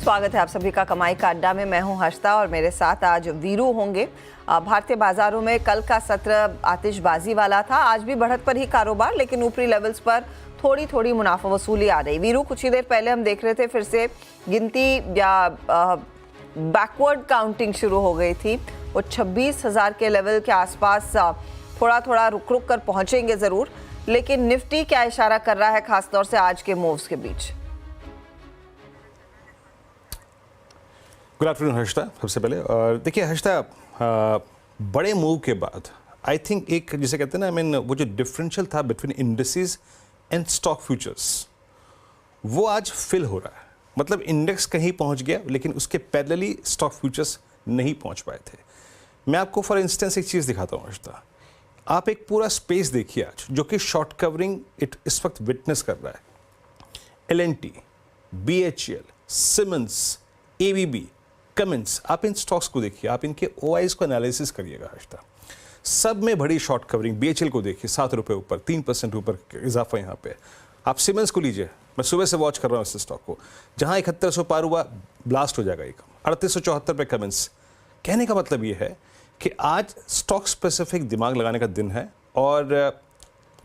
स्वागत है आप सभी का कमाई का अड्डा में। मैं हूं हर्षता और मेरे साथ आज वीरू होंगे। भारतीय बाजारों में कल का सत्र आतिशबाजी वाला था। आज भी बढ़त पर ही कारोबार, लेकिन ऊपरी लेवल्स पर थोड़ी थोड़ी मुनाफा वसूली आ रही। वीरू, कुछ ही देर पहले हम देख रहे थे फिर से गिनती या बैकवर्ड काउंटिंग शुरू हो गई थी। वो 26,000 के लेवल के आसपास थोड़ा थोड़ा रुक रुक कर पहुंचेंगे ज़रूर, लेकिन निफ्टी क्या इशारा कर रहा है खासतौर से आज के मूव्स के बीच? Good afternoon Harshita. सबसे पहले और देखिए हर्षता, बड़े मूव के बाद आई थिंक एक जिसे कहते हैं ना, आई मीन वो जो डिफरेंशियल था between indexes and stock futures, वो आज फिल हो रहा है। मतलब इंडेक्स कहीं पहुंच गया, लेकिन उसके पैरेलली स्टॉक फ्यूचर्स नहीं पहुंच पाए थे। मैं आपको फॉर इंस्टेंस एक चीज़ दिखाता हूँ हर्षता। आप एक पूरा स्पेस देखिए आज, जो कि शॉर्ट कवरिंग इस वक्त विटनेस कर रहा है। LNT, BHEL, Siemens, ABB, comments, आप इन स्टॉक्स को देखिए, आप इनके OIs को एनालिसिस करिएगा हर्षता। सब में बड़ी शॉर्ट कवरिंग। BHEL को देखिए, 7 रुपये ऊपर, 3% ऊपर इजाफा यहाँ पे। आप सीमेंस को लीजिए, मैं सुबह से वॉच कर रहा हूँ इस स्टॉक को, जहाँ 7100 पार हुआ ब्लास्ट हो जाएगा एक 3874 पे कमेंट्स। कहने का मतलब ये है कि आज स्टॉक स्पेसिफिक दिमाग लगाने का दिन है, और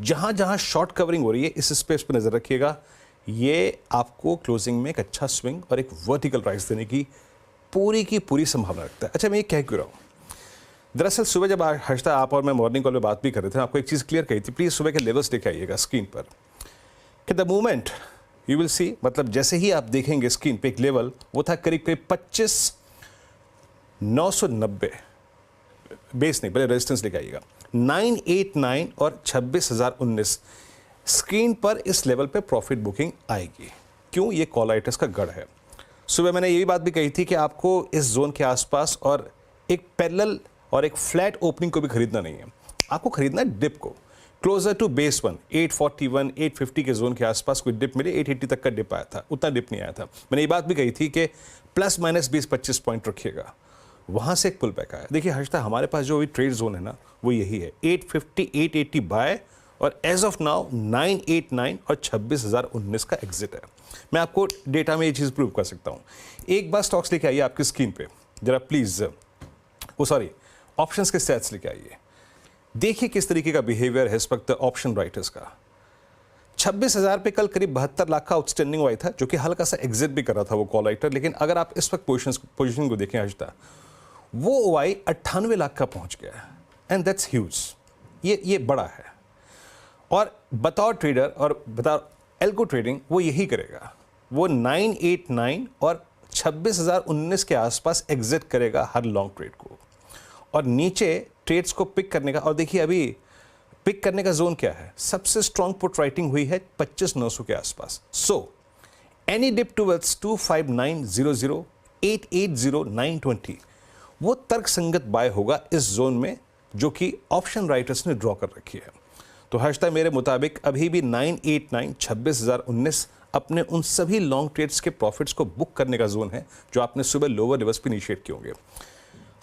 जहाँ जहाँ शॉर्ट कवरिंग हो रही है इस स्पेस पर नज़र रखिएगा। ये आपको क्लोजिंग में एक अच्छा स्विंग और एक वर्टिकल राइज देने की पूरी की पूरी संभावना रखता है। अच्छा, मैं ये कह क्यों रहा हूँ? दरअसल सुबह जब हर्षता आप और मैं मॉर्निंग कॉल में बात भी कर रहे थे, आपको एक चीज़ क्लियर कही थी, प्लीज़ सुबह के लेवल्स लेके आइएगा स्क्रीन पर, कि the moment you will see, मतलब जैसे ही आप देखेंगे स्क्रीन पे एक लेवल, वो था करीब करीब 25,990 बेस नहीं, पहले रेजिस्टेंस लेके आइएगा, 989 और 26,019 स्क्रीन पर इस लेवल पे प्रॉफिट बुकिंग आएगी। क्यों? ये कॉलाइटस का गढ़ है। सुबह मैंने यही बात भी कही थी कि आपको इस जोन के आसपास और एक पैरेलल और एक फ्लैट ओपनिंग को भी खरीदना नहीं है, आपको खरीदना है डिप को, क्लोजर टू बेस 1 841 850 के जोन के आसपास कोई डिप मिले। 880 तक का डिप आया था, उतना डिप नहीं आया था। मैंने ये बात भी कही थी कि प्लस माइनस 20-25 पॉइंट रखिएगा, वहाँ से एक पुल बैक आया। देखिए हर्षता, हमारे पास जो ट्रेड जोन है ना, वो यही है 850 880 बाय, और एज ऑफ नाउ 989 और 26,019 का एग्जिट है। मैं आपको डेटा में ये चीज़ प्रूव कर सकता हूँ। एक बार स्टॉक्स लेके आइए आपकी स्क्रीन पे जरा प्लीज़, ऑप्शंस के स्टैट्स लेके आइए। देखिए किस तरीके का बिहेवियर है इस वक्त ऑप्शन राइटर्स का। 26,000 पे कल करीब 72 लाख का आउटस्टैंडिंग हुआ था, जो कि हल्का सा एग्जिट भी कर रहा था वो कॉल राइटर। लेकिन अगर आप इस वक्त पोजिशन को देखें हर्षता, वो OI 98 लाख का पहुँच गया है, एंड दैट्स ह्यूज। ये बड़ा है, और बतौर ट्रेडर और बतौर एल्गो ट्रेडिंग वो यही करेगा। वो 989 और 26,019 के आसपास एग्जिट करेगा हर लॉन्ग ट्रेड को, और नीचे ट्रेड्स को पिक करने का। और देखिए अभी पिक करने का जोन क्या है, सबसे स्ट्रॉन्ग पुट राइटिंग हुई है 25,900 के आसपास। सो एनी डिप टुवर्ड्स 25900 880 920, वो तर्क संगत बाय होगा इस जोन में, जो कि ऑप्शन राइटर्स ने ड्रॉ कर रखी है। तो हर्षता, मेरे मुताबिक अभी भी 989 26,019 अपने उन सभी लॉन्ग ट्रेड्स के प्रॉफिट्स को बुक करने का जोन है, जो आपने सुबह लोअर लेवल्स पे इनिशिएट किए होंगे।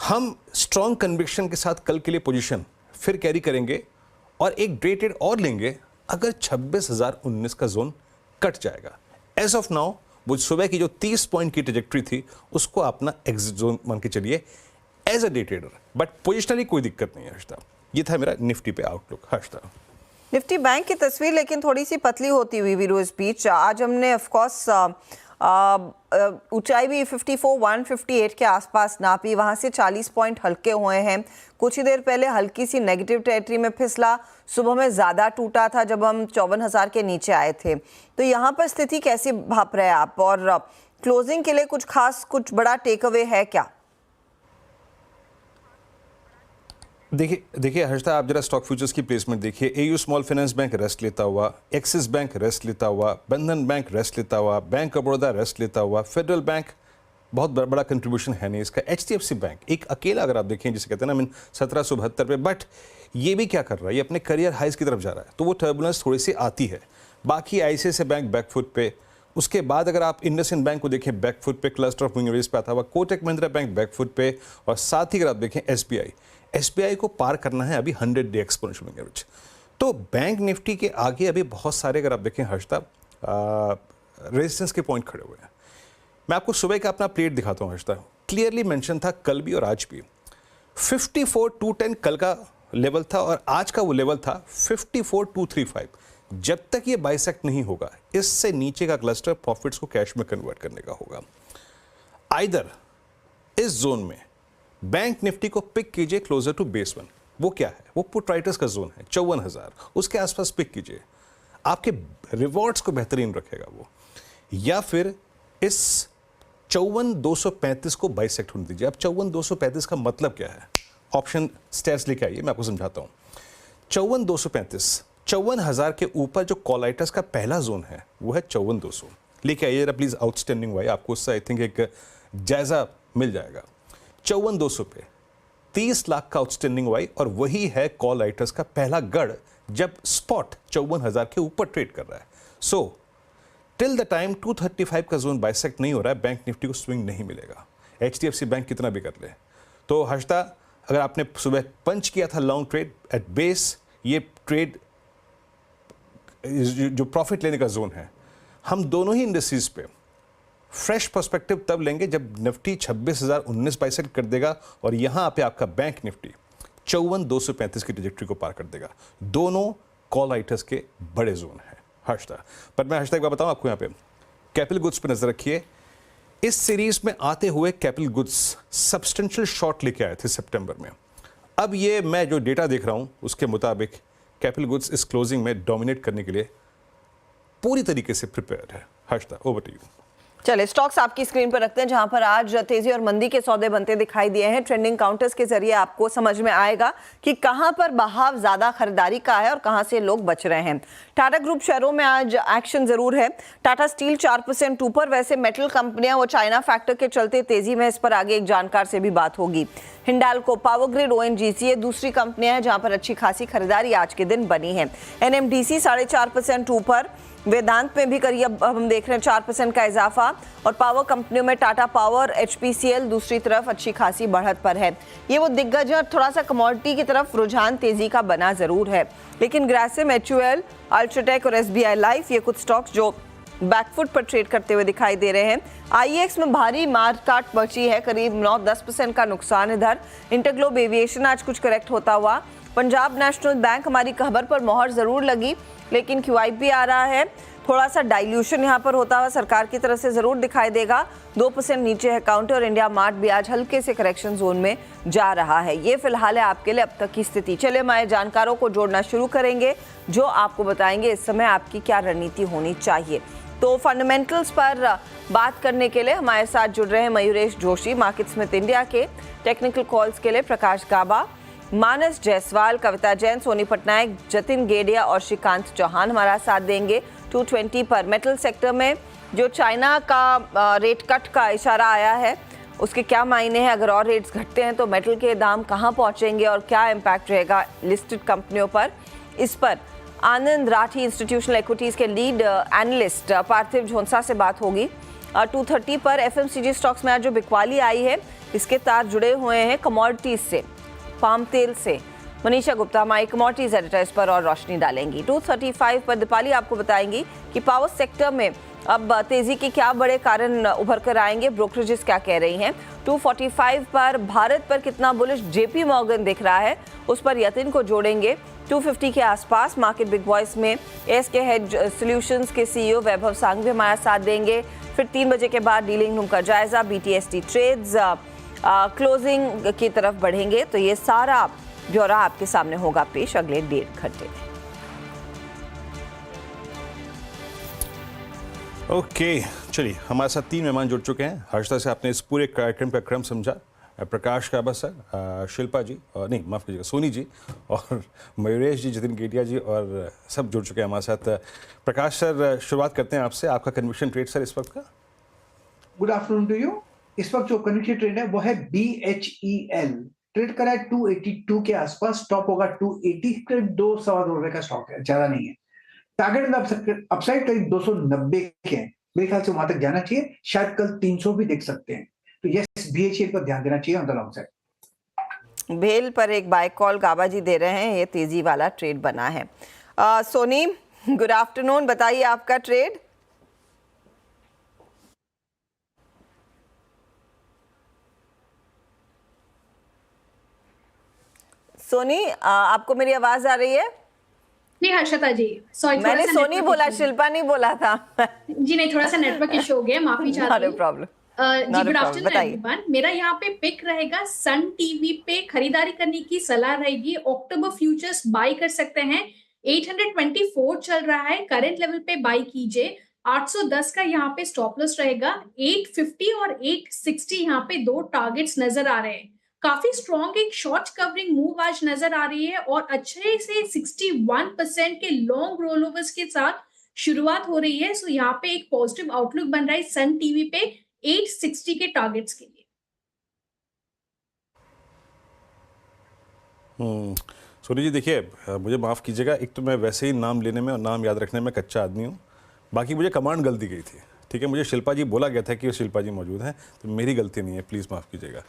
हम स्ट्रॉन्ग कन्विक्शन के साथ कल के लिए पोजीशन फिर कैरी करेंगे, और एक डे ट्रेड और लेंगे अगर 26,019 का जोन कट जाएगा। एज ऑफ नाउ वो सुबह की जो 30 पॉइंट की ट्रेजेक्ट्री थी, उसको अपना एग्जिट जोन मान के चलिए as a day trader, but positionally कोई दिक्कत नहीं है हर्षता। ये था मेरा निफ्टी पे आउटलुक। हर्षता, निफ्टी बैंक की तस्वीर लेकिन थोड़ी सी पतली होती हुई वीरू इस बीच। आज हमने ऑफकोर्स ऊंचाई भी 54 158 के आसपास नापी, वहां से 40 पॉइंट हल्के हुए हैं। कुछ ही देर पहले हल्की सी नेगेटिव टेरिटरी में फिसला, सुबह में ज़्यादा टूटा था जब हम 54,000 के नीचे आए थे। तो यहाँ पर स्थिति कैसी भाप रहे आप, और क्लोजिंग के लिए कुछ खास, कुछ बड़ा टेक अवे है क्या? देखिए हर्षता, आप जरा स्टॉक फ्यूचर्स की प्लेसमेंट देखिए। AU small finance bank rest लेता हुआ, एक्सिस बैंक रेस्ट लेता हुआ, बंधन बैंक रेस्ट लेता हुआ, बैंक ऑफ बड़ौदा रेस्ट लेता हुआ, फेडरल बैंक बहुत बड़ा कंट्रीब्यूशन है नहीं इसका, HDFC बैंक एक अकेला अगर आप देखें, जिसे कहते हैं ना 1772 पे, बट ये भी क्या कर रहा है, ये अपने करियर हाइज की तरफ जा रहा है, तो वो टर्बुलेंस थोड़ी सी आती है। बाकी ICICI बैंक बैकफुट पे, उसके बाद अगर आप इंडसइंड बैंक को देखें बैकफुट पे, क्लस्टर ऑफ विंगरीज पे आता हुआ, कोटक महिंद्रा बैंक बैकफुट पे, और साथ ही अगर आप देखें SBI को पार करना है अभी 100 डे एक्सपोनेंशियल एवरेज। तो बैंक निफ्टी के आगे अभी बहुत सारे अगर आप देखें हर्षता रेजिस्टेंस के पॉइंट खड़े हुए हैं। मैं आपको सुबह का अपना प्लेट दिखाता हूँ हर्षदा, क्लियरली मेंशन था कल भी और आज भी 54,210 कल का लेवल था और आज का वो लेवल था 54,235। जब तक ये बाइसेक्ट नहीं होगा, इससे नीचे का क्लस्टर प्रॉफिट्स को कैश में कन्वर्ट करने का होगा। आइदर इस जोन में बैंक निफ्टी को पिक कीजिए क्लोजर टू बेस 1, वो क्या है, वो पुट राइटर्स का जोन है 54,000, उसके आसपास पिक कीजिए, आपके रिवॉर्ड्स को बेहतरीन रखेगा वो। या फिर इस 54,235 को बाइसेक्ट होने दीजिए। अब 54,235 का मतलब क्या है, ऑप्शन स्टेयर्स लेके आइए, मैं आपको समझाता हूँ। 54,235, 54,000 के ऊपर जो कॉलाइटर्स का पहला जोन है वो है 54,200। लेके आइए जरा प्लीज आउटस्टैंडिंग वाई, आपको उससे आई थिंक एक जायजा मिल जाएगा। 54,200 पे 30 लाख का आउटस्टैंडिंग वाई, और वही है कॉल राइटर्स का पहला गढ़ जब स्पॉट 54,000 के ऊपर ट्रेड कर रहा है। सो टिल द टाइम 235 का जोन बाइसेक्ट नहीं हो रहा है, बैंक निफ्टी को स्विंग नहीं मिलेगा, HDFC बैंक कितना भी कर ले। तो हर्षदा, अगर आपने सुबह पंच किया था लॉन्ग ट्रेड एट बेस, ये ट्रेड जो प्रॉफिट लेने का जोन है, हम दोनों ही इंडस्ट्रीज पे फ्रेश पर्सपेक्टिव तब लेंगे जब निफ्टी 26,019 बाइसेक्ट कर देगा और यहां पे आपका बैंक निफ्टी 54,235 की ट्रेजेक्टरी को पार कर देगा। दोनों कॉल राइटर्स के बड़े जोन है हर्षदा। पर मैं हर्षदा एक बार बताऊं आपको, यहां पे कैपिटल गुड्स पे नजर रखिए। इस सीरीज में आते हुए कैपिटल गुड्स सब्सटेंशियल शॉर्ट लेके आए थे सितंबर में। अब ये मैं जो डेटा देख रहा हूं उसके मुताबिक कैपिटल गुड्स इस क्लोजिंग में डोमिनेट करने के लिए पूरी तरीके से प्रिपेयर्ड है। Harshada, over to you. चलिए, स्टॉक्स आपकी स्क्रीन पर रखते हैं जहां पर आज तेजी और मंदी के सौदे बनते दिखाई दिए हैं। ट्रेंडिंग काउंटर्स के जरिए आपको समझ में आएगा कि कहां पर बहाव ज्यादा खरीदारी का है और कहां से लोग बच रहे हैं। टाटा ग्रुप शेयरों में आज एक्शन जरूर है। टाटा स्टील 4% ऊपर। वैसे मेटल कंपनियां वो चाइना फैक्टर के चलते तेजी में, इस पर आगे एक जानकार से भी बात होगी। हिंडाल्को, पावर ग्रिड, ONGC ये दूसरी कंपनियां हैं जहां पर अच्छी खासी खरीदारी आज के दिन बनी है। NMDC 4.5% ऊपर। वेदांत में भी करीब हम देख रहे हैं 4% का इजाफा। और पावर कंपनियों में टाटा पावर, HPCL दूसरी तरफ अच्छी खासी बढ़त पर है। ये वो दिग्गज है। थोड़ा सा कमोडिटी की तरफ रुझान तेजी का बना जरूर है, लेकिन ग्रासिम, HUL, अल्ट्राटेक और SBI लाइफ ये कुछ स्टॉक्स जो बैकफुट पर ट्रेड करते हुए दिखाई दे रहे हैं। IEX में भारी मारकाट बची है, करीब 9-10% का नुकसान इधर। इंटरग्लोब एविएशन आज कुछ करेक्ट होता हुआ। पंजाब नेशनल बैंक, हमारी खबर पर मोहर जरूर लगी, लेकिन QIP आ रहा है, थोड़ा सा डाइल्यूशन यहाँ पर होता हुआ सरकार की तरफ से जरूर दिखाई देगा। 2% नीचे है काउंटर। और इंडिया मार्ट भी आज हल्के से करेक्शन जोन में जा रहा है। ये फिलहाल है आपके लिए अब तक की स्थिति। चलिए, हमारे जानकारों को जोड़ना शुरू करेंगे जो आपको बताएंगे इस समय आपकी क्या रणनीति होनी चाहिए। तो फंडामेंटल्स पर बात करने के लिए हमारे साथ जुड़ रहे हैं Mayuresh Joshi, market Smith India के। टेक्निकल कॉल्स के लिए प्रकाश गाबा, मानस जायसवाल, कविता जैन, सोनी पटनायक, जतिन गेडिया और श्रीकांत चौहान हमारा साथ देंगे। 220 पर मेटल सेक्टर में जो चाइना का रेट कट का इशारा आया है, उसके क्या मायने हैं? अगर और रेट्स घटते हैं तो मेटल के दाम कहां पहुंचेंगे और क्या इम्पैक्ट रहेगा लिस्टेड कंपनियों पर? इस पर आनंद राठी, इंस्टीट्यूशनल इक्विटीज के लीड एनालिस्ट पार्थिव झोंसा से बात होगी। 230 पर FMCG स्टॉक्स में आज जो बिकवाली आई है, इसके तार जुड़े हुए हैं कमोडिटीज से, पाम तेल से। मनीषा गुप्ता हमारी कमोडिटीज एडिटर इस पर और रोशनी डालेंगी। 235 पर दीपाली आपको बताएंगी कि पावर सेक्टर में अब तेजी के क्या बड़े कारण उभर कर आएंगे, ब्रोकरेजेस क्या कह रही हैं। 245 पर भारत पर कितना बुलिश JP मॉर्गन दिख रहा है, उस पर यतिन को जोड़ेंगे। 250 के आसपास मार्केट बिग वॉइस में ASK हेड सॉल्यूशंस के CEO वैभव सांघवी हमारा साथ देंगे। फिर 3 बजे के बाद डीलिंग रूम का जायजा, BTST ट्रेड्स क्लोजिंग की तरफ बढ़ेंगे। तो ये सारा ब्यौरा आपके सामने होगा पेश अगले 1.5 घंटे में। ओके, चलिए, हमारे साथ 3 मेहमान जुड़ चुके हैं। हर्षदा से आपने इस पूरे कार्यक्रम का क्रम समझा। प्रकाश काबा सर, शिल्पा जी, और नहीं माफ़ कीजिएगा, सोनी जी, और मयूरेश जी, जतिन गेडिया जी, और सब जुड़ चुके हैं हमारे साथ। प्रकाश सर, शुरुआत करते हैं आपसे। आपका कन्विक्शन ट्रेड सर इस वक्त का? Good afternoon to you. इस वक्त जो कन्विक्शन ट्रेड है वो है BHEL, ट्रेड करा है 282 के आसपास, स्टॉप होगा 280, करीब 2-2.25 रुपए का स्टॉक है, ज्यादा नहीं है। टारगेट अपसाइड करीब 290 के हैं, मेरे ख्याल से वहां तक जाना चाहिए, शायद कल 300 भी देख सकते हैं। तो यस, BHEL पर ध्यान देना चाहिए ऑन द लॉन्ग साइड। भेल पर एक बाय कॉल गाबा जी दे रहे हैं, ये तेजी वाला ट्रेड बना है। सोनी, गुड आफ्टरनून, बताइए आपका ट्रेड। सोनी, आपको मेरी आवाज आ रही है? जी हर्षिता जी, सॉरी मैंने सोनी बोला, शिल्पा नहीं बोला था। जी नहीं, थोड़ा सा नेटवर्क इशू हो गया, माफी चाहती हूँ। प्रॉब्लम। जी गुड आफ्टरनून एवरीवन। मेरा यहाँ पे पिक रहेगा सन टीवी पे खरीदारी करने की सलाह रहेगी। अक्टूबर फ्यूचर्स बाय कर सकते हैं, 824 चल रहा है, करंट लेवल पे बाय कीजिए। 810 का यहाँ पे स्टॉप लॉस रहेगा। 850 और 860 यहाँ पे दो टारगेट्स नजर आ रहे हैं। काफी स्ट्रॉन्ग एक शॉर्ट कवरिंग मूव आज नजर आ रही है और अच्छे से 61% के लॉन्ग रोल ओवर्स के साथ शुरुआत हो रही है। सो यहाँ पे एक पॉजिटिव आउटलुक बन रहा है सन टीवी पे 860 के टारगेट्स के लिए। सोनी जी देखिए, मुझे माफ़ कीजिएगा, एक तो मैं वैसे ही नाम लेने में और नाम याद रखने में कच्चा आदमी हूँ। बाकी मुझे कमांड गलती गई थी, ठीक है। मुझे शिल्पा जी बोला गया था कि वो शिल्पा जी मौजूद हैं, तो मेरी गलती नहीं है, प्लीज़ माफ़ कीजिएगा।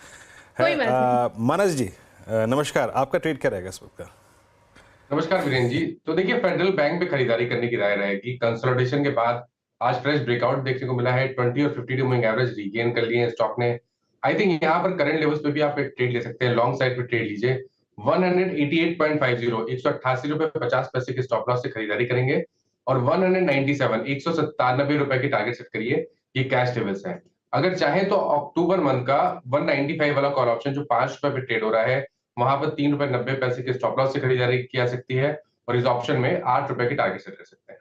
मानस जी नमस्कार, आपका ट्रेड क्या रहेगा इस वक्त का? नमस्कार वीरेंद्र जी। तो देखिए, फेडरल बैंक पे खरीदारी करने की राय रहेगी। कंसोलिडेशन के बाद आज फ्रेश ब्रेकआउट देखने को मिला है। 20 और 52 मूविंग एवरेज रीगेन कर लिए हैं स्टॉक ने। आई थिंक यहाँ पर करंट लेवल्स पे भी आप एक ट्रेड ले सकते हैं, लॉन्ग साइड पे ट्रेड लीजिए। 188.50 188 रुपए 50 पैसे के स्टॉप लॉस से खरीदारी करेंगे और 197 197 रुपए की टारगेट सेट करिए। ये कैश लेवल्स हैं। अगर चाहें तो अक्टूबर मंथ का 195 वाला कॉल ऑप्शन जो 5 रुपए पे ट्रेड हो रहा है, वहां पर 3 रुपए 90 पैसे के स्टॉप लॉस से खरीदारी की जा सकती है और इस ऑप्शन में 8 रुपए की टारगेट सेट कर सकते हैं।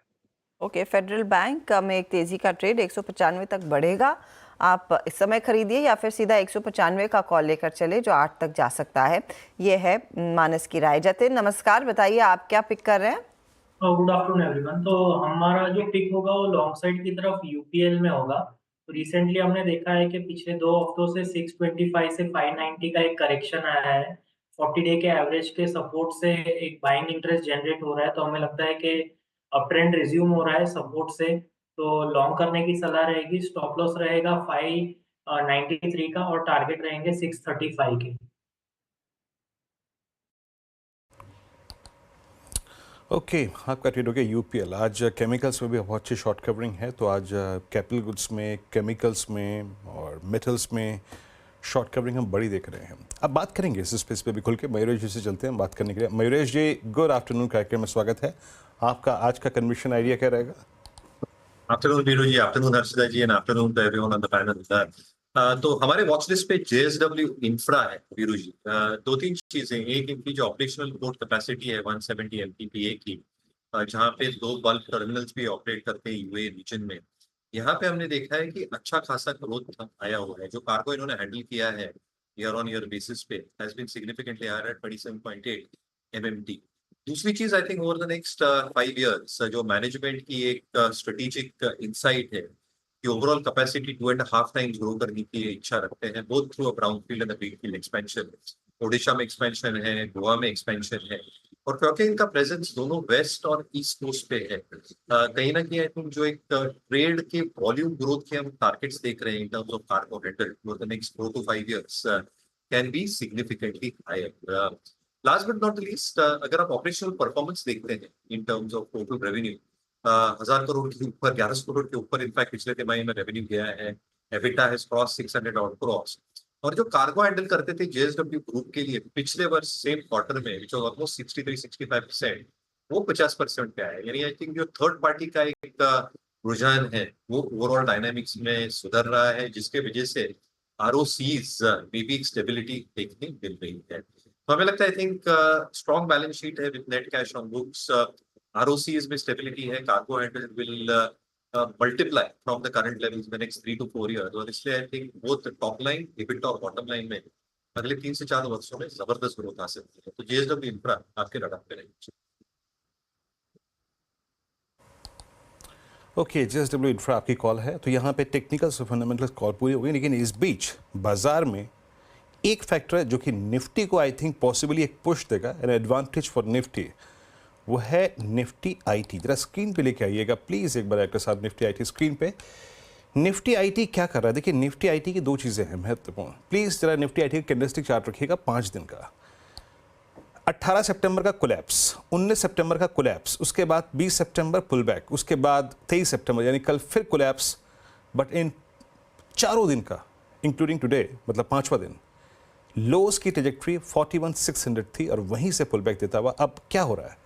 ओके, फेडरल बैंक में एक तेजी का ट्रेड 195 तक बढ़ेगा। आप इस समय खरीदिए या फिर सीधा 195 का कॉल लेकर चले जो 8 तक जा सकता है। ये है मानस की राय। जतिन नमस्कार, बताइए आप क्या पिक कर रहे हैं? Good afternoon everyone. तो हमारा जो पिक होगा वो लॉन्ग साइड की तरफ यूपीएल में होगा। तो रिसेंटली हमने देखा है कि पिछले 2 हफ्तों से 625 से 590 का एक करेक्शन आया है। 40 डे के एवरेज के सपोर्ट से एक बाइंग इंटरेस्ट जनरेट हो रहा है, तो हमें लगता है कि अप ट्रेंड रिज्यूम हो रहा है सपोर्ट से। तो लॉन्ग करने की सलाह रहेगी। स्टॉप लॉस रहेगा 593 का और टारगेट रहेंगे 635 के। ओके, आपका ट्रेड हो गया यूपीएल। आज केमिकल्स में भी बहुत अच्छी शॉर्ट कवरिंग है, तो आज कैपिटल गुड्स में, केमिकल्स में और मेटल्स में शॉर्ट कवरिंग हम बड़ी देख रहे हैं। अब बात करेंगे इस स्पेस पे भी खुल के। मयूरेश जी से चलते हैं बात करने के लिए। मयूरेश जी, गुड आफ्टरनून कार्यक्रम में स्वागत है आपका। आज का कन्विक्शन आइडिया क्या रहेगा? Afternoon Viru ji, afternoon Harshita ji, and afternoon to everyone on the panel. तो हमारे वॉच लिस्ट पे जेएसडब्ल्यू इंफ्रा है वीरू जी। 2-3 चीजें। एक, इनकी जो ऑपरेशनल पोर्ट कैपेसिटी है 170 MTPA की, जहाँ पे 2 बल्क टर्मिनल्स भी ऑपरेट करते हैं यूए रीजन में। यहाँ पे हमने देखा है कि अच्छा खासा ग्रोथ आया हुआ है। जो कार्गो इन्होंने हैंडल किया है ईयर ऑन ईयर बेसिस पे has been significantly higher at 27.8 MMT। दूसरी चीज, I think over the next 5 years जो मैनेजमेंट की एक स्ट्रेटेजिक इनसाइट है कि ओवरऑल कैपेसिटी 2.5 times ग्रो करने की इच्छा रखते हैं, both through a brownfield and a greenfield expansion. Odisha में एक्सपेंशन है, गोवा में एक्सपेंशन है, और क्योंकि इनका प्रेजेंस दोनों वेस्ट और ईस्ट कोस्ट पे है, कहीं ना कहीं आई थिंक जो एक ट्रेड के वॉल्यूम ग्रोथ के हम टारगेट्स देख रहे हैं in terms of cargo handle for the next 4 to 5 years can be significantly higher. Last but not least, अगर आप ऑपरेशनल परफॉर्मेंस देखते हैं in terms of total revenue, 1000 crore के ऊपर, 1100 करोड़ के ऊपर इनफैक्ट पिछले तिमाही में रेवेन्यू गया है। EBITDA has cross 600 crores। और जो कार्गो हैंडल करते थे जेएसडब्ल्यू ग्रुप के लिए पिछले वर्ष सेम क्वार्टर में, विच वाज ऑलमोस्ट 63-65%, वो 50% पे आया। यानी आई थिंक जो थर्ड पार्टी का एक रुझान है वो ओवरऑल डायनामिक्स में सुधर रहा है, जिसके वजह से आरओसीज में भी स्टेबिलिटी देखने मिल रही है। तो हमें लगता है I think strong balance sheet है with net cash on books, ROCs में स्टेबिलिटी है, cargo handle will multiply from the current levels in the next 3 to 4 years। और इसलिए I think both top line, EBITDA और bottom line में अगले 3 से 4 वर्षों में जबरदस्त ग्रोथ आ सकती है। तो जेएसडब्ल्यू इंफ्रा आपके रडार पे रहेगी। ओके, जेएसडब्ल्यू इंफ्रा आपकी कॉल है। तो यहाँ पे टेक्निकल से फंडामेंटल कॉल पूरी हो गई, लेकिन इस बीच बाजार में एक फैक्टर है जो कि निफ्टी को आई थिंक पॉसिबली एक पुश देगा, एन एडवांटेज फॉर निफ्टी, वो है निफ्टी आईटी। जरा स्क्रीन पे लेके आइएगा प्लीज़ एक बार एक्टर साहब, निफ्टी आईटी स्क्रीन पे। निफ्टी आईटी क्या कर रहा है? देखिए, निफ्टी आईटी की 2 चीज़ें हैं महत्वपूर्ण। प्लीज़ जरा निफ्टी आईटी का कैंडलस्टिक चार्ट रखिएगा 5 दिन का। 18 सितंबर का कोलैप्स, 19 सितंबर का कोलैप्स, उसके बाद 20 सितंबर पुल बैक, उसके बाद 23 सितंबर यानी कल फिर कोलैप्स। बट इन 4 दिन का इंक्लूडिंग टुडे, मतलब 5वां दिन, लोस की ट्रेजेक्ट्री 41,600 थी और वहीं से पुल बैक देता हुआ अब क्या हो रहा है,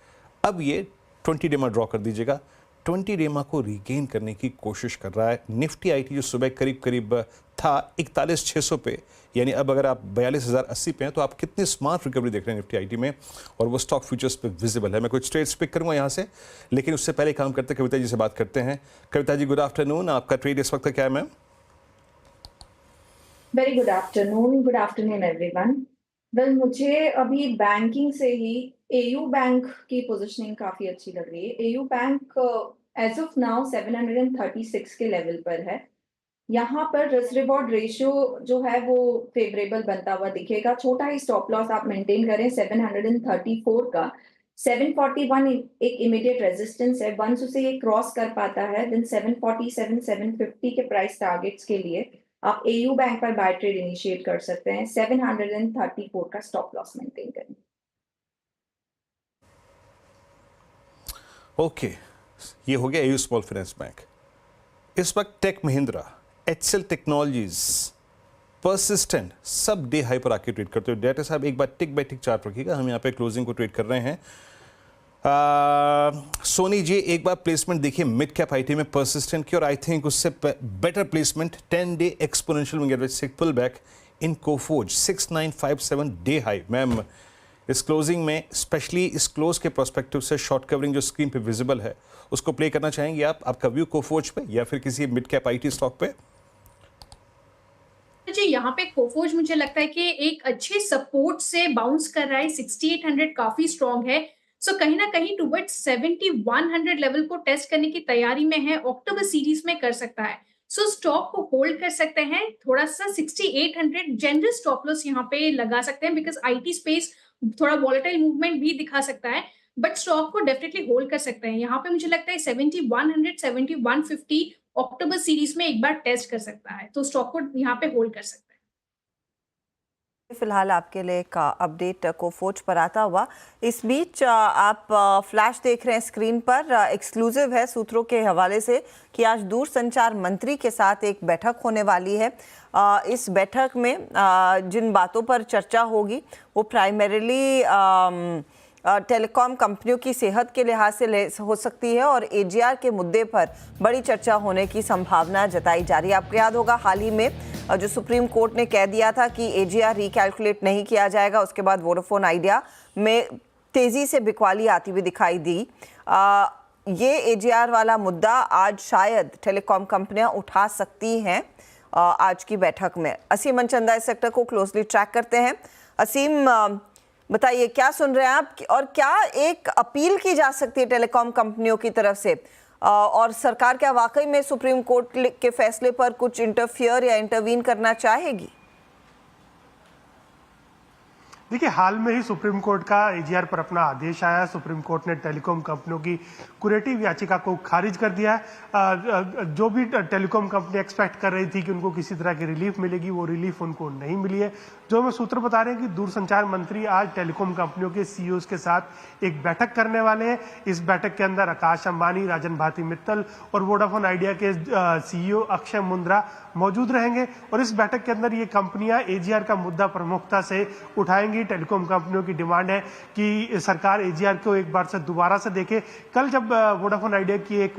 अब ये 20 डेमा ड्रॉ कर दीजिएगा, 20 डेमा को रीगेन करने की कोशिश कर रहा है। निफ्टी आईटी जो सुबह करीब करीब था 41,600 पे, यानी अब अगर आप 42,080 पे हैं तो आप कितनी स्मार्ट रिकवरी देख रहे हैं निफ्टी आईटी में, और वो स्टॉक फ्यूचर्स पे विजिबल है। मैं कुछ ट्रेड्स पिक करूंगा यहाँ से, लेकिन उससे पहले काम करते कविता जी से बात करते हैं। कविता जी गुड आफ्टरनून, आपका ट्रेड इस वक्त क्या है ma'am? Very good afternoon everyone. Well, मुझे अभी बैंकिंग से ही एयू बैंक की पोजीशनिंग काफी अच्छी लग रही है। AU bank as of now 736 के लेवल पर है। यहाँ पर रिस्क रिवॉर्ड रेशियो जो है वो फेवरेबल बनता हुआ दिखेगा। छोटा ही स्टॉप लॉस आप मेंटेन करें 734 का। 741 एक इमीडिएट रेजिस्टेंस है, वंस उसे ये क्रॉस कर पाता है देन 747 750 के प्राइस टारगेट्स के लिए आप एयू बैंक पर बाय ट्रेड इनिशिएट कर सकते हैं। 734 का स्टॉप लॉस मेंटेन करें। ओके, ये हो गया एयू स्मॉल फाइनेंस बैंक। इस वक्त टेक महिंद्रा, एचसेल टेक्नोलॉजीज, परसिस्टेंट सब डे हाई पर आके ट्रेड करते हो। डायरेक्टर साहब एक बार टिक बाय टिक चार्ट रखिएगा, हम यहाँ पे क्लोजिंग को ट्रेड कर रहे हैं। सोनी जी एक बार प्लेसमेंट देखिए मिड कैप आईटी में परसिस्टेंट की, और आई थिंक उससे better placement 10 day exponential moving average pull back in Coforge 6957 day high. Ma'am इस क्लोजिंग में स्पेशली इस क्लोज के प्रोस्पेक्टिव से शॉर्ट कवरिंग जो स्क्रीन पे विजिबल है उसको प्ले करना चाहेंगे आप? आपका व्यू कोफोज पे या फिर किसी मिड कैप आईटी स्टॉक पे? जी यहाँ पे कोफोज मुझे लगता है कि एक अच्छे सपोर्ट से बाउंस कर रहा है। 6800 काफी स्ट्रॉन्ग है, सो कहीं ना कहीं टुवर्ड्स 7100 लेवल को टेस्ट करने की तैयारी में है। अक्टूबर सीरीज में कर सकता है, सो स्टॉक को होल्ड कर सकते हैं। थोड़ा सा 6800 जनरल स्टॉप लॉस यहाँ पे लगा सकते हैं, बिकॉज आईटी स्पेस थोड़ा वॉलेटाइल मूवमेंट भी दिखा सकता है, बट स्टॉक को डेफिनेटली होल्ड कर सकते हैं। यहाँ पे मुझे लगता है 7100 7150 अक्टूबर सीरीज में एक बार टेस्ट कर सकता है, तो स्टॉक को यहाँ पे होल्ड कर सकते हैं। फिलहाल आपके लिए एक अपडेट कोफोज पर आता हुआ। इस बीच आप फ्लैश देख रहे हैं स्क्रीन पर, एक्सक्लूसिव है सूत्रों के हवाले से कि आज दूरसंचार मंत्री के साथ एक बैठक होने वाली है। इस बैठक में जिन बातों पर चर्चा होगी वो प्राइमरीली टेलीकॉम कंपनियों की सेहत के लिहाज से हो सकती है, और एजीआर के मुद्दे पर बड़ी चर्चा होने की संभावना जताई जा रही है। आपको याद होगा हाल ही में जो सुप्रीम कोर्ट ने कह दिया था कि एजीआर रिकैलकुलेट नहीं किया जाएगा, उसके बाद वोडाफोन आइडिया में तेज़ी से बिकवाली आती हुई दिखाई दी। ये एजीआर वाला मुद्दा आज शायद टेलीकॉम कंपनियां उठा सकती हैं आज की बैठक में। असीम मनचंदा इस सेक्टर को क्लोजली ट्रैक करते हैं। असीम बताइए क्या सुन रहे हैं आप, और क्या एक अपील की जा सकती है टेलीकॉम कंपनियों की तरफ से, और सरकार क्या वाकई में सुप्रीम कोर्ट के फैसले पर कुछ इंटरफियर या इंटरवीन करना चाहेगी? देखिए, हाल में ही सुप्रीम कोर्ट का एजीआर पर अपना आदेश आया। सुप्रीम कोर्ट ने टेलीकॉम कंपनियों की कुरेटिव याचिका को खारिज कर दिया है। जो भी टेलीकॉम कंपनी एक्सपेक्ट कर रही थी कि उनको किसी तरह की रिलीफ मिलेगी, वो रिलीफ उनको नहीं मिली है। जो हमें सूत्र बता रहे हैं कि दूरसंचार मंत्री आज टेलीकॉम कंपनियों के सीईओज के साथ एक बैठक करने वाले हैं। इस बैठक के अंदर आकाश अंबानी, राजन भारती मित्तल और वोडाफोन आइडिया के सीईओ अक्षय मुंद्रा मौजूद रहेंगे, और इस बैठक के अंदर ये कंपनियां एजीआर का मुद्दा प्रमुखता से उठाएंगी। टेलीकॉम कंपनियों की डिमांड है कि सरकार एजीआर को एक बार से दोबारा से देखे। कल जब वोडाफोन आइडिया की एक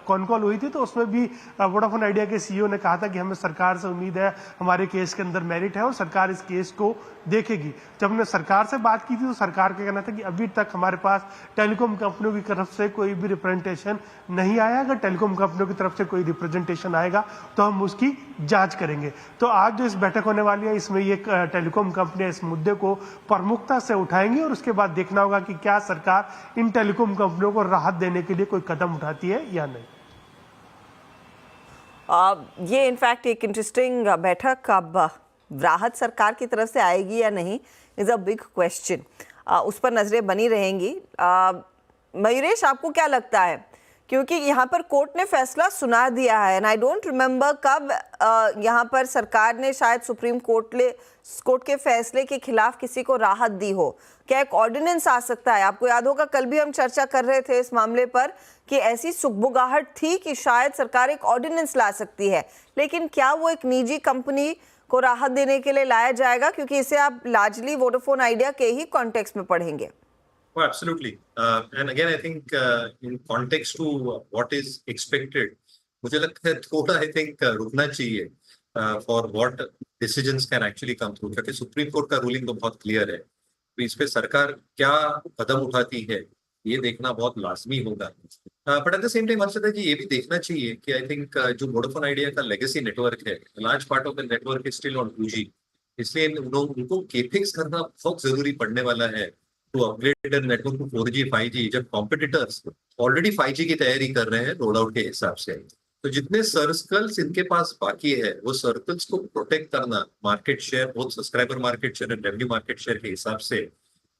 कॉन कॉल हुई थी तो उसमें भी वोडाफोन आइडिया के सीईओ ने कहा था कि हमें सरकार से उम्मीद है, हमारे केस के अंदर मेरिट है और सरकार इस केस को देखेगी। जब हमने सरकार से बात की थी तो सरकार का कहना था कि अभी तक हमारे पास टेलीकॉम कंपनियों की तरफ से कोई भी रिप्रेजेंटेशन नहीं आया। अगर टेलीकॉम कंपनियों की तरफ से कोई रिप्रेजेंटेशन आएगा तो हम उसकी जांच करेंगे। तो आज जो इस बैठक होने वाली है इसमें ये टेलीकॉम कंपनियां इस मुद्दे को प्रमुखता से उठाएंगी, और उसके बाद देखना होगा कि क्या सरकार इन टेलीकॉम कंपनियों को राहत देने के लिए कोई कदम उठाती है या नहीं। ये इनफैक्ट एक इंटरेस्टिंग बैठक, अब राहत सरकार की तरफ से आएगी या नहीं इज़ अ बिग क्वेश्चन, उस पर नज़रें बनी रहेंगी। मयूरेश, आपको क्या लगता है, क्योंकि यहाँ पर कोर्ट ने फैसला सुना दिया है, एंड आई डोंट रिमेंबर कब यहाँ पर सरकार ने शायद सुप्रीम कोर्ट के फैसले के खिलाफ किसी को राहत दी हो। क्या एक ऑर्डिनेंस आ सकता है? आपको याद होगा कल भी हम चर्चा कर रहे थे इस मामले पर कि ऐसी सुगबुगाहट थी कि शायद सरकार एक ऑर्डिनेंस ला सकती है, लेकिन क्या वो एक निजी कंपनी को राहत देने के लिए लाया जाएगा, क्योंकि इसे आप लार्जली वोडाफोन आइडिया के ही कॉन्टेक्स्ट में पढ़ेंगे? Oh, absolutely. And again, I think in context to what is expected, मुझे लगता है थोड़ा रुकना चाहिए for what decisions can actually come through, क्योंकि सुप्रीम कोर्ट का रूलिंग तो बहुत क्लियर है। तो इस पे सरकार क्या कदम उठाती है ये देखना बहुत लाजमी होगा। But at the same time Harshada ji ये भी देखना चाहिए कि आई थिंक जो वोडाफोन आइडिया का लेगेसी नेटवर्क है, large part of the network is still on 2G, इसलिए उनको केपेक्स करना बहुत जरूरी पड़ने वाला है to upgrade network to 4G 5G, जब कॉम्पिटिटर्स ऑलरेडी 5G की तैयारी कर रहे हैं रोल आउट के हिसाब से। तो जितने सर्कल्स इनके पास बाकी है वो सर्कल्स को प्रोटेक्ट करना market share, both subscriber market share and revenue market share के हिसाब से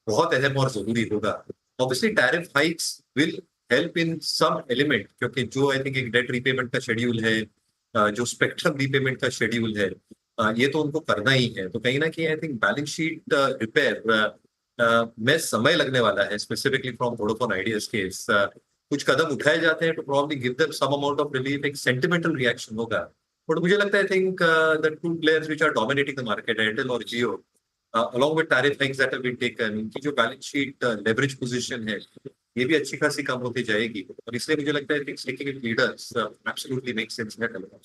बहुत अहम और जरूरी होगा। Obviously tariff hikes will help in some element, क्योंकि जो आई थिंक एक डेट रीपेमेंट का शेड्यूल है, जो स्पेक्ट्रम रीपेमेंट का शेड्यूल है, ये तो उनको करना ही है। तो कहीं ना कहीं I think balance sheet repair में समय लगने वाला है, specifically from Vodafone Idea's case. कुछ कदम उठाए जाते हैं तो probably give them some amount of relief, एक सेंटिमेंटल रिएक्शन होगा। बट मुझे लगता है I think the two players which are dominating the market, Airtel और Jio, along with tariff hikes that have been taken, इनकी जो बैलेंस शीट लेवरेज पोजीशन है ये भी अच्छी खासी कम होती जाएगी। और इसलिए मुझे लगता है sticking with leaders absolutely makes sense in telecom.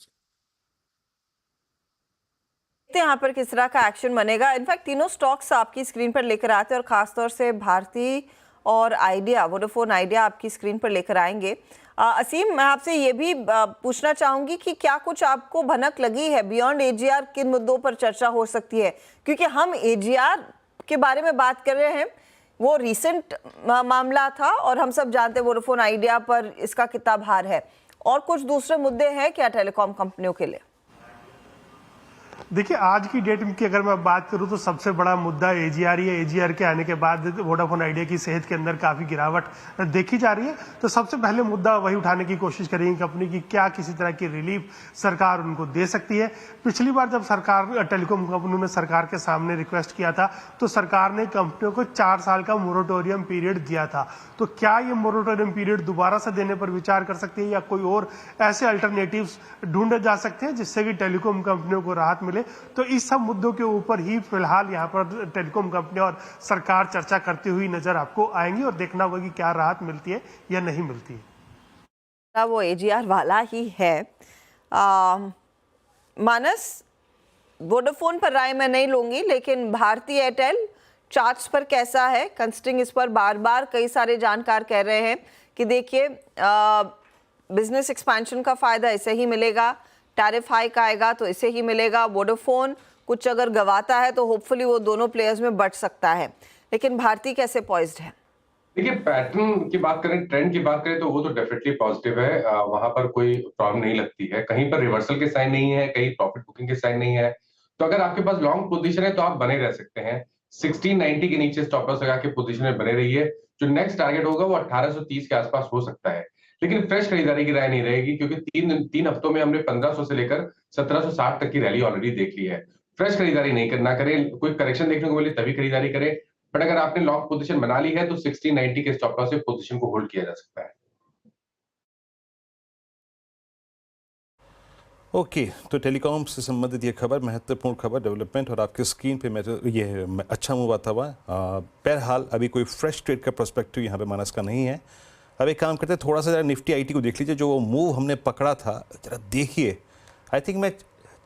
यहाँ पर किस तरह का एक्शन बनेगा। इनफैक्ट तीनों स्टॉक्स आपकी स्क्रीन पर लेकर आते हैं और खासतौर से भारती और आइडिया, वोडाफोन आइडिया आपकी स्क्रीन पर लेकर आएंगे। असीम, मैं आपसे ये भी पूछना चाहूंगी कि क्या कुछ आपको भनक लगी है बियॉन्ड एजीआर, किन मुद्दों पर चर्चा हो सकती है? क्योंकि हम एजीआर के बारे में बात कर रहे हैं, वो रिसेंट मामला था और हम सब जानते हैं वोडाफोन आइडिया पर इसका कितना भार है, और कुछ दूसरे मुद्दे हैं क्या टेलीकॉम कंपनियों के लिए? देखिए, आज की डेट की अगर मैं बात करूं तो सबसे बड़ा मुद्दा एजीआर ही है। एजीआर के आने के बाद वोडाफोन आइडिया की सेहत के अंदर काफ़ी गिरावट देखी जा रही है। तो सबसे पहले मुद्दा वही उठाने की कोशिश करेंगे कंपनी की, क्या किसी तरह की रिलीफ सरकार उनको दे सकती है। पिछली बार जब सरकार, टेलीकॉम कंपनियों ने सरकार के सामने रिक्वेस्ट किया था तो सरकार ने कंपनियों को 4 साल का मोरेटोरियम पीरियड दिया था। तो क्या ये मोरेटोरियम पीरियड दोबारा से देने पर विचार कर सकती है या कोई और ऐसे अल्टरनेटिव्स ढूंढे जा सकते हैं जिससे कि टेलीकॉम कंपनियों को राहत मिले? तो इस सब मुद्दों के ऊपर ही फिलहाल यहाँ पर टेलीकॉम कंपनी और सरकार चर्चा करती हुई नजर आपको आएंगी और देखना होगा कि क्या राहत मिलती है या नहीं मिलती है। वो एजीआर वाला ही है। मानस, वोडाफोन पर राय मैं नहीं लूंगी, लेकिन भारती एयरटेल चार्ट्स पर कैसा है? कंसिडरिंग इस पर बार बार कई सारे जानकार कह रहे हैं कि देखिए बिजनेस एक्सपेंशन का फायदा इसे ही मिलेगा, टैरिफ हाइक आएगा तो इसे ही मिलेगा। वोडाफोन कुछ अगर गवाता है तो होपफुली वो दोनों प्लेयर्स में बट सकता है, लेकिन भारती कैसे पॉइज्ड है? देखिए, पैटर्न की बात करें, ट्रेंड की बात करें तो वो तो डेफिनेटली पॉजिटिव है। वहां पर कोई प्रॉब्लम नहीं लगती है, कहीं पर रिवर्सल के साइन नहीं है, कहीं प्रॉफिट बुकिंग के साइन नहीं है। तो अगर आपके पास लॉन्ग पोजीशन है तो आप बने रह सकते हैं। 1690 के नीचे स्टॉप लॉस लगा के पोजीशन में बने रहिए। जो नेक्स्ट टारगेट होगा वो 1830 के आसपास हो सकता है, लेकिन फ्रेश खरीदारी की राय नहीं रहेगी, क्योंकि तीन हफ्तों में हमने 1500 से लेकर 1760 तक की रैली ऑलरेडी देख ली है। फ्रेश खरीदारी नहीं करना करें, कोई करेक्शन देखने को मिले तभी खरीदारी करें। बट अगर आपने लॉन्ग पोजीशन बना ली है तो 1690 के स्टॉप लॉस से पोजीशन को होल्ड किया जा सकता है। ओके, तो टेलीकॉम से संबंधित ये खबर, महत्वपूर्ण खबर, डेवलपमेंट, और आपकी स्क्रीन पे ये अच्छा मूव आता हुआ। बहरहाल अभी कोई फ्रेश ट्रेड का पर्सपेक्टिव यहाँ पे मानस का नहीं है। अब एक काम करते हैं, थोड़ा सा जरा निफ्टी आईटी को देख लीजिए। जो वो मूव हमने पकड़ा था जरा देखिए। आई थिंक मैं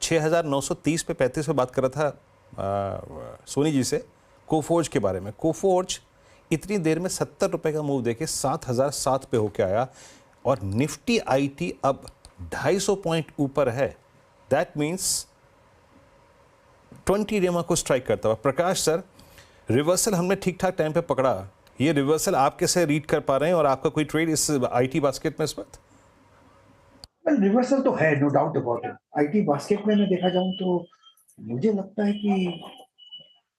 6930 पे 35 पे बात कर रहा था सोनी जी से कोफोर्ज के बारे में। कोफोर्ज इतनी देर में 70 रुपये का मूव देके 7007 पे होके आया, और निफ्टी आईटी अब 250 पॉइंट ऊपर है। दैट मीन्स 20 डेमा को स्ट्राइक करता हुआ। प्रकाश सर, रिवर्सल हमने ठीक ठाक टाइम पे पकड़ा, ये रिवर्सल आप कैसे रीड कर पा रहे हैं, और आपका कोई ट्रेड इस आईटी बास्केट में इस वक्त? रिवर्सल तो है, no doubt about it. IT basket में मैं देखा जाऊं तो मुझे लगता है कि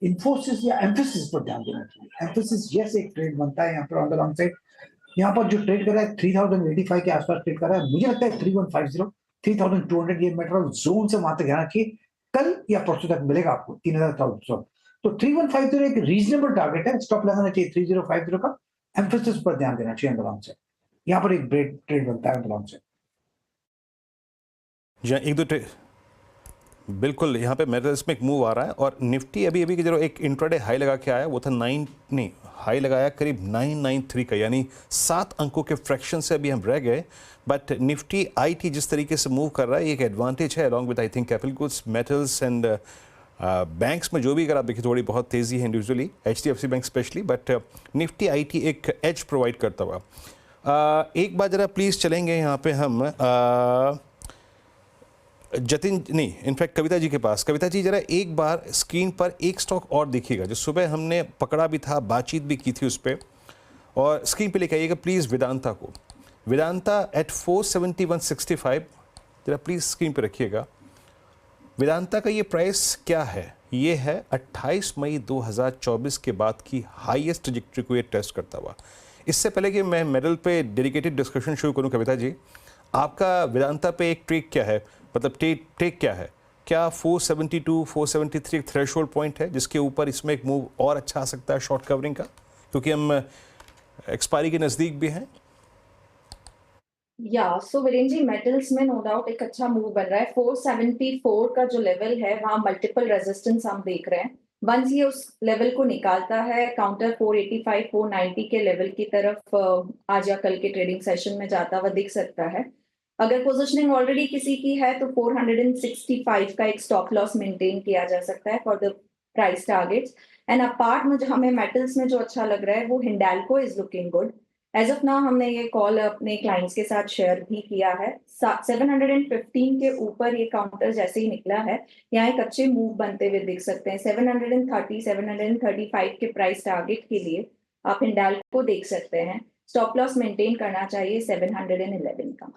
इन्फोसिस या एम्फेसिस पर ध्यान देना चाहिए। एम्फेसिस जैसे एक ट्रेड बनता है यहाँ पर ऑन द लॉन्ग साइड, यहाँ पर जो ट्रेड कर रहा है 3085 के आसपास ट्रेड कर रहा है। मुझे लगता है 3150 3200 ये मेटल जोन से वहां तक जाना चाहिए, कल या परसों तक मिलेगा आपको 3000। तो 3150 एक रीजनेबल टारगेट है, स्टॉप लगाना चाहिए 3050 का। एम्फेसिस पर ध्यान देना चाहिए ऑन द लॉन्ग साइड, यहाँ पर एक ब्रेक ट्रेड बनता है ऑन द लॉन्ग साइड। जी, एक दो ट्रेड बिल्कुल, यहाँ पे मेटल्स में एक मूव आ रहा है और निफ्टी अभी अभी जो एक इंट्राडे हाई लगा के आया वो था हाई लगाया करीब 993 का, यानी 7 अंकों के फ्रैक्शन से अभी हम रह गए। बट निफ्टी आईटी जिस तरीके से मूव कर रहा है, ये एक एडवांटेज है along with I think capital goods, metals and banks में जो भी अगर आप देखिए थोड़ी बहुत तेज़ी है individually, HDFC bank specially, but Nifty IT एक एज प्रोवाइड करता हुआ। एक बार ज़रा प्लीज़ चलेंगे यहाँ पे हम जतिन नहीं, इनफैक्ट कविता जी के पास। कविता जी जरा एक बार स्क्रीन पर एक स्टॉक और देखिएगा जो सुबह हमने पकड़ा भी था, बातचीत भी की थी उस पर, और स्क्रीन पे लेके आइएगा प्लीज़ वेदांता को। वेदांता एट 471.65 जरा प्लीज़ स्क्रीन पे रखिएगा। वेदांता का ये प्राइस क्या है? ये है 28 मई 2024 के बाद की हाईएस्ट ट्रैजेक्टरी को ये टेस्ट करता हुआ। इससे पहले कि मैं मेडल पे डेडिकेटेड डिस्कशन शुरू करूं, कविता जी आपका वेदांता पे एक ट्रेक क्या है, मतलब टेक क्या है? क्या 472 473 एक थ्रेशोल्ड पॉइंट है जिसके ऊपर इसमें एक मूव और अच्छा आ सकता है शॉर्ट कवरिंग का, क्योंकि हम एक्सपायरी के नज़दीक भी हैं? या सो वीरेन जी, मेटल्स में नो डाउट एक अच्छा मूव बन रहा है। 474 का जो लेवल है वहाँ मल्टीपल रेजिस्टेंस हम देख रहे हैं। वंस ये उस लेवल को निकालता है, काउंटर 485 490 के लेवल की तरफ आज या कल के ट्रेडिंग सेशन में जाता हुआ दिख सकता है। अगर पोजीशनिंग ऑलरेडी किसी की है तो 465 का एक स्टॉप लॉस मेंटेन किया जा सकता है for the price targets. And apart मुझे हमें मेटल्स में जो अच्छा लग रहा है वो Hindalco is looking good. As of now हमने ये कॉल अपने क्लाइंट्स के साथ शेयर भी किया है। 715 के ऊपर ये काउंटर जैसे ही निकला है, यहाँ एक अच्छे मूव बनते हुए दिख सकते हैं। 730 735 के प्राइस टारगेट के लिए आप हिंडाल्को देख सकते हैं। स्टॉप लॉस मेंटेन करना चाहिए 711 का।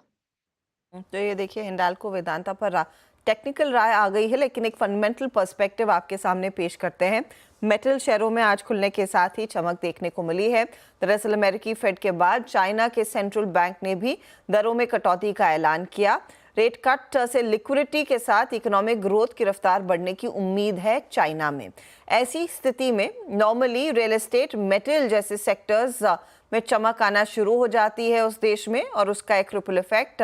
तो ये देखिए हिंडाल्को वेदांता पर टेक्निकल राय आ गई है, लेकिन एक फंडामेंटल पर्सपेक्टिव आपके सामने पेश करते हैं। मेटल शेयरों में आज खुलने के साथ ही चमक देखने को मिली है। दरअसल अमेरिकी फेड के बाद चाइना के सेंट्रल बैंक ने भी दरों में कटौती का ऐलान किया। रेट कट से लिक्विडिटी के साथ इकोनॉमिक ग्रोथ की रफ्तार बढ़ने की उम्मीद है चाइना में। ऐसी स्थिति में नॉर्मली रियल एस्टेट, मेटल जैसे सेक्टर्स में चमक आना शुरू हो जाती है उस देश में, और उसका एक ripple effect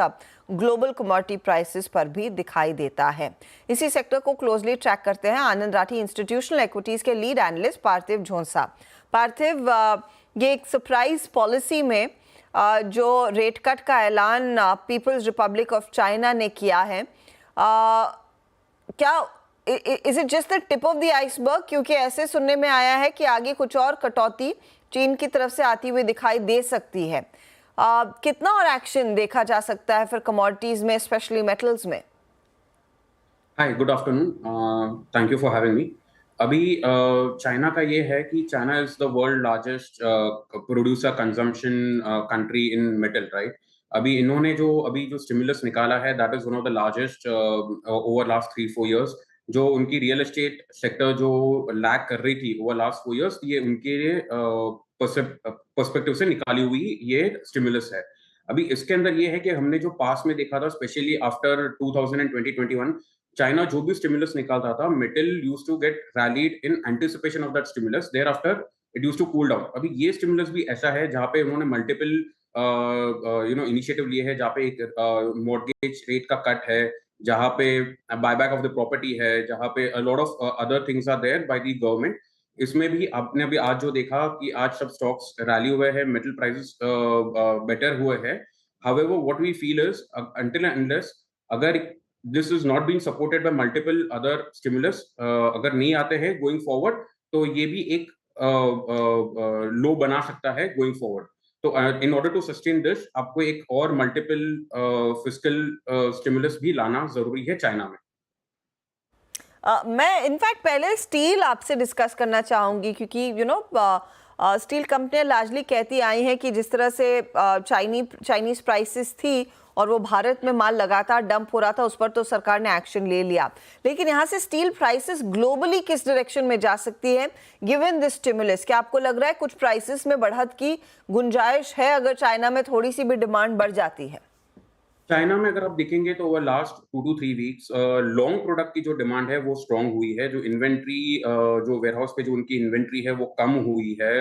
global commodity prices पर भी दिखाई देता है। इसी सेक्टर को क्लोजली ट्रैक करते हैं आनंद राठी इंस्टीट्यूशनल इक्विटीज के लीड एनालिस्ट पार्थिव झोंसा। पार्थिव, ये एक सरप्राइज पॉलिसी में जो रेट कट का ऐलान पीपल्स रिपब्लिक ऑफ चाइना ने किया है, क्या is it just the tip of the iceberg? क्योंकि ऐसे सुनने में आया है कि आगे कुछ और कटौती चीन की तरफ से आती हुई दिखाई दे सकती है। कितना और एक्शन देखा जा सकता है फिर कमोडिटीज में, स्पेशली मेटल्स में? Hi, good afternoon, thank you for having me. अभी चाइना का ये है कि China is the world largest producer consumption country in metal, right? अभी इन्होंने जो स्टिमुलस निकाला है, that is one of the largest over last 3-4 years. जो उनकी रियल एस्टेट सेक्टर जो लैग कर रही थी ओवर लास्ट 4 इयर्स, ये उनके पर्सपेक्टिव से निकाली हुई ये स्टिमुलस है। अभी इसके अंदर ये है कि हमने जो पास में देखा था, स्पेशली आफ्टर 2020-21, चाइना जो भी स्टिमुलस निकालता था, metal used to get rallied in anticipation of that stimulus, thereafter it used to cool down. अभी ये स्टिमुलस भी ऐसा है जहाँ पे उन्होंने मल्टीपल इनिशिएटिव लिए है, जहाँ पे एक मॉर्गेज रेट का कट है, जहाँ पे बायबैक ऑफ द प्रॉपर्टी है, जहाँ पे a lot of other things are there by the government. इसमें भी आपने अभी आज जो देखा कि आज सब स्टॉक्स रैली हुए हैं, मेटल प्राइसेस बेटर हुए हैं। However, what we feel is until and unless अगर this is not being supported by multiple other stimulus, अगर नहीं आते हैं going forward, तो ये भी एक लो बना सकता है going forward। तो in order to sustain this, आपको एक और multiple fiscal stimulus भी लाना जरूरी है चाइना में। मैं इनफैक्ट पहले स्टील आपसे डिस्कस करना चाहूँगी, क्योंकि स्टील कंपनियां लार्जली कहती आई हैं कि जिस तरह से चाइनीज प्राइसेस थी और वो भारत में माल लगातार डंप हो रहा था, उस पर तो सरकार ने एक्शन ले लिया, लेकिन यहाँ से स्टील प्राइसेस ग्लोबली किस डायरेक्शन में जा सकती है गिवन दिस स्टिमुलस? क्या आपको लग रहा है कुछ प्राइसेस में बढ़त की गुंजाइश है अगर चाइना में थोड़ी सी भी डिमांड बढ़ जाती है? चाइना में अगर आप देखेंगे तो over last 2 to 3 weeks long product की जो डिमांड है वो स्ट्रांग हुई है। जो इन्वेंट्री जो वेयरहाउस पे जो उनकी इन्वेंट्री है वो कम हुई है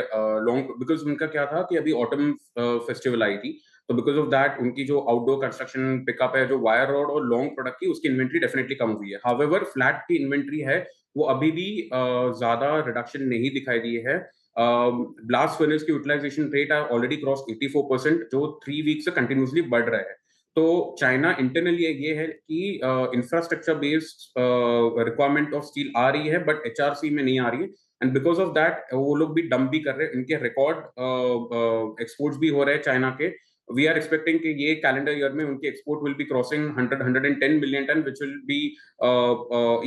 लॉन्ग, बिकॉज उनका क्या था कि अभी ऑटम फेस्टिवल आई थी, तो बिकॉज ऑफ दैट उनकी जो आउटडोर कंस्ट्रक्शन पिकअप है, जो वायर रॉड और लॉन्ग प्रोडक्ट की, उसकी इन्वेंट्री डेफिनेटली कम हुई है। हाउएवर फ्लैट की इन्वेंट्री है वो अभी भी ज्यादा रिडक्शन नहीं दिखाई दी है। ब्लास्ट फर्नेस की utilisation rate are already cross 84%, जो 3 वीक से कंटिन्यूसली बढ़ रहा है। तो चाइना इंटरनली ये है कि infrastructure based requirement of steel आ रही है, बट एचआरसी में नहीं आ रही है, एंड बिकॉज ऑफ दैट वो लोग भी डंप भी कर रहे हैं। इनके रिकॉर्ड एक्सपोर्ट्स भी हो रहे हैं चाइना के। वी आर एक्सपेक्टिंग कि ये कैलेंडर ईयर में उनके export will be crossing 110 million ton, which will be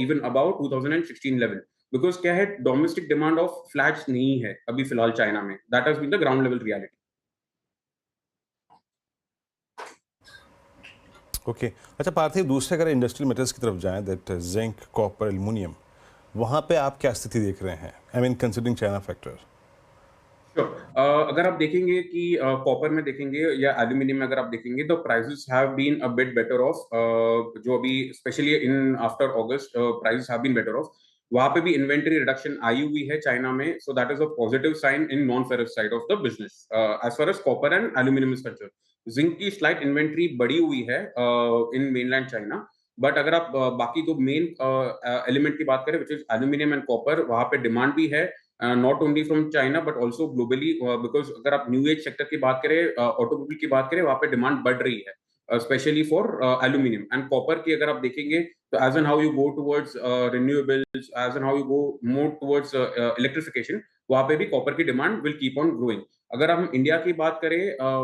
even about 2016 level. Because क्या है, डोमेस्टिक डिमांड ऑफ फ्लैट्स नहीं है अभी फिलहाल चाइना में। That has been the ground level reality. Okay अच्छा पार्थिव, दूसरे अगर इंडस्ट्रियल मेटल्स की तरफ जाएं, दैट जिंक, कॉपर, एल्युमिनियम, वहाँ पे आप क्या स्थिति देख रहे हैं? I mean considering China factor. अगर आप देखेंगे कि कॉपर में देखेंगे या एल्यूमिनियम में अगर आप देखेंगे, तो prices have been a bit better off, जो अभी specially in after August prices have been better off. वहां पे भी इन्वेंटरी रिडक्शन आई हुई है चाइना में, so that is a positive sign in non ferrous side of the business as far as copper and aluminium is concerned. Zinc की slight inventory बढ़ी हुई है इन मेनलैंड चाइना, बट अगर आप बाकी दो मेन एलिमेंट की बात करें, which is aluminium and copper, वहां पे डिमांड भी है, not only from China but also globally, because अगर आप न्यू एज सेक्टर की बात करें, ऑटोमोबाइल की बात करें, वहां पे डिमांड बढ़ रही है, specially for aluminium and copper की। अगर आप देखेंगे तो as and how you go towards renewables, as and how you go more towards electrification, वहां पे भी कॉपर की demand will keep on growing. अगर हम इंडिया की बात करें,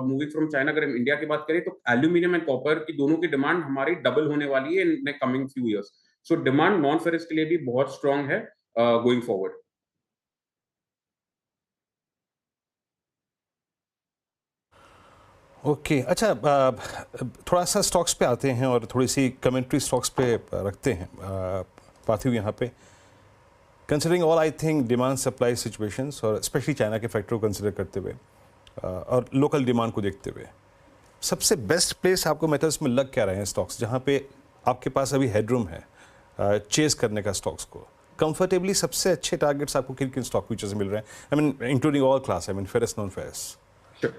मूविंग फ्रॉम चाइना, अगर हम इंडिया की बात करें, तो एल्यूमिनियम एंड कॉपर की दोनों की डिमांड हमारी डबल होने वाली है in coming few years. So demand non ferrous के लिए भी बहुत स्ट्रांग है गोइंग फॉरवर्ड। ओके अच्छा, थोड़ा सा स्टॉक्स पे आते हैं और थोड़ी सी कमेंट्री स्टॉक्स पे रखते हैं पार्थिव यहाँ पे। Considering all, I think demand supply situations और स्पेशली चाइना के फैक्टर को कंसिडर करते हुए और लोकल डिमांड को देखते हुए, सबसे बेस्ट प्लेस आपको मेटल्स में लग क्या रहे हैं स्टॉक्स, जहाँ पे आपके पास अभी हेडरूम है चेस करने का स्टॉक्स को कंफर्टेबली? सबसे अच्छे टारगेट्स आपको किन किन स्टॉक फ्यूचर्स मिल रहे हैं? I mean including all class, I mean ferrous, non ferrous. Sure.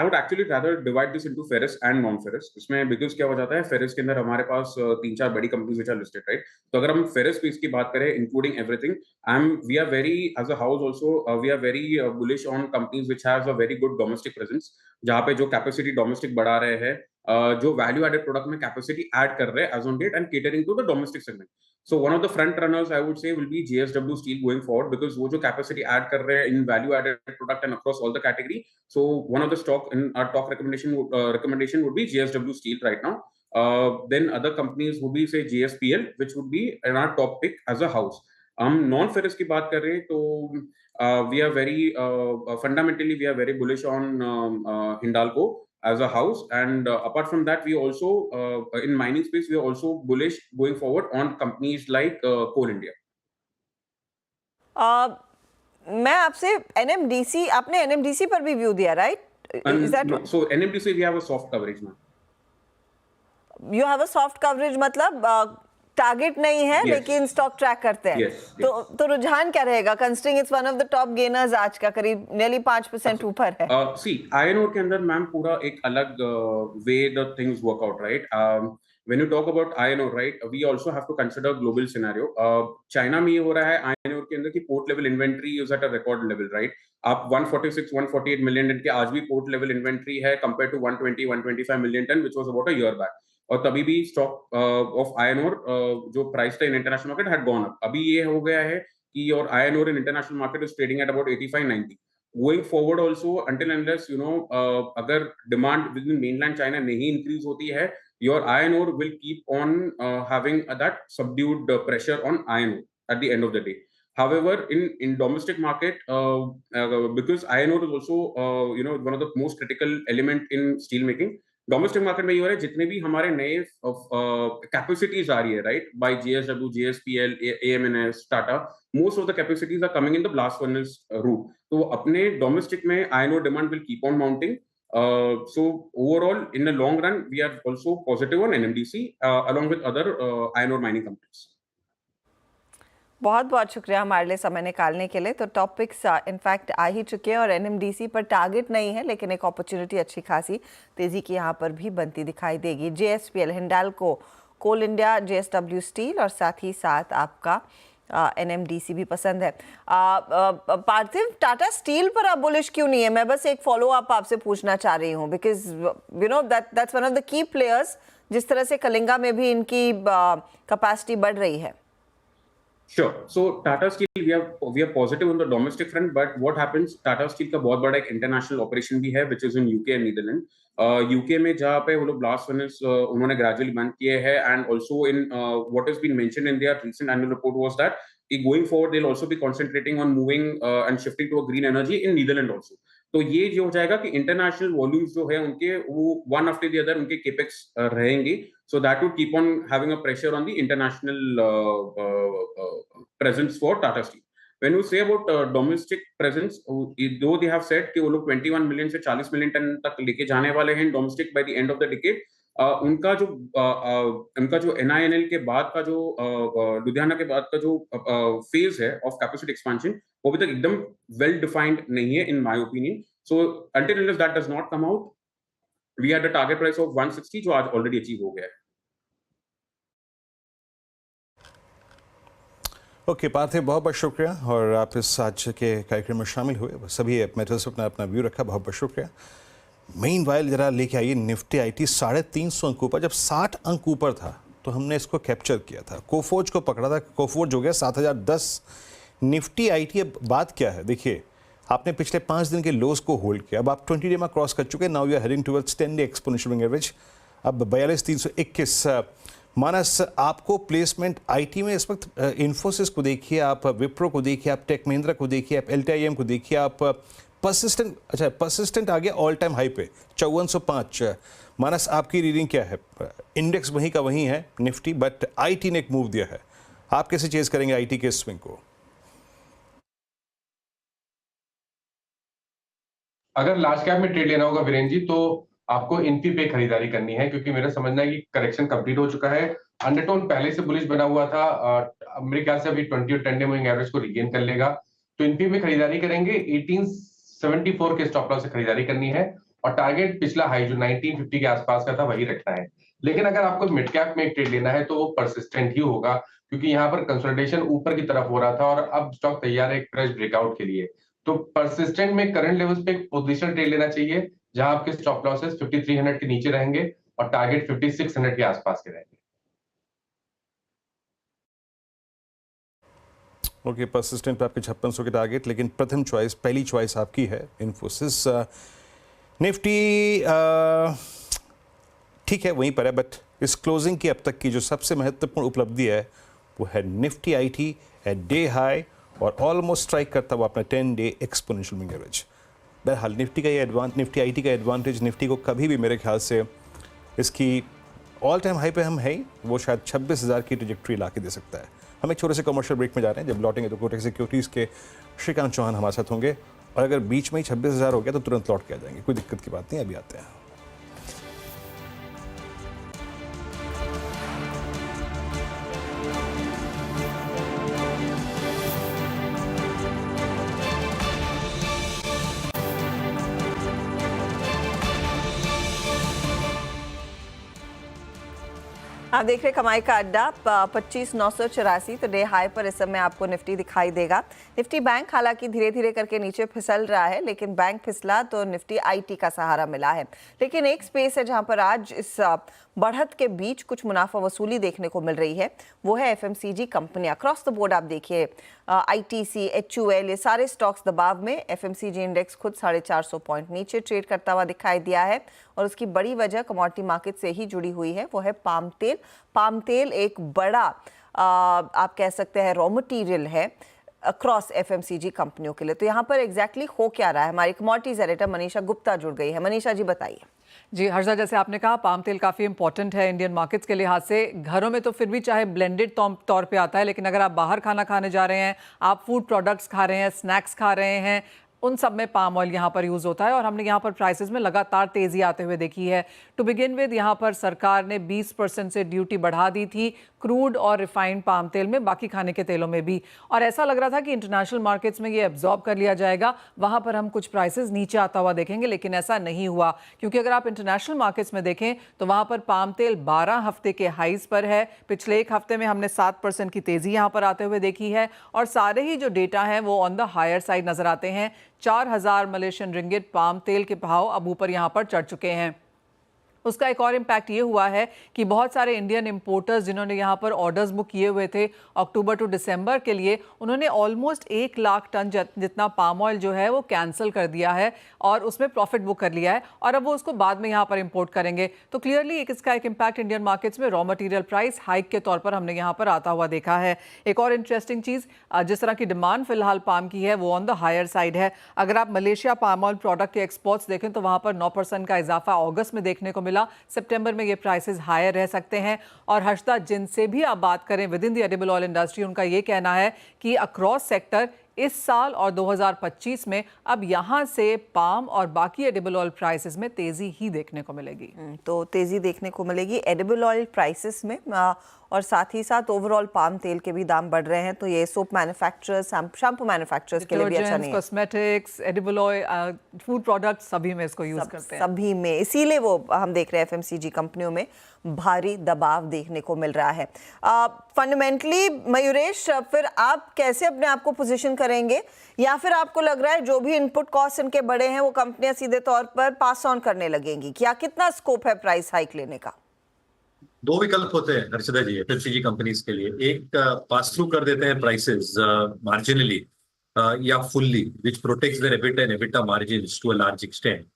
I would actually rather divide this into ferrous and non-ferrous. इसमें बिकॉज क्या हो जाता है, फेरस के अंदर हमारे पास 3-4 बड़ी companies which are listed, right? तो अगर हम फेरस पीस की बात करें, including everything, we are very as a house also we are very bullish on companies which have a very good domestic presence, जहाँ पे जो कैपेसिटी डोमेस्टिक बढ़ा रहे हैं, जो वैल्यू एडेड प्रोडक्ट में कैपेसिटी ऐड कर रहे हैं as on date and catering to the domestic segment. So one of the front runners I would say will be JSW Steel going forward, because वो जो capacity add कर रहे हैं in value added product and across all the category. So one of the stock in our top recommendation would be JSW Steel right now. Then other companies would be say JSPL, which would be in our top pick as a house. हम non ferrous की बात कर रहे हैं तो we are very fundamentally we are very bullish on Hindalco as a house, and apart from that we also in mining space we are also bullish going forward on companies like Coal India. मैं आपसे NMDC, आपने NMDC पर भी view दिया, right? Is that no, so NMDC we have a soft coverage now. You have a soft coverage, मतलब target नहीं है, Yes. लेकिन स्टॉक ट्रैक करते हैं। Yes, तो रुझान क्या रहेगा, considering it's one of the top gainers आज का, करीब nearly 5% ऊपर है। See, iron ore के अंदर मैम पूरा एक अलग way the things work out, right? When you talk about iron ore, right, we also have to consider global scenario. China में ये हो रहा है iron ore के अंदर कि port level inventory is at a record level, right? आप 146-148 million ton के आज भी port level inventory है compared to 120-125 million ton, which was about a year back. और तभी भी स्टॉक ऑफ आयरन ओर जो प्राइस था in international market had gone up. अभी ये हो गया है कि और iron ore in international market is trading at about 85-90। Going forward also until unless you know अगर demand with in mainland China नहीं इंक्रीज होती है, your iron ore will keep on having that subdued pressure on iron ore at the end of the day. However, in domestic market, because iron ore is also you know one of the most critical element in steel making, domestic market में ये हो रहा है जितने भी हमारे नए capacities आ रही है, right, by JSW, JSPL, AMNS, Tata, most of the capacities are coming in the blast furnace route. तो अपने डोमेस्टिक में iron ore demand will keep on mounting. So overall, in the long run, we are also positive on NMDC along with other iron ore mining companies. बहुत बहुत शुक्रिया हमारे लिए समय निकालने के लिए। तो टॉपिक्स इनफैक्ट आ ही चुके हैं और एनएमडीसी पर टारगेट नहीं है, लेकिन एक अपॉर्चुनिटी अच्छी खासी तेजी की यहाँ पर भी बनती दिखाई देगी। जेएसपीएल, हिंडाल्को, कोल इंडिया, जेएसडब्ल्यू स्टील और साथ ही साथ आपका एनएमडीसी भी पसंद है। पार्थिव, टाटा स्टील पर आप बुलिश क्यों नहीं है? मैं बस एक फॉलो अप आपसे पूछना चाह रही हूँ, because you know that's one of the key players, जिस तरह से कलिंगा में भी इनकी कैपेसिटी बढ़ रही है। Sure. So Tata Steel, we are positive on the domestic front, but what happens? Tata Steel का बहुत बड़ा एक international operation भी है, which is in UK and Netherlands. UK में जहाँ पे वो लोग blast furnace उन्होंने gradually बंद किए हैं, and also in what has been mentioned in their recent annual report was that going forward they'll also be concentrating on moving and shifting to a green energy in Netherlands also. तो ये जो हो जाएगा कि international volumes जो है उनके वो वन आफ्टर द अदर उनके केपेक्स रहेंगे, so that would keep on having a pressure on the international presence for Tata steel. When you say about domestic presence, दो दे हैव सेड कि वो लोग 21 मिलियन से 40 मिलियन टन तक लेके जाने वाले हैं domestic by the end of the decade. उनका जो NINL के बाद का जो लुधियाना के बाद का जो फेज है ऑफ कैपेसिटी एक्सपेंशन, वो अभी तक एकदम वेल डिफाइंड नहीं है in my opinion. So until unless that does not come out, we had a target price of 160 जो आज ऑलरेडी अचीव हो गया है. ओके पार्थिव, बहुत बहुत शुक्रिया और आप इस आज के कार्यक्रम में शामिल हुए, सभी मेटल्स अपना अपना व्यू रखा, बहुत बहुत शुक्रिया. मेन वाइल जरा लेके आइए निफ्टी आईटी 350 अंक ऊपर. जब 60 अंक ऊपर था तो हमने इसको कैप्चर किया था, कोफोर्ज को पकड़ा था, कोफोर्ज हो गया 7010. निफ्टी आईटी अब बात क्या है देखिए, आपने पिछले 5 दिन के लोज को होल्ड किया, अब आप 20 डे में क्रॉस कर चुके हैं. Now you are heading towards 10 day exponential average. अब 42321. मानस, आपको प्लेसमेंट आईटी में इस वक्त इन्फोसिस को देखिए, आप विप्रो को देखिए, आप टेक महिंद्रा को देखिए, आप LTIM को देखिए, आप परसिस्टेंट आ गया ऑल टाइम हाई पे 5405. मानस, आपकी रीडिंग क्या है? इंडेक्स वहीं का वहीं है निफ्टी, बट आईटी ने एक मूव दिया है, आप कैसे चेज करेंगे आईटी के स्विंग को? अगर लार्ज कैप में ट्रेड लेना होगा वीरेंद्र जी, तो आपको इन्फी पे खरीदारी करनी है, क्योंकि मेरा समझना है कि करेक्शन कंप्लीट हो चुका है. अंडरटोन पहले से बुलिश बना हुआ था, मेरे ख्याल से अभी 20 और 10 डे मूविंग एवरेज को रिगेन कर लेगा, तो इन्फी में खरीदारी करेंगे. 1874 के स्टॉप लॉस से खरीदारी करनी है और टारगेट पिछला हाई जो 1950 के आसपास का था वही रखना है. लेकिन अगर आपको मिड कैप में एक ट्रेड लेना है तो वो परसिस्टेंट ही होगा, क्योंकि यहाँ पर कंसोलिडेशन ऊपर की तरफ हो रहा था और अब स्टॉक तैयार है एक फ्रेश ब्रेकआउट के लिए. तो परसिस्टेंट में करंट लेवल्स पे एक पोजिशनल ट्रेड लेना चाहिए, जहां आपके स्टॉप लॉसेस 5300 के नीचे रहेंगे और टारगेट 5600 के आसपास के रहेंगे. ओके, परसिस्टेंट पे आपके 5600 के टारगेट, लेकिन प्रथम चॉइस, पहली चॉइस आपकी है इन्फोसिस. निफ्टी ठीक है वहीं पर है, बट इस क्लोजिंग की अब तक की जो सबसे महत्वपूर्ण उपलब्धि है वो है Nifty IT at day high और ऑलमोस्ट स्ट्राइक करता हुआ अपना 10 डे एक्सपोनेंशियल मूविंग एवरेज. बहरहाल निफ्टी आईटी का एडवांटेज, निफ्टी को कभी भी मेरे ख्याल से इसकी ऑल टाइम हाई पे हम है ही, वो शायद 26,000 की ट्रजेक्टरी ला के दे सकता है. हम एक छोटे से कमर्शियल ब्रेक में जा रहे हैं, जब लौटेंगे तो कोटक सिक्योरिटीज़ के श्रीकांत चौहान हमारे साथ होंगे, और अगर बीच में ही 26,000 हो गया तो तुरंत लौट के आ जाएंगे, कोई दिक्कत की बात नहीं. अभी आते हैं. आप देख रहे कमाई का अड्डा. 25,984 तो डे हाई पर इस समय आपको निफ्टी दिखाई देगा. निफ्टी बैंक हालांकि धीरे धीरे करके नीचे फिसल रहा है, लेकिन बैंक फिसला तो निफ्टी आईटी का सहारा मिला है. लेकिन एक स्पेस है जहां पर आज इस बढ़त के बीच कुछ मुनाफा वसूली देखने को मिल रही है, वो है FMCG कंपनियां. अक्रॉस द बोर्ड आप देखिए, ITC, HUL, ये सारे स्टॉक्स दबाव में. FMCG इंडेक्स खुद 450 पॉइंट नीचे ट्रेड करता हुआ दिखाई दिया है, और उसकी बड़ी वजह कमोडिटी मार्केट से ही जुड़ी हुई है, वो है पाम तेल. पाम तेल एक बड़ा आप कह सकते हैं रॉ मटेरियल है अक्रॉस FMCG कंपनियों के लिए. तो यहाँ पर एग्जैक्टली हो क्या रहा है? हमारी कमोडिटीज एडिटर मनीषा गुप्ता जुड़ गई है. मनीषा जी बताइए. जी हर्षा, जैसे आपने कहा पाम तेल काफ़ी इंपॉर्टेंट है इंडियन मार्केट्स के लिहाज से. घरों में तो फिर भी चाहे ब्लेंडेड तौर पे आता है, लेकिन अगर आप बाहर खाना खाने जा रहे हैं, आप फूड प्रोडक्ट्स खा रहे हैं, स्नैक्स खा रहे हैं, उन सब में पाम ऑयल यहाँ पर यूज़ होता है और हमने यहाँ पर प्राइसेस में लगातार तेज़ी आते हुए देखी है। टू बिगिन विद यहाँ पर सरकार ने 20% से ड्यूटी बढ़ा दी थी क्रूड और रिफाइंड पाम तेल में, बाकी खाने के तेलों में भी, और ऐसा लग रहा था कि इंटरनेशनल मार्केट्स में ये एब्जॉर्ब कर लिया जाएगा, वहाँ पर हम कुछ प्राइसेस नीचे आता हुआ देखेंगे, लेकिन ऐसा नहीं हुआ। क्योंकि अगर आप इंटरनेशनल मार्केट्स में देखें तो वहाँ पर पाम तेल 12 हफ्ते के हाईज पर है। पिछले एक हफ्ते में हमने 7% की तेज़ी यहाँ पर आते हुए देखी है और सारे ही जो डेटा हैं वो ऑन द हायर साइड नजर आते हैं। 4000 मलेशियन रिंगिट पाम तेल के भाव अब ऊपर यहाँ पर चढ़ चुके हैं। उसका एक और इम्पैक्ट ये हुआ है कि बहुत सारे इंडियन इंपोर्टर्स जिन्होंने यहाँ पर ऑर्डर्स बुक किए हुए थे अक्टूबर टू दिसंबर के लिए, उन्होंने ऑलमोस्ट 1 लाख टन जितना पाम ऑयल जो है वो कैंसिल कर दिया है और उसमें प्रॉफिट बुक कर लिया है और अब वो उसको बाद में यहाँ पर इंपोर्ट करेंगे। तो क्लियरली इसका एक इम्पैक्ट इंडियन मार्केट्स में रॉ मटीरियल प्राइस हाइक के तौर पर हमने यहाँ पर आता हुआ देखा है। एक और इंटरेस्टिंग चीज़, जिस तरह की डिमांड फिलहाल पाम की है वो ऑन द हायर साइड है। अगर आप मलेशिया पाम ऑयल प्रोडक्ट के एक्सपोर्ट्स देखें तो वहाँ पर 9% का इजाफा अगस्त में देखने को मिला। सितंबर में ये प्राइसेस हायर रह सकते हैं। और हर्षदा, जिनसे भी आप बात करें with in the edible oil industry, उनका ये कहना है कि अक्रॉस सेक्टर इस साल और 2025 में अब यहाँ से पाम और बाकी एडिबल ऑयल प्राइसेस में तेजी ही देखने को मिलेगी। तो तेजी देखने को मिलेगी एडिबल ऑयल प्राइसेस में, और साथ ही साथ ओवरऑल पाम तेल के भी दाम बढ़ रहे हैं। तो ये सोप मैन्युफैक्चरर्स, शैम्पू मैन्युफैक्चरर्स के लिए भी अच्छा नहीं है। Cosmetics, edible oil, food products सभी में इसको यूज करते हैं, सभी में। इसीलिए वो हम देख रहे हैं एफएमसीजी कंपनियों में भारी दबाव देखने को मिल रहा है। फंडामेंटली मयूरेश, फिर आप कैसे अपने आप को पोजीशन करेंगे, या फिर आपको लग रहा है जो भी इनपुट कॉस्ट इनके बड़े हैं वो कंपनियां सीधे तौर पर पास ऑन करने लगेंगी? क्या कितना स्कोप है प्राइस हाइक लेने का? दो विकल्प होते हैं हर्षदा जी एफएमसीजी कंपनीज के लिए। एक पास थ्रू कर देते हैं प्राइसेस मार्जिनली या fully, which protects their EBIT and EBITDA margins to a large extent,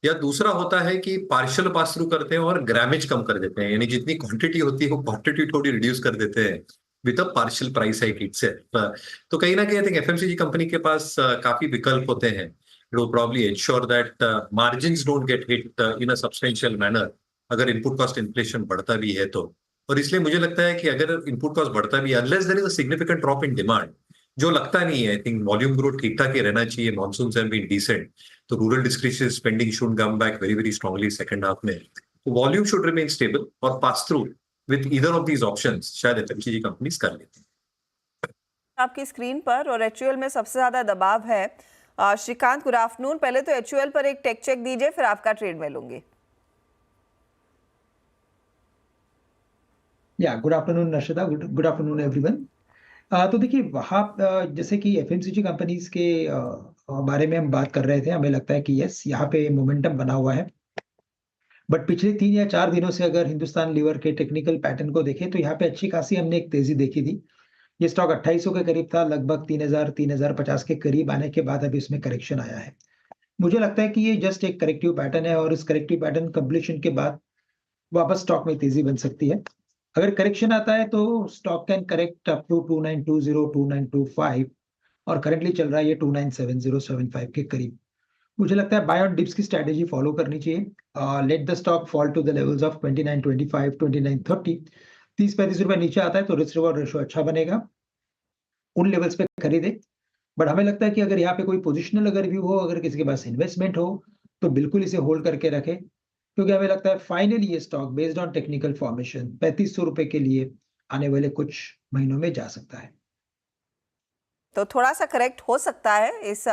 या दूसरा होता है कि पार्शियल पास थ्रू करते हैं और ग्रामेज कम कर देते हैं, यानी जितनी क्वांटिटी होती है वो क्वांटिटी थोड़ी रिड्यूस कर देते हैं with a partial price hike itself. तो कहीं ना कहीं आई थिंक एफएमसीजी कंपनी के पास काफी विकल्प होते हैं। It will probably ensure that margins don't get hit in a substantial manner अगर इनपुट कॉस्ट इन्फ्लेशन बढ़ता भी है तो। और इसलिए मुझे लगता है कि अगर इनपुट कॉस्ट बढ़ता भी है, unless there is a significant drop in demand, जो लगता नहीं है, आई थिंक वॉल्यूम ग्रोथ ठीक ठाक ही रहना चाहिए, मॉनसून्स हैव बीन डिसेंट, तो rural discretionary spending should come back very very strongly second half में। तो वॉल्यूम शुड रिमेन स्टेबल और pass through with either of these options शायद एफएमसीजी कंपनीज कर लेती हैं। आपकी स्क्रीन पर और एचयूएल में सबसे ज्यादा दबाव है। Shrikant, good afternoon. पहले तो एचयूएल पर एक टेक चेक दीजिए, फिर आपका ट्रेड में लूंगी। या good afternoon Harshada, good afternoon everyone. तो देखिए वहाँ जैसे कि एफएमसीजी कंपनीज के बारे में हम बात कर रहे थे, हमें लगता है कि यस यहाँ पे मोमेंटम बना हुआ है। बट पिछले 3 या 4 दिनों से अगर हिंदुस्तान लीवर के टेक्निकल पैटर्न को देखें तो यहाँ पे अच्छी खासी हमने एक तेजी देखी थी। ये स्टॉक 2800 के करीब था, लगभग 3050 के करीब आने के बाद अभी इसमें करेक्शन आया है। मुझे लगता है कि ये जस्ट एक करेक्टिव पैटर्न है और इस करेक्टिव पैटर्न कंप्लीशन के बाद वापस स्टॉक में तेजी बन सकती है। अगर करेक्शन आता है तो stock can correct up to 2920 2925 और करंटली चल रहा है ये 297075 के करीब। मुझे लगता है बाय ऑन डिप्स की स्ट्रेटेजी फॉलो करनी चाहिए। Let the stock fall to the levels of 2925 2930। 30-35 रुपए नीचे आता है तो रिस्क रिवॉर्ड रेशियो अच्छा बनेगा, उन लेवल्स पे खरीदे। बट हमें लगता है कि अगर यहाँ पे कोई पोजिशनल अगर व्यू हो, अगर किसी के पास इन्वेस्टमेंट हो तो बिल्कुल इसे होल्ड करके रखे, क्योंकि हमें लगता है फाइनली ये stock based on technical formation 3500 रुपए के लिए आने वाले कुछ महीनों में जा सकता है। तो थोड़ा सा करेक्ट हो सकता है इस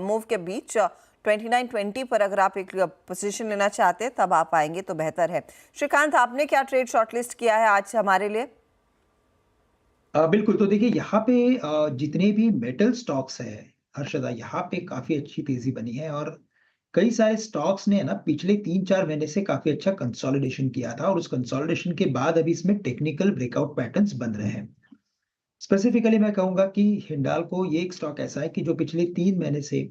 मूव के बीच। 2920 पर अगर आप एक पोजीशन लेना चाहते हैं तब आप आएंगे तो बेहतर है। श्रीकांत, आपने क्या ट्रेड शॉर्टलिस्ट किया है आज हमारे लिए? बिल्कुल, तो देखिए यहाँ पे जितने भी मेटल स्टॉक्स है हर्षदा, यहाँ पे काफी अच्छी तेजी बनी है और कई सारे स्टॉक्स ने ना पिछले 3-4 महीने से काफी अच्छा कंसोलिडेशन किया था और उस कंसोलिडेशन के बाद अभी इसमें टेक्निकल ब्रेकआउट पैटर्न्स बन रहे हैं। स्पेसिफिकली मैं कहूंगा कि हिंडाल्को ये एक स्टॉक ऐसा है कि जो पिछले 3 महीने से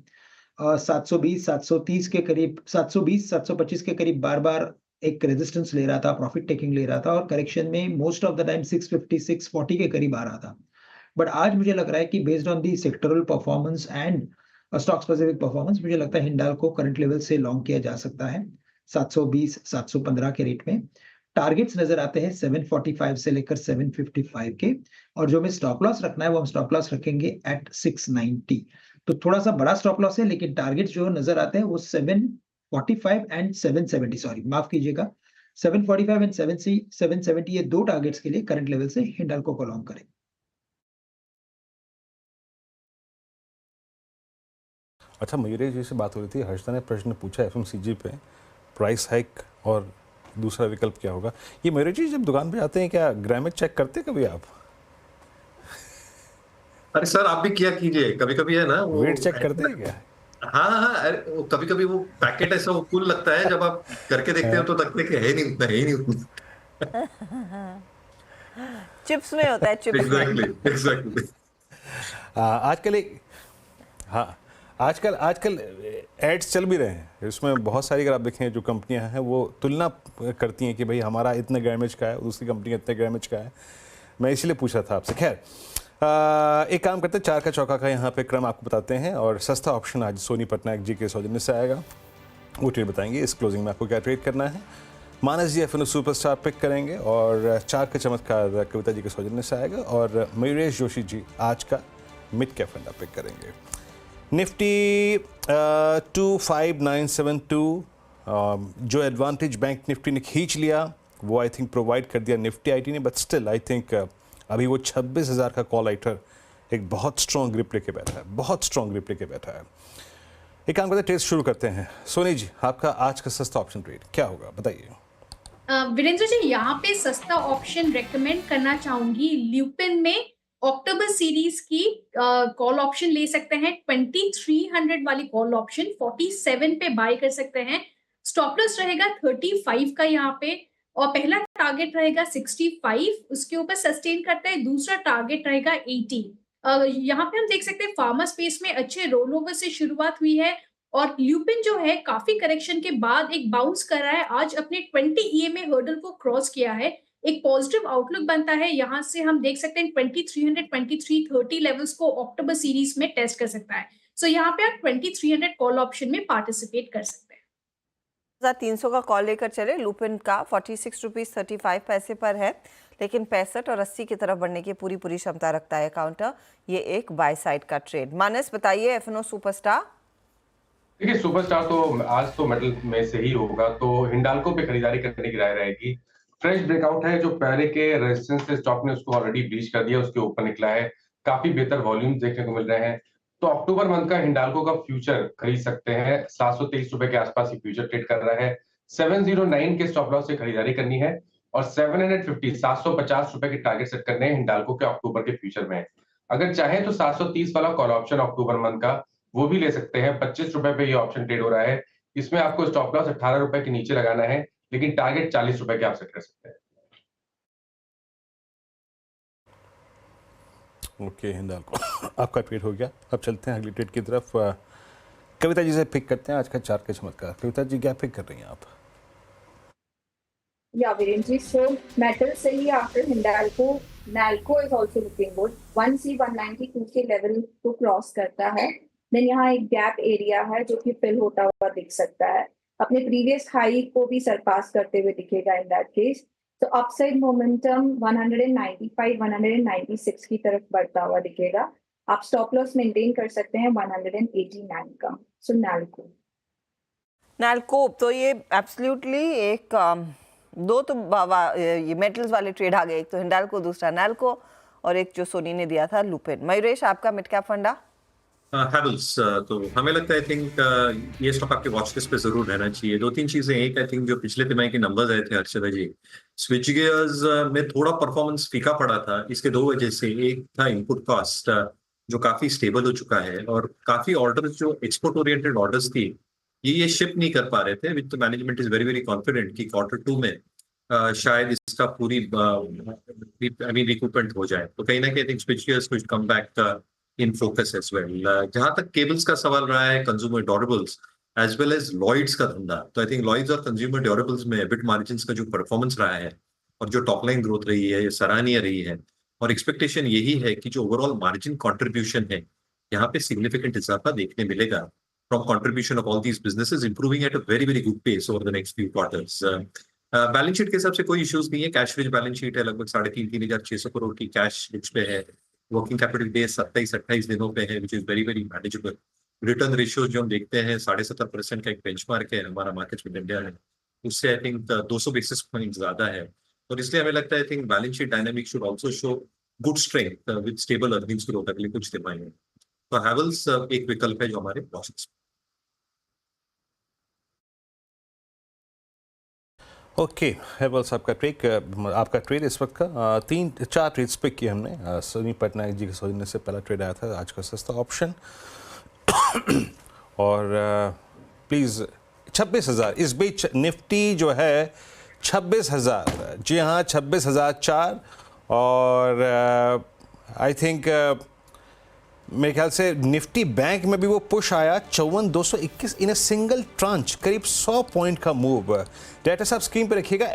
720 730 के करीब 720 725 के करीब बार बार एक रेजिस्टेंस ले रहा था, प्रॉफिट टेकिंग ले रहा था और करेक्शन में मोस्ट ऑफ द टाइम 650 640 के करीब आ रहा था। बट आज मुझे लग रहा है कि based on the sectoral performance and stock specific performance, मुझे लगता है हिंडाल्को करंट लेवल से लॉन्ग किया जा सकता है 720 715 के रेट में। टारगेट्स नजर आते हैं 745 से लेकर 755 के, और जो हमें स्टॉप लॉस रखना है वो हम स्टॉप लॉस रखेंगे एट 690। तो थोड़ा सा बड़ा स्टॉप लॉस है, लेकिन टारगेट जो नजर आते हैं वो 745 एंड 770, सॉरी माफ कीजिएगा, 745 एंड 770 ये दो टारगेट्स के लिए करंट लेवल से हिंडाल्को को लॉन्ग करें। अच्छा, मयूरेश जी से बात हो रही थी, हर्षदा ने प्रश्न पूछा एफएमसीजी पे प्राइस हाइक और दूसरा विकल्प क्या होगा। ये मयूरेश जी जब दुकान पे जाते हैं क्या ग्रामेज चेक करते कभी आप? अरे सर आप भी किया कीजिए, कभी कभी है ना वो वेट चेक करते हैं क्या? हाँ हाँ, अरे कभी कभी वो पैकेट ऐसा वो कूल लगता है, जब आप करके देखते हो तो लगता है कि है नहीं उतना, है ही नहीं उतना। चिप्स में होता है, चिप्स में। एग्जैक्टली। आजकल एड्स चल भी रहे हैं, इसमें बहुत सारी अगर आप देखें जो कंपनियां हैं वो तुलना करती हैं कि भाई हमारा इतने ग्रामेज का है, दूसरी कंपनी इतने ग्रामेज का है। मैं इसीलिए पूछा था आपसे। खैर, एक काम करते हैं, चार का चौका का यहाँ पे क्रम आपको बताते हैं और सस्ता ऑप्शन आज सोनी पटनायक जी के सौजन्य से आएगा, वो ट्रेड बताएंगे। इस क्लोजिंग में आपको क्या ट्रेड करना है। मानस जी एफएनओ सुपरस्टार पिक करेंगे और चार का चमत्कार कविता जी के सौजन्य से आएगा और मयूरेश जोशी जी आज का मिड कैप फंडा पिक करेंगे। निफ्टी 25972 जो एडवांटेज बैंक निफ्टी ने खींच लिया वो आई थिंक प्रोवाइड कर दिया निफ्टी आईटी ने, बट स्टिल आई थिंक अभी वो 26,000 का कॉल आइटर एक बहुत स्ट्रॉन्ग ग्रिप लेके बैठा है, बहुत स्ट्रॉन्ग ग्रिप लेके बैठा है। एक काम करते हैं, टेस्ट शुरू करते हैं। सोनी जी, आपका आज का सस्ता ऑप्शन ट्रेड क्या होगा, बताइए। वीरेंद्र जी, यहाँ पे सस्ता ऑप्शन रेकमेंड करना चाहूंगी। ल्यूपिन में अक्टूबर सीरीज की कॉल ऑप्शन ले सकते हैं। 2300 वाली कॉल ऑप्शन 47 पे बाय कर सकते हैं। स्टॉप लॉस रहेगा 35 का यहाँ पे, और पहला टारगेट रहेगा 65, उसके ऊपर सस्टेन करता है। दूसरा टारगेट रहेगा 80। यहाँ पे हम देख सकते हैं फार्मा स्पेस में अच्छे रोल ओवर से शुरुआत हुई है और ल्यूपिन जो है काफी करेक्शन के बाद एक बाउंस कर रहा है। आज अपने 20 EMA हर्डल को क्रॉस किया है, एक पॉजिटिव आउटलुक बनता है। यहाँ से हम देख सकते हैं 2300 2330 लेवल्स को अक्टूबर सीरीज में टेस्ट कर सकता है। सो यहाँ पे आप 2300 कॉल ऑप्शन में पार्टिसिपेट कर सकते हैं। 300 का कॉल लेकर चले। लुपिन का 46 रुपीज 35 पैसे पर है, लेकिन 65 और 80 की तरफ बढ़ने की पूरी क्षमता रखता है काउंटर। ये एक बाय साइड का ट्रेड। मानस बताइए, एफएनओ सुपरस्टार। देखिए, सुपरस्टार तो आज तो मेटल में से ही होगा, तो हिंडाल्को पे खरीदारी करने की राय रहेगी। फ्रेश ब्रेकआउट है, जो पहले के रेजिस्टेंस से स्टॉक ने उसको ऑलरेडी ब्रीच कर दिया, उसके ऊपर निकला है। काफी बेहतर वॉल्यूम देखने को मिल रहे हैं, तो अक्टूबर मंथ का हिंडाल्को का फ्यूचर खरीद सकते हैं। 723 रुपए के आसपास ही फ्यूचर ट्रेड कर रहा है। 709 के स्टॉप लॉस से खरीदारी करनी है और 750 रुपए के टारगेट सेट करने हैं हिंडाल्को के अक्टूबर के फ्यूचर में। अगर चाहे तो 730 वाला कॉल ऑप्शन अक्टूबर मंथ का वो भी ले सकते हैं। 25 रुपए पे ये ऑप्शन ट्रेड हो रहा है। इसमें आपको स्टॉप लॉस 18 रुपए के नीचे लगाना है, लेकिन टारगेट 40 रुपए के आप सेट कर सकते हैं। ओके, हिंडाल्को आपका ट्रेड हो गया। अब चलते हैं अगली ट्रेड की तरफ। कविता जी से पिक करते हैं आज का चार का चमत्कार। कविता जी, क्या पिक कर रही हैं आप? Yeah, Viren ji. So metal से ही after Hindalco, Nalco is also looking good. 1C 192 level को क्रॉस करता है। देन यहाँ एक गैप एरिया है जो कि फिल होता हुआ दिख सकता है, अपने प्रीवियस हाई को भी सरपास करते हुए दिखेगा इन दैट केस। तो अपसाइड मोमेंटम 195 196 की तरफ बढ़ता हुआ दिखेगा। आप स्टॉप लॉस मेंटेन कर सकते हैं 189 का। सो नालको तो ये एब्सोल्युटली एक दो तो ये मेटल्स वाले ट्रेड आ गए, एक तो हिंडाल्को, दूसरा नालको, और एक जो सोनी ने दिया था लुपिन। मयूरेश, आपका मिड कैप फंडा? हैवल्स। तो हमें लगता है आई थिंक ये स्टॉक आपके वॉच लिस्ट पे जरूर रहना चाहिए। दो तीन चीजें, एक आई थिंक जो पिछले तिमाही के नंबर्स आए थे हर्षदा जी, स्विच गियर्स में थोड़ा परफॉर्मेंस फीका पड़ा था। इसके दो वजह से, एक था इनपुट कॉस्ट जो काफी स्टेबल हो चुका है, और काफी ऑर्डर्स जो एक्सपोर्ट ओरिएंटेड ऑर्डर्स थी ये शिप नहीं कर पा रहे थे। With management is very very confident कि Q2 में शायद इसका पूरी रिकूपमेंट हो जाए। तो कहीं ना कहीं I think switch gears could come back in focus as well. जहां तक केबल्स का सवाल रहा है, consumer durables as well as Lloyds का धंधा, तो आई थिंक लॉयड्स और कंज्यूमर ड्यूरेबल्स में एबिट मार्जिन्स का जो परफॉर्मेंस रहा है और जो टॉप लाइन ग्रोथ रही है ये सराहनीय रही है, और एक्सपेक्टेशन यही है कि जो ओवरऑल मार्जिन कंट्रीब्यूशन है यहाँ पे सिग्निफिकेंट इजाफा देखने मिलेगा from contribution of all these businesses improving at a very very good pace over the next few quarters. Balance sheet के हिसाब से कोई इश्यूज नहीं है, कैश रिच बैलेंस शीट है, लगभग 3,500-3,600 करोड़ की कैश बुक्स पे है। वर्किंग कैपिटल डेज 27-28 दिनों पे है, which is very very manageable. Return ratio जो हम देखते हैं 77.5% का एक बेंचमार्क है हमारा मार्केट में इंडिया में, उससे आई थिंक 200 बेसिस पॉइंट ज्यादा है, और इसलिए हमें लगता है I think balance sheet dynamic should also show good strength with stable earnings growth अगले कुछ तिमाही में। तो हैवेल्स एक विकल्प है जो हमारे प्रोसेस। ओके हैवेल्स आपका ट्रेड इस वक्त का 3-4 ट्रेड्स पिक किए हमने। सनी पटनायक जी के सौजन्य से पहला ट्रेड आया था आज का सस्ता ऑप्शन और प्लीज़ 26,000 इस बीच निफ्टी जो है 26,000, जी हाँ 26,004, और आई थिंक मेरे ख्याल से निफ्टी बैंक में भी वो पुश आया 54,221 इन ए सिंगल ट्रांच, करीब 100 पॉइंट का मूव। डाटा साहब स्क्रीन पे रखिएगा।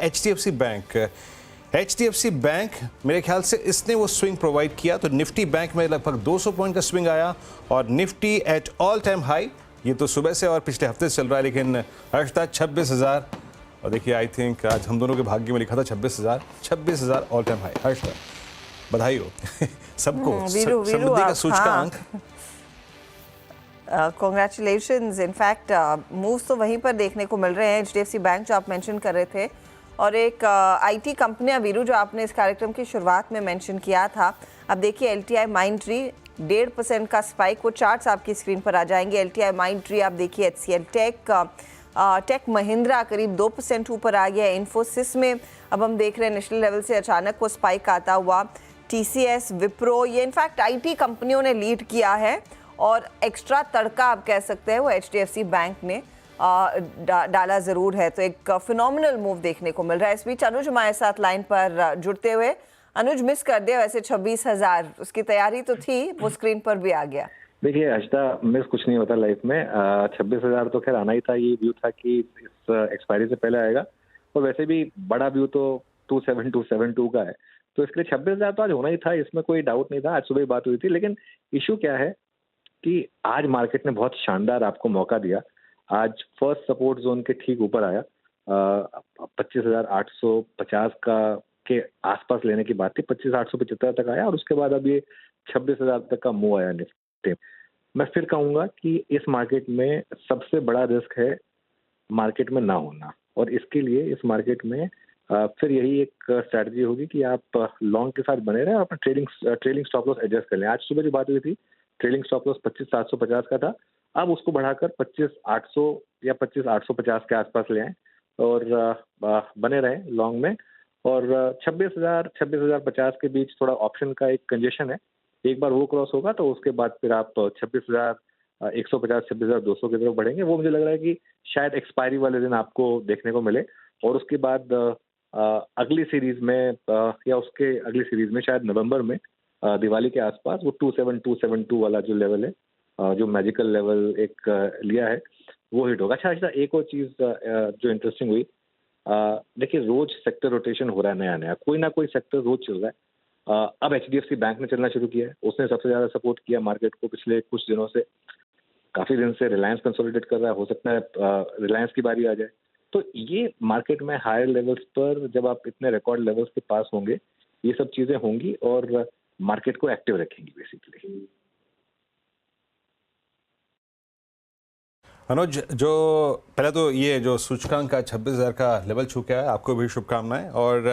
HDFC बैंक मेरे ख्याल से इसने वो स्विंग प्रोवाइड किया, तो निफ्टी बैंक में लगभग 200 पॉइंट का स्विंग आया और Nifty at all time high. ये तो सुबह से और पिछले हफ्ते से चल रहा है, लेकिन हर्षदा 26,000, और देखिए आई थिंक आज हम दोनों के भाग्य में लिखा था 26,000 ऑल टाइम हाई। हर्षदा बधाई हो सबको, समृद्धि का सूचकांक। कॉन्ग्रेचुलेशंस। इनफैक्ट मूव्स तो वहीं पर देखने को मिल रहे हैं। HDFC बैंक जो आप मेंशन कर रहे थे, और एक IT कंपनियां वीरू जो आपने इस कार्यक्रम की शुरुआत में मेंशन किया था। अब देखिए LTI माइंडट्री 1.5% का स्पाइक, वो चार्ट्स आपकी स्क्रीन पर आ जाएंगे। LTI माइंडट्री आप देखिए, HCL टेक महिंद्रा करीब 2% ऊपर आ गया। इन्फोसिस में अब हम देख रहे हैं नेशनल लेवल से अचानक वो स्पाइक आता हुआ। TCS, विप्रो, ये इनफैक्ट IT कंपनियों ने लीड किया है, और एक्स्ट्रा तड़का आप कह सकते हैं वो HDFC बैंक ने डाला ज़रूर है। तो एक फिनोमिनल मूव देखने को मिल रहा है। इस बीच अनुज हमारे साथ लाइन पर जुड़ते हुए। अनुज, मिस कर दिया वैसे 26,000, उसकी तैयारी तो थी, वो स्क्रीन पर भी आ गया। देखिए हर्षदा, मिस कुछ नहीं होता लाइफ में। 26,000 तो खैर आना ही था। ये व्यू था कि इस एक्सपायरी से पहले आएगा, और वैसे भी बड़ा व्यू तो 27,272 का है, तो इसके लिए 26,000 तो आज होना ही था, इसमें कोई डाउट नहीं था। आज सुबह ही बात हुई थी, लेकिन इशू क्या है कि आज मार्केट ने बहुत शानदार आपको मौका दिया। आज फर्स्ट सपोर्ट जोन के ठीक ऊपर आया, 25,850 का के आसपास लेने की बात थी, 25,875 तक आया, और उसके बाद अब ये 26,000 तक का मूव आया निफ्टी। मैं फिर कहूंगा कि इस मार्केट में सबसे बड़ा रिस्क है मार्केट में ना होना, और इसके लिए इस मार्केट में फिर यही एक स्ट्रैटेजी होगी कि आप लॉन्ग के साथ बने रहें और अपना ट्रेलिंग स्टॉप लॉस एडजस्ट कर लें। आज सुबह जो बात हुई थी, ट्रेलिंग स्टॉप लॉस 25,750 का था, अब उसको बढ़ाकर 25,800 या 25,850 के आसपास ले आए और बने रहें लॉन्ग में। और 26,000-26,050 के बीच थोड़ा ऑप्शन का एक कंजेशन है। एक बार वो क्रॉस होगा तो उसके बाद फिर आप 26,150, 26,200 की तरफ बढ़ेंगे। वो मुझे लग रहा है कि शायद एक्सपायरी वाले दिन आपको देखने को मिले, और उसके बाद अगली सीरीज में या उसके अगली सीरीज में शायद नवंबर में दिवाली के आसपास वो 27,272 वाला जो लेवल है, जो मैजिकल लेवल एक लिया है, वो हिट होगा। अच्छा, एक और चीज जो इंटरेस्टिंग हुई, देखिए रोज सेक्टर रोटेशन हो रहा है, नया नया कोई ना कोई सेक्टर रोज चल रहा है। अब HDFC बैंक ने चलना शुरू किया है, उसने सबसे ज्यादा सपोर्ट किया मार्केट को पिछले कुछ दिनों से। काफी दिन से रिलायंस कंसोलिडेट कर रहा है, हो सकता है रिलायंस की बारी आ जाए। तो ये मार्केट में हायर लेवल्स पर जब आप इतने रिकॉर्ड लेवल्स के पास होंगे, ये सब चीजें होंगी और मार्केट को एक्टिव रखेंगी बेसिकली। अनुज, जो पहले तो ये जो सूचकांक का 26,000 का लेवल छू के आया, आपको भी शुभकामनाएं। और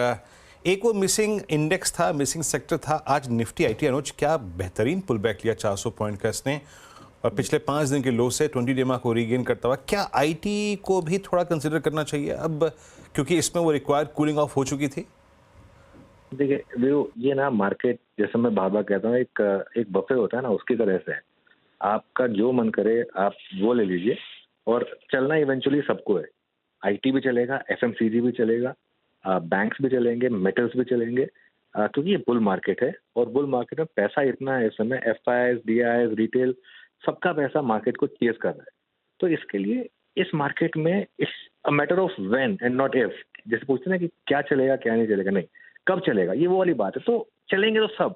एक वो मिसिंग इंडेक्स था, मिसिंग सेक्टर था, आज निफ्टी IT। अनुज, क्या बेहतरीन पुल बैक लिया 400 पॉइंट का इसने, और पिछले 5 दिन के लो से 20 डेमा को रीगेन करता हुआ। क्या IT को भी थोड़ा कंसिडर करना चाहिए अब, क्योंकि इसमें वो रिक्वायर्ड कूलिंग ऑफ हो चुकी थी? देखिए ये ना मार्केट, जैसे मैं बार बार कहता हूँ, एक बफे होता है ना, उसकी तरह से है। आपका जो मन करे आप वो ले लीजिए, और चलना इवेंचुअली सबको है। IT भी चलेगा, FMCG भी चलेगा, बैंक्स भी चलेंगे, मेटल्स भी चलेंगे, क्योंकि ये बुल मार्केट है, और बुल मार्केट में पैसा इतना है इस समय, FIs, DIs, रिटेल, सबका पैसा मार्केट को चेस कर रहा है। तो इसके लिए इस मार्केट में it's a matter of when and not if. जैसे पूछते हैं ना कि क्या चलेगा क्या नहीं चलेगा, नहीं, कब चलेगा, ये वो वाली बात है। तो चलेंगे तो सब,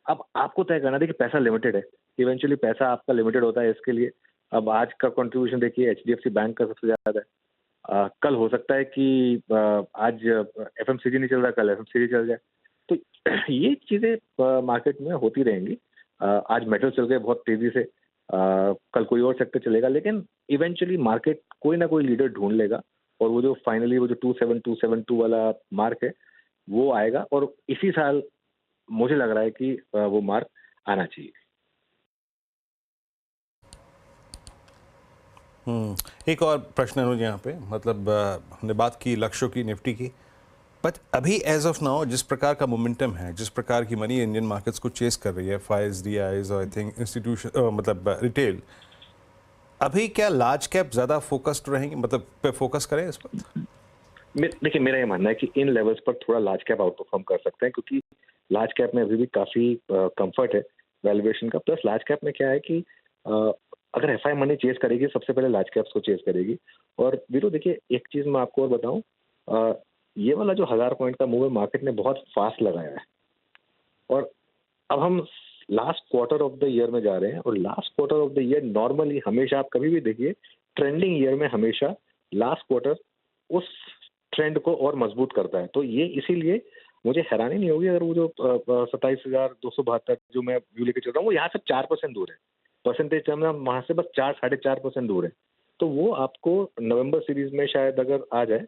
अब आपको तय करना। देखिए पैसा लिमिटेड है, इवेंचुअली पैसा आपका लिमिटेड होता है इसके लिए। अब आज का कंट्रीब्यूशन देखिए HDFC बैंक का सबसे ज्यादा है। कल हो सकता है कि आज FMCG नहीं चल रहा, कल FMCG चल जाए। तो ये चीजें मार्केट में होती रहेंगी। आज मेटल चल गए बहुत तेजी से, कल कोई और सेक्टर चलेगा, लेकिन इवेंचुअली मार्केट कोई ना कोई लीडर ढूंढ लेगा और वो जो फाइनली वो जो 27272 वाला मार्क है वो आएगा, और इसी साल मुझे लग रहा है कि वो मार्क आना चाहिए। एक और प्रश्न है यहाँ पे, मतलब हमने बात की लक्ष्यों की, निफ्टी की, बट अभी एज ऑफ नाउ जिस प्रकार का मोमेंटम है, जिस प्रकार की मनी इंडियन मार्केट्स को चेस कर रही है, फाइज, डीआईज और आई थिंक इंस्टीट्यूशन, मतलब रिटेल, अभी क्या लार्ज कैप ज्यादा फोकस्ड रहेंगे, मतलब पे फोकस करें इस पर? देखिए, मेरा ये मानना है कि इन लेवल्स पर थोड़ा लार्ज कैप आउट परफॉर्म कर सकते हैं, क्योंकि लार्ज कैप में अभी भी काफी कंफर्ट है वैल्यूएशन का। प्लस लार्ज कैप में क्या है कि अगर एफआई मनी चेस करेगी, सबसे पहले लार्ज कैप्स को चेस करेगी। और वीरो देखिए, एक चीज मैं आपको और बताऊं, ये वाला जो 1000 पॉइंट का मूव है मार्केट ने बहुत फास्ट लगाया है, और अब हम last quarter of the year में जा रहे हैं, और last quarter of the year normally हमेशा, आप कभी भी देखिए ट्रेंडिंग ईयर में हमेशा लास्ट क्वार्टर उस ट्रेंड को और मजबूत करता है। तो ये इसीलिए मुझे हैरानी नहीं होगी अगर वो जो 27,272 जो मैं व्यू लेके चल रहा हूँ वो यहाँ से 4% दूर है, परसेंटेज टर्म में वहां से बस 4-4.5% दूर है। तो वो आपको नवंबर सीरीज में शायद अगर आ जाए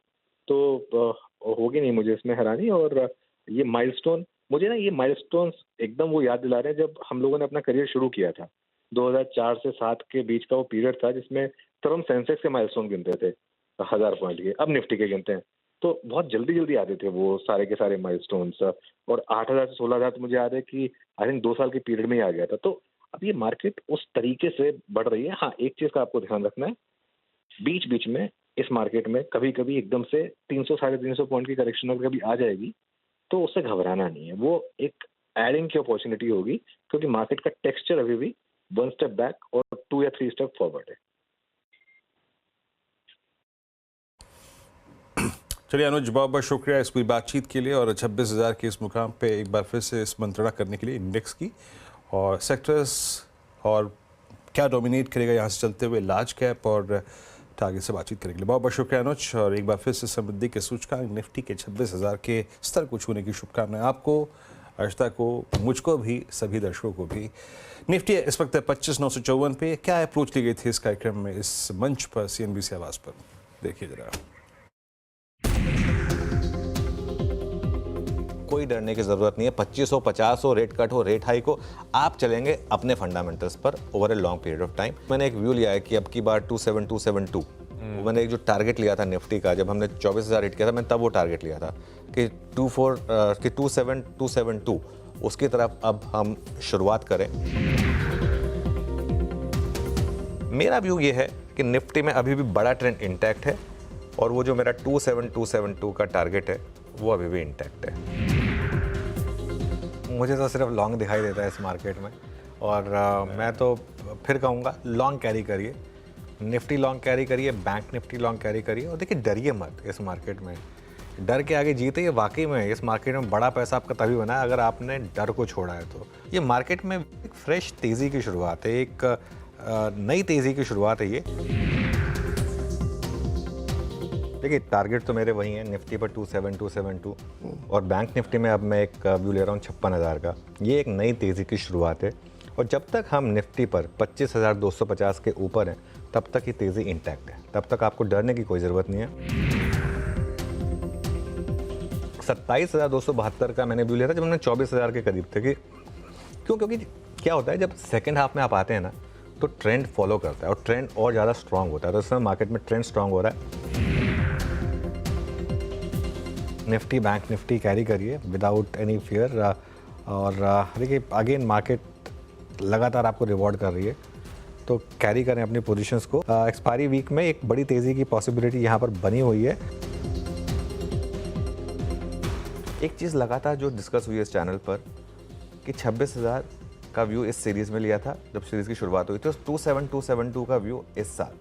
तो होगी नहीं मुझे इसमें हैरानी। और ये माइलस्टोन, मुझे ना ये माइलस्टोन एकदम वो याद दिला रहे हैं जब हम लोगों ने अपना करियर शुरू किया था, 2004 से 7 के बीच का वो पीरियड था जिसमें तब हम सेंसेक्स के माइलस्टोन गिनते थे 1000 पॉइंट के, अब निफ्टी के गिनते हैं। तो बहुत जल्दी जल्दी आते थे वो सारे के सारे माइलस्टोन्स, और 8000 से 16000 तो मुझे याद है कि आई थिंक 2 साल के पीरियड में ही आ गया था। तो अब ये मार्केट उस तरीके से बढ़ रही है। हाँ, एक चीज का आपको ध्यान रखना है, बीच बीच में इस मार्केट में कभी कभी एकदम से 300-350 पॉइंट की करेक्शन अगर कभी आ जाएगी तो उससे घबराना नहीं है, वो एक एडिंग की अपॉर्चुनिटी होगी, क्योंकि मार्केट का टेक्सचर अभी भी 1 स्टेप बैक और 2 या 3 स्टेप फॉरवर्ड है। चलिए अनुज, बहुत बहुत शुक्रिया इस पूरी बातचीत के लिए, और 26,000 के इस मुकाम पे एक बार फिर से इस मंत्रणा करने के लिए इंडेक्स की, और सेक्टर्स और क्या डोमिनेट करेगा यहाँ से चलते हुए लार्ज कैप और टारगेट से बातचीत करने के लिए बहुत बहुत शुक्रिया अनुज। और एक बार फिर से समृद्धि के सूचकांक निफ्टी के 26,000 के स्तर को छूने की शुभकामनाएं आपको, अर्षिता को, मुझको भी, सभी दर्शकों को भी। निफ्टी इस वक्त 25,954 पे। क्या अप्रोच ली गई थी इस कार्यक्रम में, इस मंच पर, CNBC आवाज़ पर, देखिए जरा। कोई डरने की ज़रूरत नहीं है। 2550 हो, रेट कट हो, रेट हाइक हो, आप चलेंगे अपने फंडामेंटल्स पर over a long period of time. मैंने एक व्यू लिया है कि अब की बार 27272, मैंने एक जो टारगेट लिया था निफ्टी का, जब हमने 24,000 रेट किया था, मैंने तब वो टारगेट लिया था कि 27272, उसकी तरफ अब हम शुरुआत करें। मेरा व्यू ये है कि निफ्टी में अभी भी बड़ा ट्रेंड इंटैक्ट है, और वो जो मेरा 27272 का टारगेट है वो अभी भी इंटैक्ट है। मुझे तो सिर्फ लॉन्ग दिखाई देता है इस मार्केट में, और मैं तो फिर कहूँगा लॉन्ग कैरी करिए, निफ्टी लॉन्ग कैरी करिए, बैंक निफ्टी लॉन्ग कैरी करिए, और देखिए डरिए मत इस मार्केट में। डर के आगे जीते, ये वाकई में इस मार्केट में बड़ा पैसा आपका तभी बना है अगर आपने डर को छोड़ा है। तो ये मार्केट में एक फ्रेश तेज़ी की शुरुआत है, एक नई तेज़ी की शुरुआत है ये। देखिए टारगेट तो मेरे वही हैं, निफ्टी पर 27272, और बैंक निफ्टी में अब मैं एक व्यू ले रहा हूँ 56,000 का। ये एक नई तेज़ी की शुरुआत है, और जब तक हम निफ्टी पर 25,250 के ऊपर हैं तब तक ये तेज़ी इंटैक्ट है, तब तक आपको डरने की कोई ज़रूरत नहीं है। 27,272 का मैंने व्यू लिया था जब हमने 24,000 के करीब थे। क्योंकि क्या होता है, जब सेकेंड हाफ में आप आते हैं ना तो ट्रेंड फॉलो करता है, और ट्रेंड और ज़्यादा स्ट्रांग होता है। तो इस समय मार्केट में ट्रेंड स्ट्रांग हो रहा है। निफ्टी बैंक निफ्टी कैरी करिए विदाउट एनी फियर, और देखिए अगेन मार्केट लगातार आपको रिवॉर्ड कर रही है, तो कैरी करें अपनी पोजीशंस को। एक्सपायरी वीक में एक बड़ी तेज़ी की पॉसिबिलिटी यहाँ पर बनी हुई है। एक चीज़ लगातार जो डिस्कस हुई है इस चैनल पर कि 26,000 का व्यू इस सीरीज़ में लिया था जब सीरीज़ की शुरुआत हुई थी, तो 27272 का व्यू इस साल।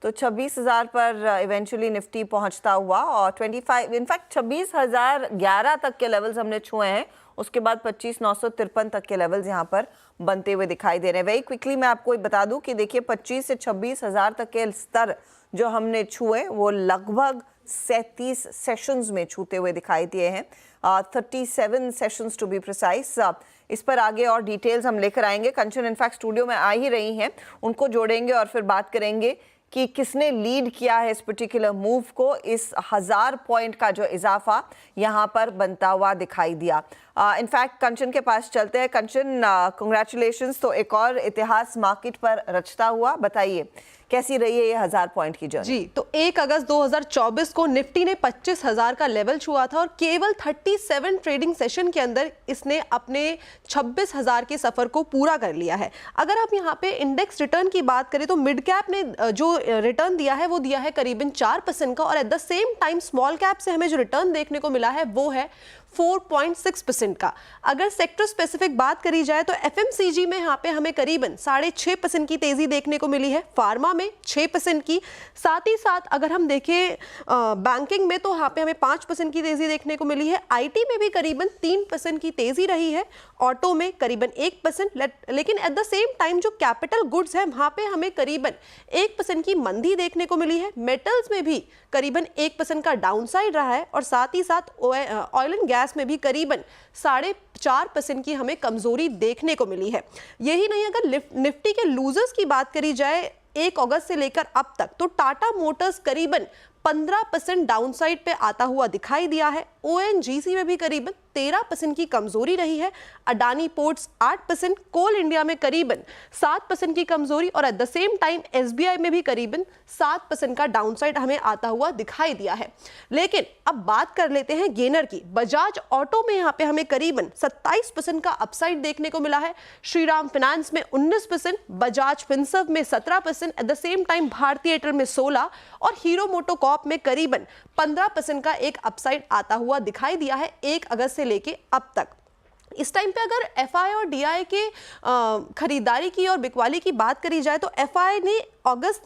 तो 26,000 पर इवेंचुअली निफ्टी पहुंचता हुआ, और 25 इनफैक्ट 26,011 तक के लेवल्स हमने छुए हैं, उसके बाद 25,953 तक के लेवल्स यहाँ पर बनते हुए दिखाई दे रहे हैं। वेरी क्विकली मैं आपको बता दूं कि देखिए 25 से 26,000 तक के स्तर जो हमने छुए वो लगभग 37 सेशंस में छूते हुए दिखाई दिए हैं, 37 सेशंस टू बी प्रिसाइज। इस पर आगे और डिटेल्स हम लेकर आएंगे। कंचन इनफैक्ट स्टूडियो में आ ही रही हैं, उनको जोड़ेंगे और फिर बात करेंगे कि किसने लीड किया है इस पर्टिकुलर मूव को। इस 1000 पॉइंट का जो इजाफा यहाँ पर बनता हुआ दिखाई दिया। इनफैक्ट कंचन के पास चलते हैं। कंचन, कंग्रेचुलेशंस, तो एक और इतिहास मार्केट पर रचता हुआ, बताइए कैसी रही है ये 1000 पॉइंट की जर्नी? जी, तो 1 अगस्त 2024 को निफ्टी ने 25,000 का लेवल छुआ था और केवल 37 ट्रेडिंग सेशन के अंदर इसने अपने 26,000 के सफर को पूरा कर लिया है। अगर आप यहाँ पे इंडेक्स रिटर्न की बात करें तो मिड कैप ने जो रिटर्न दिया है वो दिया है करीबन 4% का, और eight the same time small cap से हमें जो रिटर्न देखने को मिला है वो है 4.6% का। अगर सेक्टर स्पेसिफिक बात करी जाए तो एफएमसीजी में यहाँ पे हमें करीबन 6.5% की तेजी देखने को मिली है, फार्मा में 6% की, साथ ही साथ अगर हम देखें बैंकिंग में तो यहाँ पे हमें 5% की तेजी देखने को मिली है, आईटी में भी करीबन 3% की तेजी रही है, ऑटो में करीबन 1%, लेकिन एट द सेम टाइम जो कैपिटल गुड्स है वहाँ पे हमें करीबन 1% की मंदी देखने को मिली है। मेटल्स में भी करीबन 1% का डाउनसाइड रहा है, और साथ ही साथ ऑयल एंड गैस में भी करीबन 4.5% की हमें कमजोरी देखने को मिली है। यही नहीं, अगर निफ्टी के लूजर्स की बात करी जाए 1 अगस्त से लेकर अब तक, तो टाटा मोटर्स करीबन 15% डाउनसाइड पे आता हुआ दिखाई दिया है। ओएनजीसी में भी करीबन 13% की कमजोरी रही है। अडानी पोर्ट्स 8%, कोल इंडिया में करीबन 7% की कमजोरी, और eight the same time SBI में भी करीबन 7% का डाउनसाइड हमें आता हुआ दिखाई दिया है। लेकिन अब बात कर लेते हैं गेनर की। बजाज ऑटो में यहाँ पे हमें करीबन 27% का अपसाइड देखने को मिला है, श्रीराम फाइनेंस में 19%, बजाज फिनसर्व में 17%, एट द सेम टाइम भारतीय एयरटेल में 16% और हीरो मोटोकॉर्प में करीबन 15% का एक अपसाइड आता हुआ दिखाई दिया है 1 अगस्त से लेके अब तक। इस टाइम पे अगर एफआई और डीआई के खरीदारी की और बिकवाली की बात करी जाए तो एफआई ने अगस्त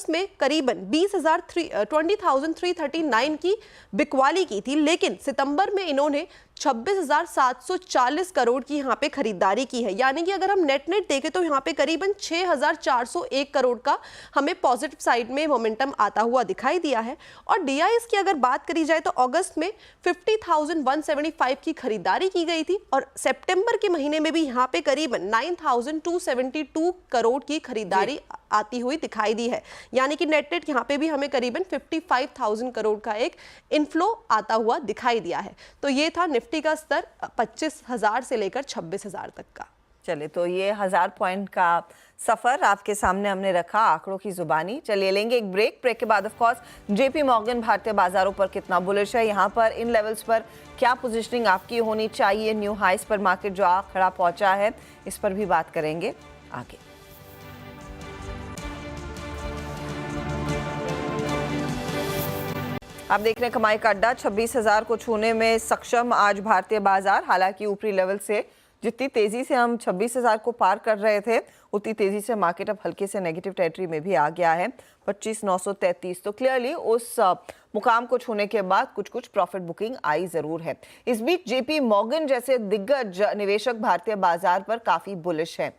में करीबन 20,339 की बिकवाली की थी, लेकिन सितंबर में इन्होंने 26,740 करोड़ की यहाँ पे खरीदारी की है। यानी कि अगर हम नेट देखें तो यहाँ पे करीबन 6,401 करोड़ का हमें पॉजिटिव साइड में मोमेंटम आता हुआ दिखाई दिया है। और डीआईएस की अगर बात करी जाए तो अगस्त में 50,175 की खरीदारी की गई थी, और सितंबर के महीने में भी यहाँ पे करीबन 9,272 करोड़ की खरीदारी आती हुई दिखाई दी है। यानी कि नेट यहाँ पे भी हमें करीबन 55,000 करोड़ का एक इनफ्लो आता हुआ दिखाई दिया है। तो ये था निफ्टी का स्तर 25,000 से लेकर 26,000 तक का। चलिए, तो ये 1000 पॉइंट का सफर आपके सामने हमने रखा आंकड़ों की जुबानी। चलिए लेंगे एक ब्रेक के बाद ऑफ कोर्स जेपी मॉर्गन भारतीय बाजारों पर कितना बुलिश है, यहाँ पर इन लेवल्स पर क्या पोजीशनिंग आपकी होनी चाहिए, न्यू हाइस पर मार्केट जो खड़ा पहुंचा है, इस पर भी बात करेंगे आगे। आप देख रहे हैं कमाई का अड्डा। 26,000 को छूने में सक्षम आज भारतीय बाजार। हालांकि ऊपरी लेवल से जितनी तेजी से हम 26,000 को पार कर रहे थे, उतनी तेजी से मार्केट अब हल्के से नेगेटिव टेरिटरी में भी आ गया है, 25,933। तो क्लियरली उस मुकाम को छूने के बाद कुछ कुछ प्रॉफिट बुकिंग आई जरूर है। इस बीच जेपी मॉर्गन जैसे दिग्गज निवेशक भारतीय बाजार पर काफी बुलिश है।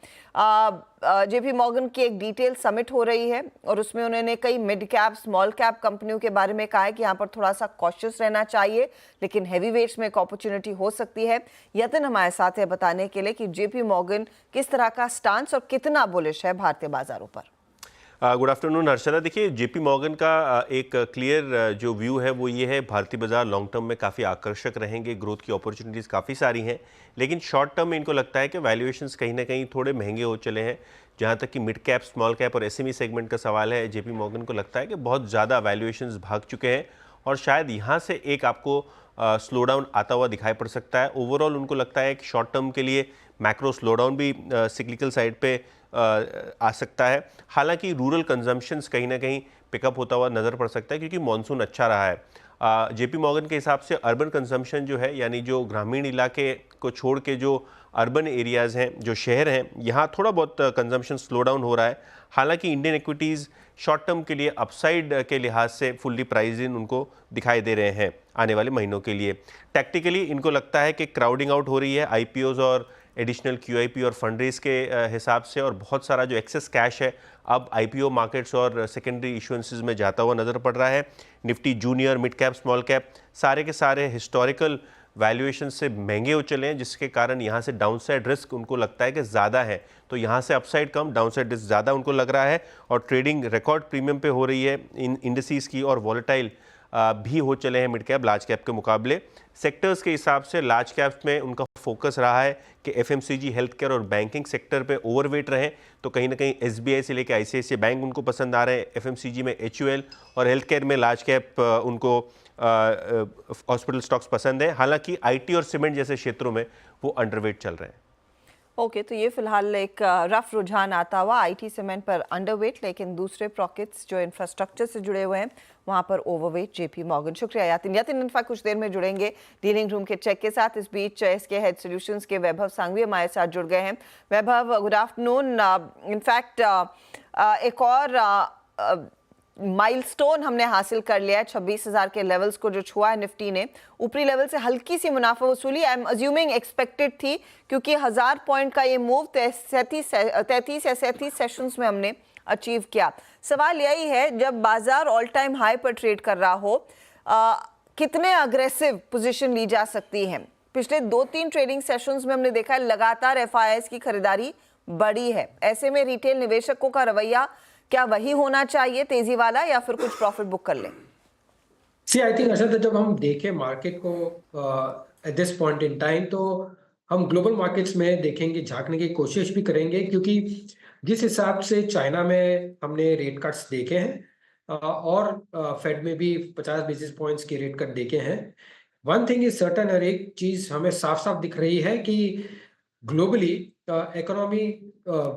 जेपी मॉर्गन की एक डिटेल समिट हो रही है और उसमें उन्होंने कई मिड कैप स्मॉल कैप कंपनियों के बारे में कहा है कि यहाँ पर थोड़ा सा कॉशियस रहना चाहिए, लेकिन हैवी वेट्स में एक अपॉर्चुनिटी हो सकती है। यतन हमारे साथ है बताने के लिए कि जेपी मॉर्गन किस तरह का स्टांस और कितना बुलिश है भारतीय बाजारों पर। Good afternoon Harshada. देखिए, जेपी मॉर्गन का एक क्लियर जो व्यू है वो ये है, भारतीय बाजार लॉन्ग टर्म में काफ़ी आकर्षक रहेंगे, ग्रोथ की अपॉर्चुनिटीज़ काफ़ी सारी हैं, लेकिन शॉर्ट टर्म में इनको लगता है कि वैल्यूएशंस कहीं ना कहीं थोड़े महंगे हो चले हैं। जहाँ तक कि मिड कैप स्मॉल कैप और एसएमई सेगमेंट का सवाल है, जेपी मॉर्गन को लगता है कि बहुत ज़्यादा वैल्यूएशंस भाग चुके हैं और शायद यहाँ से एक आपको स्लो डाउन आता हुआ दिखाई पड़ सकता है। ओवरऑल उनको लगता है कि शॉर्ट टर्म के लिए मैक्रो स्लो डाउन भी सिक्लिकल साइड पे आ सकता है। हालांकि रूरल कंजम्पशंस कहीं ना कहीं पिकअप होता हुआ नज़र पड़ सकता है क्योंकि मॉनसून अच्छा रहा है। जेपी मॉर्गन के हिसाब से अर्बन कंजम्पशन जो है, यानी जो ग्रामीण इलाके को छोड़ के जो अर्बन एरियाज़ हैं, जो शहर हैं, यहाँ थोड़ा बहुत कंजम्पशन स्लो डाउन हो रहा है। हालांकि इंडियन इक्विटीज़ शॉर्ट टर्म के लिए अपसाइड के लिहाज से फुल्ली प्राइज इन उनको दिखाई दे रहे हैं आने वाले महीनों के लिए। टैक्टिकली इनको लगता है कि क्राउडिंग आउट हो रही है आईपीओज और एडिशनल क्यूआईपी और फंड रेज के हिसाब से, और बहुत सारा जो एक्सेस कैश है अब आईपीओ मार्केट्स और सेकेंडरी इशुएंसेस में जाता हुआ नज़र पड़ रहा है। Nifty junior, mid cap, small cap सारे के सारे हिस्टोरिकल वैल्यूएशन से महंगे हो चले हैं, जिसके कारण यहाँ से डाउनसाइड रिस्क उनको लगता है कि ज़्यादा है। तो यहाँ से अपसाइड कम, डाउनसाइड रिस्क ज़्यादा उनको लग रहा है, और ट्रेडिंग रिकॉर्ड प्रीमियम पे हो रही है इन इंडिसेस की, और वॉलेटाइल भी हो चले हैं मिड कैप लार्ज कैप के मुकाबले। सेक्टर्स के हिसाब से लार्ज कैप्स में उनका फोकस रहा है कि एफएमसीजी, हेल्थ केयर और बैंकिंग सेक्टर पे ओवरवेट रहें। तो कहीं ना कहीं एसबीआई से लेकर आईसीआईसीआई बैंक उनको पसंद आ रहे हैं, एफएमसीजी में एचयूएल और हेल्थ केयर में लार्ज कैप उनको हॉस्पिटल स्टॉक्स पसंद है। हालांकि आईटी और सीमेंट जैसे क्षेत्रों में वो अंडरवेट चल रहे हैं। ओके, तो ये फिलहाल एक रफ रुझान आता हुआ आईटी सीमेंट पर अंडरवेट, लेकिन दूसरे पॉकेट्स जो इंफ्रास्ट्रक्चर से जुड़े हुए हैं वहां पर ओवरवेट जेपी मॉर्गन। शुक्रिया यातिन इनफैक्ट कुछ देर में जुड़ेंगे डीलिंग रूम के चेक के साथ। इस बीच इसके हेड सॉल्यूशंस के वैभव सांघवी हमारे साथ जुड़ गए हैं। वैभव, गुड आफ्टरनून। इनफैक्ट एक और माइलस्टोन हमने हासिल कर लिया है, 26,000 के लेवल्स को जो छुआ है निफ्टी ने। ऊपरी लेवल से हल्की सी मुनाफा वसूली आई एम अज्यूमिंग एक्सपेक्टेड थी, क्योंकि 1000 पॉइंट का ये मूव 33 या 37 सेशंस में हमने अचीव किया। सवाल यही है, जब बाजार ऑल टाइम हाई पर ट्रेड कर रहा हो, कितने अग्रेसिव पोजीशन ली जा सकती है? पिछले 2-3 ट्रेडिंग सेशंस में हमने देखा है लगातार एफआईआईस की खरीदारी बढ़ी है। ऐसे में रिटेल निवेशकों का रवैया क्या वही होना चाहिए, तेजी वाला, या फिर कुछ प्रॉफिट बुक कर ले? सी आई थिंक ऐसा, जब हम देखें मार्केट को at this point in time, तो हम ग्लोबल मार्केट्स में देखेंगे, झांकने की कोशिश भी करेंगे, क्योंकि जिस हिसाब से चाइना में हमने रेट कट्स देखे हैं और फेड में भी 50 बेसिस पॉइंट्स के रेट कट देखे हैं, वन थिंग इज सर्टन, और एक चीज हमें साफ साफ दिख रही है कि ग्लोबली इकोनॉमी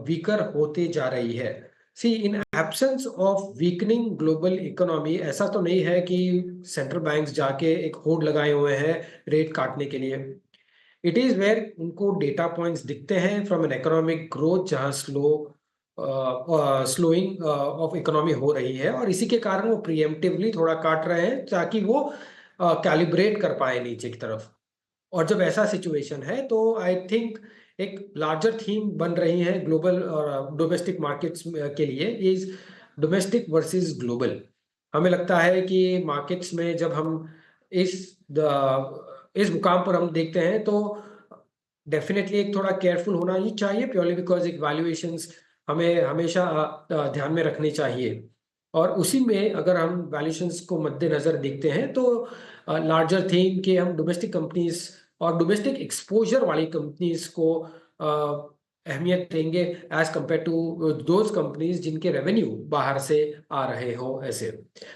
वीकर होते जा रही है। See, in absence of weakening global economy, ऐसा तो नहीं है कि सेंट्रल बैंक्स जाके एक होल्ड लगाए हुए हैं रेट काटने के लिए। इट इज वेयर उनको डेटा पॉइंट्स दिखते हैं फ्रॉम एन इकोनॉमिक ग्रोथ, जहां स्लोइंग ऑफ इकोनॉमी हो रही है, और इसी के कारण वो प्रीएम्प्टिवली थोड़ा काट रहे हैं ताकि वो कैलिब्रेट कर पाए नीचे की तरफ। और जब ऐसा सिचुएशन है तो आई थिंक एक लार्जर थीम बन रही है ग्लोबल और डोमेस्टिक मार्केट्स के लिए, इज डोमेस्टिक वर्सेस ग्लोबल। हमें लगता है कि मार्केट्स में जब हम इस मुकाम पर हम देखते हैं तो डेफिनेटली एक थोड़ा केयरफुल होना ही चाहिए, प्योरली बिकॉज एक वैल्यूएशंस हमें हमेशा ध्यान में रखनी चाहिए। और उसी में अगर हम वैल्यूएशंस को मद्देनजर देखते हैं तो लार्जर थीम के हम डोमेस्टिक कंपनीज और डोमेस्टिक एक्सपोजर वाली कंपनीज को अहमियत देंगे as compared to those companies जिनके रेवेन्यू बाहर से आ रहे हो ऐसे।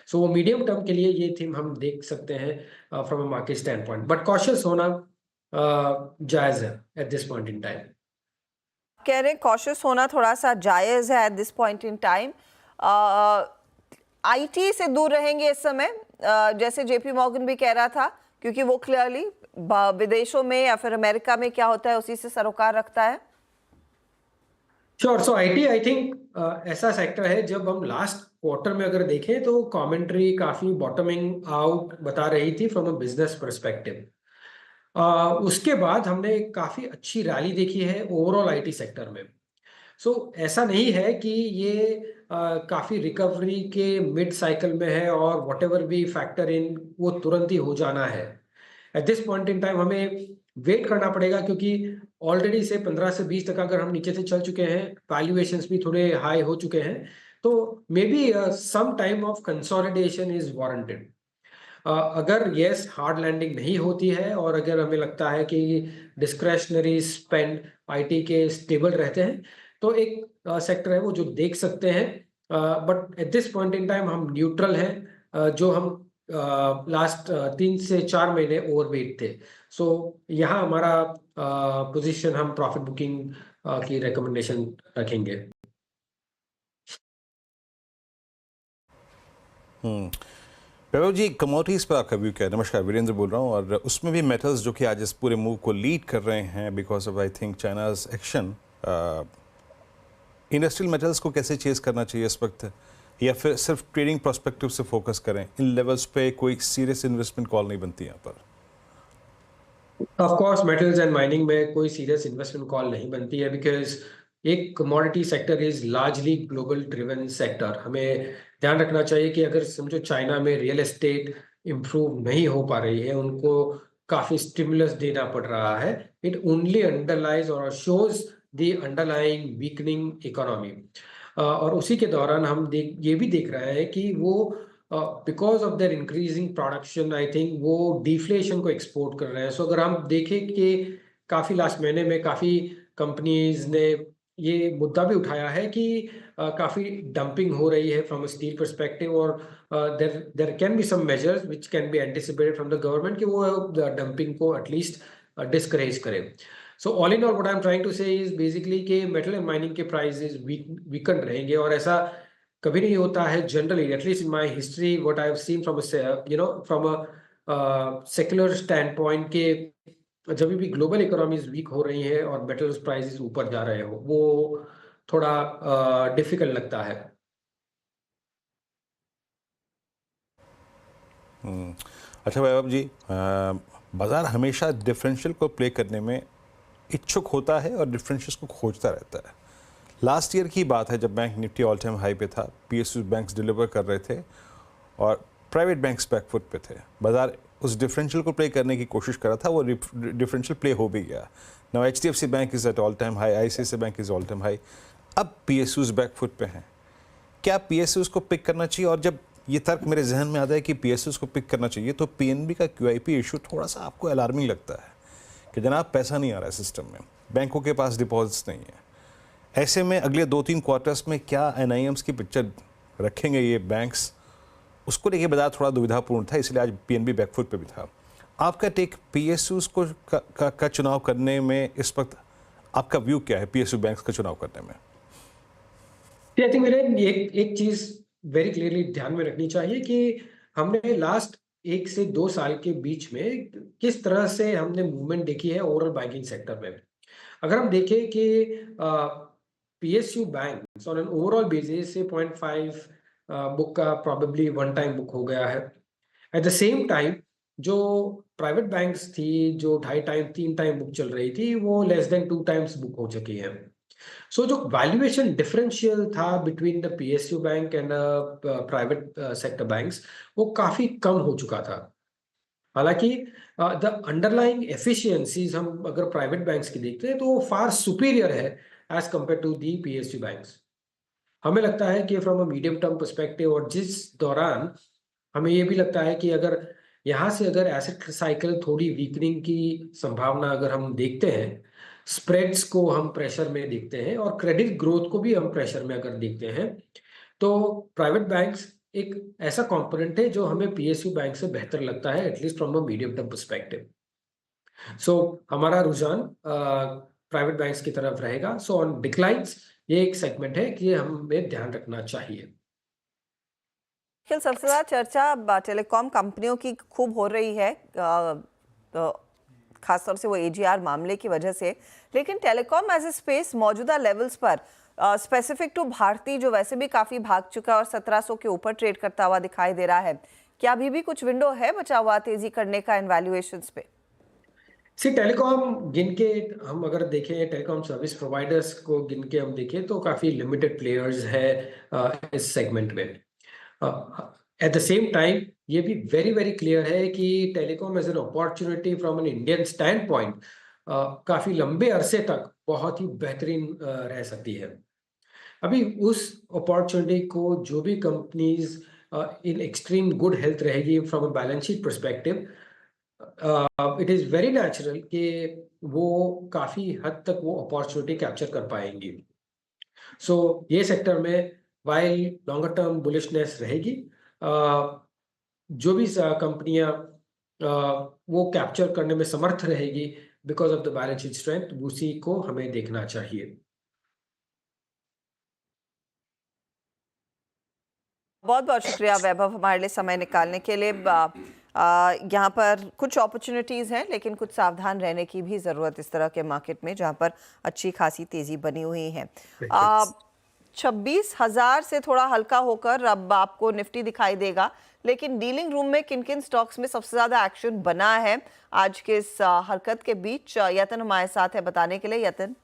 सो वो मीडियम टर्म के लिए ये थीम हम देख सकते हैं from a market stand point, but cautious होना जायज है at this point in time. कह रहे हैं कॉशियस होना थोड़ा सा जायज है at this point in time. IT से दूर रहेंगे इस समय, जैसे जेपी मॉर्गन भी कह रहा था, क्योंकि वो क्लियरली विदेशों में या फिर अमेरिका में क्या होता है उसी से सरोकार रखता है। Sure, so IT I think ऐसा सेक्टर है, जब हम लास्ट क्वार्टर में अगर देखें तो कमेंट्री काफी बॉटमिंग आउट बता रही थी फ्रॉम अ बिजनेस पर्सपेक्टिव। उसके बाद हमने काफी अच्छी रैली देखी है ओवरऑल आईटी सेक्टर में। सो ऐसा नहीं है कि ये काफी रिकवरी के मिड साइकिल में है और व्हाटएवर भी फैक्टर इन वो तुरंत ही हो जाना है। At this point in time हमें वेट करना पड़ेगा, क्योंकि ऑलरेडी से 15 से 20% अगर हम नीचे से चल चुके हैं, वैल्यूएशंस भी थोड़े हाई हो चुके हैं, तो maybe some time of consolidation is warranted. अगर यस हार्ड लैंडिंग नहीं होती है और अगर हमें लगता है कि डिस्क्रेशनरी स्पेंड आईटी के स्टेबल रहते हैं, तो एक सेक्टर है वो जो देख सकते हैं। But at this point in time हम न्यूट्रल हैं, जो हम लास्ट 3 से 4 महीने ओवरवेट थे। सो यहाँ हमारा पोजीशन हम प्रॉफिट बुकिंग की रिकमेंडेशन रखेंगे। वैभव जी, कमोडिटीज़ पर आपका व्यू क्या है? नमस्कार, वीरेंद्र बोल रहा हूँ, और उसमें भी मेटल्स जो कि आज इस पूरे मूव को लीड कर रहे हैं because of I think China's action industrial metals को कैसे चेज करना चाहिए इस वक्त, या फिर सिर्फ ट्रेडिंग प्रोस्पेक्टिव से फोकस करें? इन लेवल्स पे कोई सीरियस इन्वेस्टमेंट कॉल नहीं बनती यहाँ पर। Of course metals and mining में कोई सीरियस इन्वेस्टमेंट कॉल नहीं बनती है, बिकॉज एक commodity sector is largely global driven sector. हमें ध्यान रखना चाहिए कि अगर समझो चाइना में रियल एस्टेट इम्प्रूव नहीं हो पा रही है, उनको काफी स्टिमुलस देना पड़ रहा है, इट ओनली अंडरलाइज और shows the underlying weakening economy. और उसी के दौरान हम ये भी देख रहे हैं कि वो because of their increasing production, I think वो डिफ्लेशन को एक्सपोर्ट कर रहे हैं। सो अगर हम देखें कि काफी लास्ट महीने में काफी कंपनीज ने ये मुद्दा भी उठाया है कि काफी डंपिंग हो रही है फ्रॉम अ स्टील पर्सपेक्टिव, और there can be some measures which can be anticipated from the government कि वो डंपिंग को एटलीस्ट डिस्करेज करे। So all in all what I am trying to say is basically कि metal and mining के prices weaken रहेंगे, और ऐसा कभी नहीं होता है generally, at least in my history what I have seen from from a secular standpoint के जब भी ग्लोबल इकोनॉमीज वीक हो रही है और मेटल्स प्राइसेस ऊपर जा रहे हो, वो थोड़ा डिफिकल्ट लगता है। अच्छा वैभव जी, बाजार हमेशा डिफरेंशियल को प्ले करने में इच्छुक होता है और डिफरेंशियल्स को खोजता रहता है। लास्ट ईयर की बात है जब bank Nifty all time high पे था, पीएसयू बैंक्स डिलीवर कर रहे थे और प्राइवेट बैंक्स बैकफुट पे थे। बाजार उस डिफरेंशियल को प्ले करने की कोशिश कर रहा था, वो डिफरेंशियल प्ले हो भी गया। Now HDFC bank is at all time high, ICICI bank is all time high. अब पीएसयूज बैकफुट पे हैं, क्या पीएसयूज को पिक करना चाहिए? और जब ये तर्क मेरे जहन में आता है कि पीएसयूज को पिक करना चाहिए, तो पीएनबी का क्यूआईपी इशू थोड़ा सा आपको अलार्मिंग लगता है कि जनाब पैसा नहीं आ रहा है सिस्टम में, बैंकों के पास डिपॉजिट्स नहीं है। ऐसे में अगले 2-3 क्वार्टर्स में क्या एनआईएम्स की पिक्चर रखेंगे ये बैंक्स, उसको लेके बाजार थोड़ा दुविधापूर्ण था, इसलिए आज पीएनबी बैकफुट पे भी था। आपका टेक पीएसयूज को का चुनाव करने में इस वक्त आपका व्यू क्या है, पीएसयू बैंक्स का चुनाव करने में? आई थिंक मेरे एक चीज वेरी क्लियरली ध्यान में रखनी चाहिए कि हमने लास्ट 1 से 2 साल के बीच में किस तरह से हमने मूवमेंट देखी है ओवरऑल बैंकिंग सेक्टर में। अगर हम देखें कि PSU bank on an overall basis से 0.5 बुक का प्रॉबेबली वन टाइम बुक हो गया है। एट द सेम टाइम जो प्राइवेट बैंक्स थी जो 2.5 टाइम 3 टाइम बुक चल रही थी, वो लेस देन 2 टाइम्स बुक हो चुकी है। सो जो वैल्यूएशन डिफरेंशियल था between the PSU bank and private sector banks, वो काफी कम हो चुका था। हालांकि द अंडरलाइंग एफिशिएंसीज हम अगर प्राइवेट बैंक्स की देखते हैं तो वो फार सुपीरियर है as compared to the PSU banks. हमें लगता है कि from a medium term perspective, और जिस दौरान हमें ये भी लगता है कि अगर यहाँ से अगर एसेट साइकिल थोड़ी वीकनिंग की संभावना अगर हम देखते हैं, स्प्रेड्स को हम प्रेशर में देखते हैं और क्रेडिट ग्रोथ को भी हम प्रेशर में अगर देखते हैं, तो प्राइवेट बैंक्स एक ऐसा कंपोनेंट है जो हमें पीएसयू बैंक से बेहतर लगता है, at least from a medium term perspective. So हमारा रुझान प्राइवेट बैंक्स की तरफ रहेगा। सो ऑन डिक्लाइंस ये एक सेगमेंट है कि हमें ध्यान रखना चाहिए। सबसे ज्यादा चर्चा टेलीकॉम कंपनियों की खूब हो रही है, खासतौर से वो एजीआर मामले की वजह से, लेकिन टेलीकॉम एज ए स्पेस मौजूदा लेवल्स पर स्पेसिफिक टू भारती जो वैसे भी काफी भाग चुका और 1700 के ऊपर ट्रेड करता हुआ दिखाई दे रहा है, क्या अभी भी कुछ विंडो है बचा हुआ तेजी करने का इन वैल्यूएशंस पे? टेलीकॉम गिन के हम अगर देखें, टेलीकॉम सर्विस प्रोवाइडर्स को गिन के हम देखें तो काफी लिमिटेड प्लेयर्स है इस सेगमेंट में। एट द सेम टाइम ये भी वेरी वेरी क्लियर है कि telecom as an opportunity from an Indian standpoint काफी लंबे अरसे तक बहुत ही बेहतरीन रह सकती है। अभी उस अपॉर्चुनिटी को जो भी companies in extreme good health रहेगी from a balance sheet perspective, it is very natural कि वो काफी हद तक वो अपॉर्चुनिटी कैप्चर कर पाएंगी। सो ये सेक्टर में वाइल लॉन्गर टर्म बुलिशनेस रहेगी, जो भी कंपनियां वो कैप्चर करने में समर्थ रहेगी because of the balance sheet strength, उसी को हमें देखना चाहिए। बहुत बहुत शुक्रिया वैभव हमारे लिए समय निकालने के लिए। यहाँ पर कुछ अपॉर्चुनिटीज़ हैं लेकिन कुछ सावधान रहने की भी ज़रूरत इस तरह के मार्केट में जहाँ पर अच्छी खासी तेज़ी बनी हुई है। 26,000 से थोड़ा हल्का होकर अब आपको निफ्टी दिखाई देगा, लेकिन डीलिंग रूम में किन किन स्टॉक्स में सबसे ज्यादा एक्शन बना है आज के इस हरकत के बीच, यतन हमारे साथ है बताने के लिए। यतन,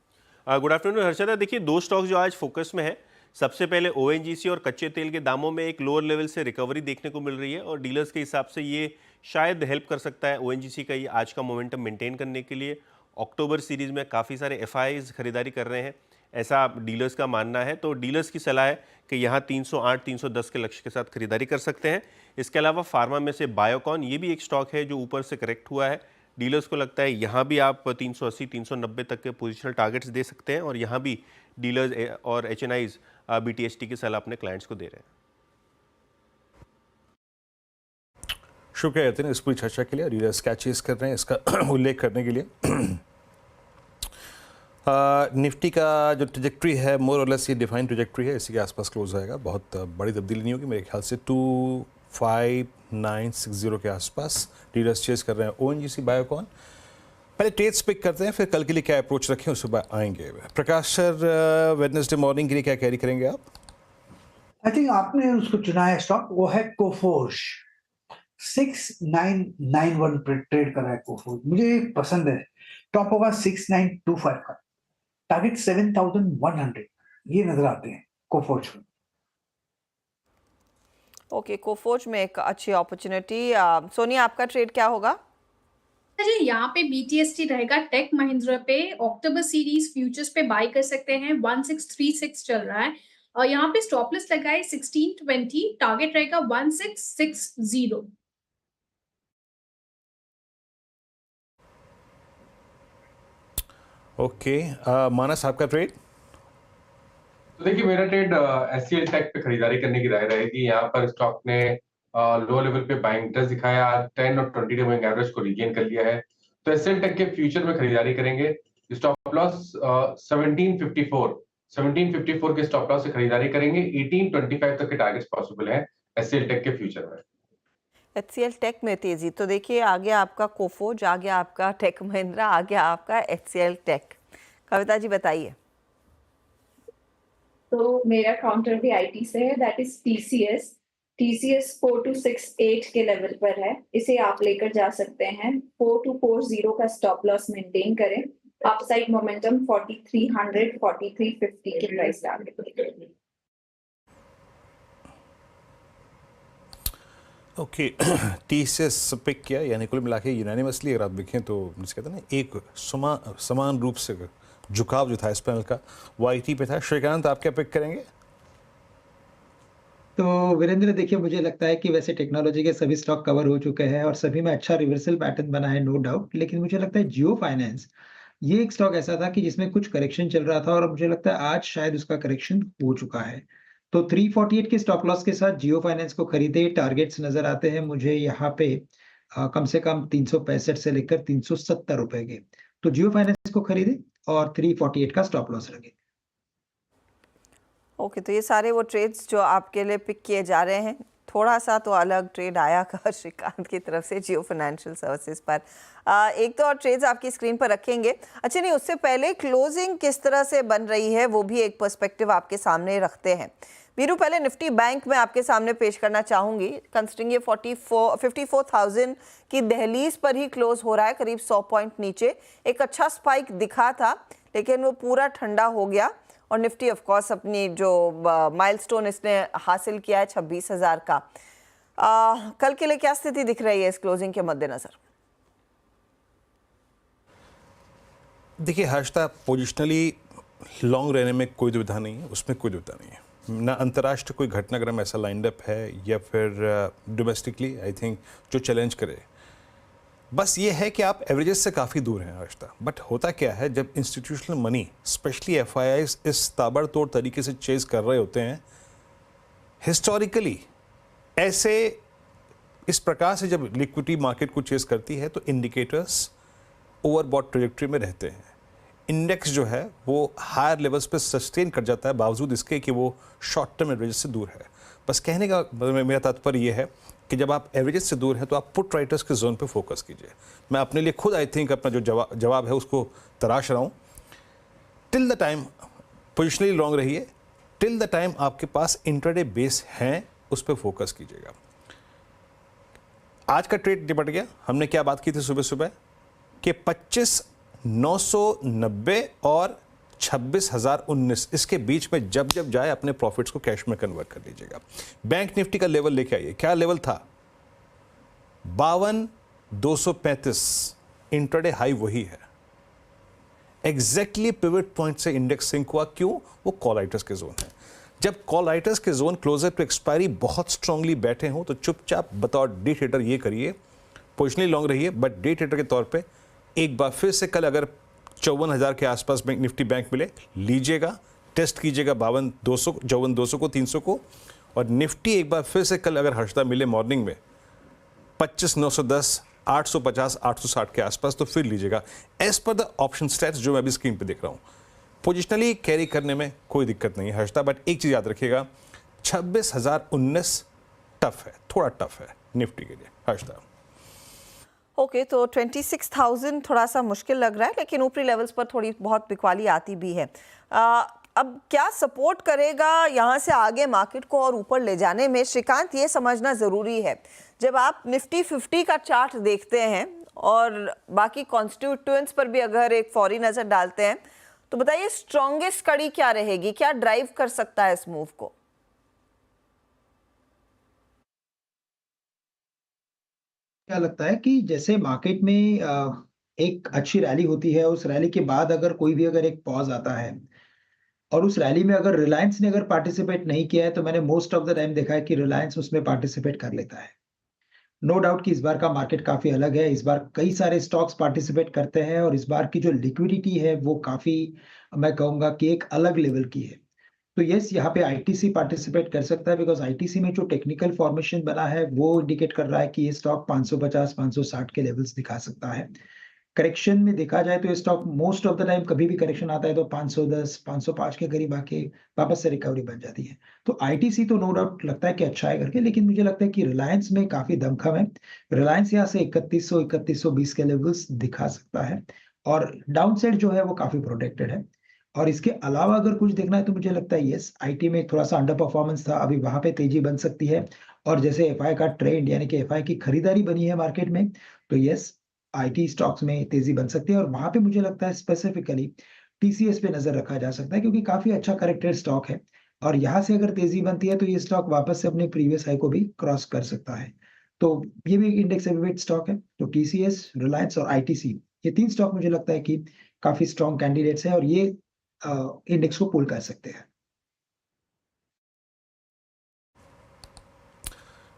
गुड आफ्टरनून हर्षदा। देखिए, दो स्टॉक जो आज फोकस में है, सबसे पहले ओएनजीसी और कच्चे तेल के दामों में एक लोअर लेवल से रिकवरी देखने को मिल रही है और डीलर्स के हिसाब से ये शायद हेल्प कर सकता है ओएनजीसी का ये आज का मोमेंटम मेंटेन करने के लिए। अक्टूबर सीरीज में काफ़ी सारे एफआईज खरीदारी कर रहे हैं, ऐसा डीलर्स का मानना है। तो डीलर्स की सलाह है कि यहाँ 308-310 के लक्ष्य के साथ खरीदारी कर सकते हैं। इसके अलावा फार्मा में से बायोकॉन, ये भी एक स्टॉक है जो ऊपर से करेक्ट हुआ है। डीलर्स को लगता है यहाँ भी आप 380-390 तक के पोजिशनल टारगेट्स दे सकते हैं और यहाँ भी डीलर्स और एचएनआईज बीटीएसटी की सलाह अपने क्लाइंट्स को दे रहे हैं। शुक्रिया यतन इस पूरी चर्चा के लिए। डीलर्स क्या चीज़ कर रहे हैं इसका उल्लेख करने के लिए। निफ्टी का जो ट्रजेक्ट्री है मोर और लेस ये डिफाइंड ट्रजेक्ट्री है, इसी के आसपास क्लोज आएगा। बहुत बड़ी तब्दीली नहीं होगी मेरे ख्याल से। 25960 के आसपास डीलर्स चेज कर रहे हैं ओएनजीसी बायोकॉन। पहले ट्रेड्स पिक करते हैं, फिर कल के लिए क्या अप्रोच रखें उसके बाद आएंगे। प्रकाश सर, वेडनेसडे मॉर्निंग के लिए क्या कैरी करेंगे आप? आई थिंक आपने उसको चुना है स्टॉक, वो है कोफोर्ज। 6991 पे ट्रेड कर रहा है कोफोर्ज, मुझे पसंद है। टॉप होगा 6925 का, टारगेट 7100 ये नजर आते हैं कोफोर्ज में। ओके, कोफोर्ज में एक अच्छी अपॉर्चुनिटी। सोनिया, आपका ट्रेड क्या होगा? जी, यहाँ पे बीटीएसटी रहेगा टेक महिंद्रा पे। अक्टूबर सीरीज फ्यूचर्स पे बाय कर सकते हैं, 1636 चल रहा है और यहाँ पे स्टॉप लॉस लगा है 1620, टारगेट रहेगा 1660। ओके, मानस आपका ट्रेड? तो देखिए, मेरा ट्रेड एचसीएल टेक पे खरीदारी करने की राय रहेगी। यहाँ पर स्टॉक ने लो लेवल पे बाइंग इंटरेस्ट दिखाया, 10 और 20 डे मूविंग एवरेज को रिगेन कर लिया है। तो एचसीएल टेक के फ्यूचर में खरीदारी करेंगे। स्टॉप लॉस 1754 के स्टॉप लॉस से खरीदारी करेंगे। 1825 तक के टारगेट्स पॉसिबल है एचसीएल टेक के फ्यूचर में। एचसीएल टेक में तेजी, तो देखिए आगे आपका कोफोर्ज, आगे आपका टेक महिंद्रा, आगे आपका एचसीएल टेक। कविता जी बताइए। तो मेरा काउंटर भी आईटी से है, दैट इज टीसीएस। टीसीएस 4268 के लेवल पर है, इसे आप लेकर जा सकते हैं। 4240 का स्टॉप लॉस मेंटेन करें। अपसाइड मोमेंटम 4300 4350 के price target. Okay, TCS pick किया, यानी कुल मिला के यूनानिमसली अगर आप देखें तो जिसे कहते हैं ना, एक समान रूप से झुकाव जो था इस पैनल का वो आईटी पे था। श्रीकांत, आप क्या पिक करेंगे? तो वीरेंद्र, देखिए मुझे लगता है कि वैसे टेक्नोलॉजी के सभी स्टॉक कवर हो चुके हैं और सभी में अच्छा रिवर्सल पैटर्न बना है, नो डाउट। लेकिन मुझे लगता है जियो फाइनेंस ये एक स्टॉक ऐसा था कि जिसमें कुछ करेक्शन चल रहा था और मुझे लगता है आज शायद उसका करेक्शन हो चुका है। तो 348 के स्टॉप लॉस के साथ जियो फाइनेंस को खरीदे। टारगेट्स नजर आते हैं मुझे यहाँ पे कम से कम 365 से लेकर 370 रुपए के। तो जियो फाइनेंस को खरीदे और 348 का स्टॉप लॉस रखे। ओके, तो ये सारे वो ट्रेड्स जो आपके लिए पिक किए जा रहे हैं। थोड़ा सा तो अलग ट्रेड आया कर श्रीकांत की तरफ से जियो फाइनेंशियल सर्विसेज पर। एक तो और ट्रेड्स आपकी स्क्रीन पर रखेंगे। अच्छा, नहीं उससे पहले क्लोजिंग किस तरह से बन रही है वो भी एक पर्सपेक्टिव आपके सामने रखते हैं। वीरू, पहले निफ्टी बैंक में आपके सामने पेश करना चाहूंगी। कंसिडरिंग ये 54,000 की दहलीज पर ही क्लोज हो रहा है, करीब 100 पॉइंट नीचे। एक अच्छा स्पाइक दिखा था लेकिन वो पूरा ठंडा हो गया और निफ्टी ऑफ कोर्स अपनी जो माइलस्टोन इसने हासिल किया है 26,000 का। कल के लिए क्या स्थिति दिख रही है इस क्लोजिंग के मद्देनजर? देखिए हर्षता, पोजिशनली लॉन्ग रहने में कोई दुविधा नहीं है, उसमें कोई दुविधा नहीं है। ना अंतर्राष्ट्रीय कोई घटनाक्रम ऐसा लाइंड अप है या फिर डोमेस्टिकली आई थिंक जो चैलेंज करे। बस ये है कि आप एवरेजेस से काफ़ी दूर हैं हर्षता। बट होता क्या है, जब इंस्टीट्यूशनल मनी स्पेशली एफआईआईज इस ताबड़तोड़ तरीके से चेज कर रहे होते हैं, हिस्टोरिकली ऐसे इस प्रकार से जब लिक्विडिटी मार्केट को चेज करती है तो इंडिकेटर्स ओवरबॉट ट्रैजेक्टरी में रहते हैं। इंडेक्स जो है वो हायर लेवल्स पे सस्टेन कर जाता है बावजूद इसके कि वो शॉर्ट टर्म एवरेज से दूर है। बस कहने का मेरा तात्पर्य ये है कि जब आप एवरेज से दूर हैं तो आप पुट राइटर्स के जोन पे फोकस कीजिए। मैं अपने लिए खुद आई थिंक अपना जो जवाब है उसको तराश रहा हूँ। Till the time positionally long रहिए, टिल द टाइम आपके पास इंट्राडे बेस है, उस पर फोकस कीजिएगा। आज का ट्रेड निपट गया। हमने क्या बात की थी सुबह सुबह कि 25,990 और 26,019 इसके बीच में जब जब जाए अपने प्रॉफिट्स को कैश में कन्वर्ट कर लीजिएगा। बैंक निफ्टी का लेवल लेके आइए। क्या लेवल था? 52,235। इंट्राडे हाई वही है। एग्जैक्टली पिवट पॉइंट से इंडेक्स सिंक हुआ। क्यों? वो कॉल राइटर्स के जोन है। जब कॉल राइटर्स के जोन क्लोजर टू एक्सपायरी बहुत स्ट्रांगली बैठे हों तो चुपचाप बतौर डे ट्रेडर ये करिए, पोजिशनली लॉन्ग रहिए, बट डे ट्रेडर के तौर पे एक बार फिर से कल अगर 54,000 के आसपास बैंक निफ्टी बैंक मिले, लीजिएगा, टेस्ट कीजिएगा 52,200 54,200 को, 300 को। और निफ्टी एक बार फिर से कल अगर हर्षदा मिले मॉर्निंग में 25,910 850 860 के आसपास, तो फिर लीजिएगा as per the option stats जो मैं अभी स्क्रीन पे देख रहा हूं। पोजिशनली कैरी करने में कोई दिक्कत नहीं है हर्षदा, बट एक चीज याद रखिएगा, 26,019 टफ है, थोड़ा टफ है निफ्टी के लिए हर्षदा। ओके, तो 26,000 थोड़ा सा मुश्किल लग रहा है, लेकिन ऊपरी लेवल्स पर थोड़ी बहुत बिकवाली आती भी है। अब क्या सपोर्ट करेगा यहाँ से आगे मार्केट को और ऊपर ले जाने में? श्रीकांत, ये समझना ज़रूरी है, जब आप निफ्टी 50 का चार्ट देखते हैं और बाकी कॉन्स्टिट्यूएंट्स पर भी अगर एक फौरी नज़र डालते हैं, तो बताइए स्ट्रॉन्गेस्ट कड़ी क्या रहेगी? क्या ड्राइव कर सकता है इस मूव को? क्या लगता है कि जैसे मार्केट में एक अच्छी रैली होती है, उस रैली के बाद अगर कोई भी अगर एक पॉज आता है और उस रैली में अगर रिलायंस ने अगर पार्टिसिपेट नहीं किया है, तो मैंने मोस्ट ऑफ द टाइम देखा है कि रिलायंस उसमें पार्टिसिपेट कर लेता है। नो डाउट कि इस बार का मार्केट काफी अलग है। इस बार कई सारे स्टॉक्स पार्टिसिपेट करते हैं और इस बार की जो लिक्विडिटी है वो काफी, मैं कहूंगा कि एक अलग लेवल की है। तो यस, यहाँ पे आईटीसी पार्टिसिपेट कर सकता है, बिकॉज आईटीसी में जो टेक्निकल फॉर्मेशन बना है वो इंडिकेट कर रहा है कि ये स्टॉक 550 560 के लेवल्स दिखा सकता है। करेक्शन में देखा जाए तो ये stock most of the time कभी भी करेक्शन आता है तो 510 505 के करीब आके वापस से रिकवरी बन जाती है। तो आईटीसी तो नो डाउट लगता है कि अच्छा है करके, लेकिन मुझे लगता है कि रिलायंस में काफी दमखम है। रिलायंस यहाँ से 3100 3120 के लेवल्स दिखा सकता है और डाउन साइड जो है वो काफी प्रोटेक्टेड है। और इसके अलावा अगर कुछ देखना है तो मुझे लगता है यस, आईटी में थोड़ा सा अंडर परफॉर्मेंस था, अभी वहां पे तेजी बन सकती है। और जैसे एफआई का ट्रेंड, यानी कि एफआई की खरीदारी बनी है मार्केट में, तो यस, आईटी स्टॉक्स में तेजी बन सकती है। और वहां पे मुझे लगता है स्पेसिफिकली टीसीएस पे नजर रखा जा सकता है, क्योंकि काफी अच्छा करेक्टेड स्टॉक है और यहाँ से अगर तेजी बनती है तो ये स्टॉक वापस से अपने प्रीवियस हाई को भी क्रॉस कर सकता है। तो ये भी एक इंडेक्स हेवीवेट स्टॉक है। तो टीसीएस, रिलायंस और आईटीसी, ये 3 स्टॉक मुझे लगता है कि काफी स्ट्रॉन्ग कैंडिडेट्स हैं और ये इंडेक्स को पुल कर सकते हैं।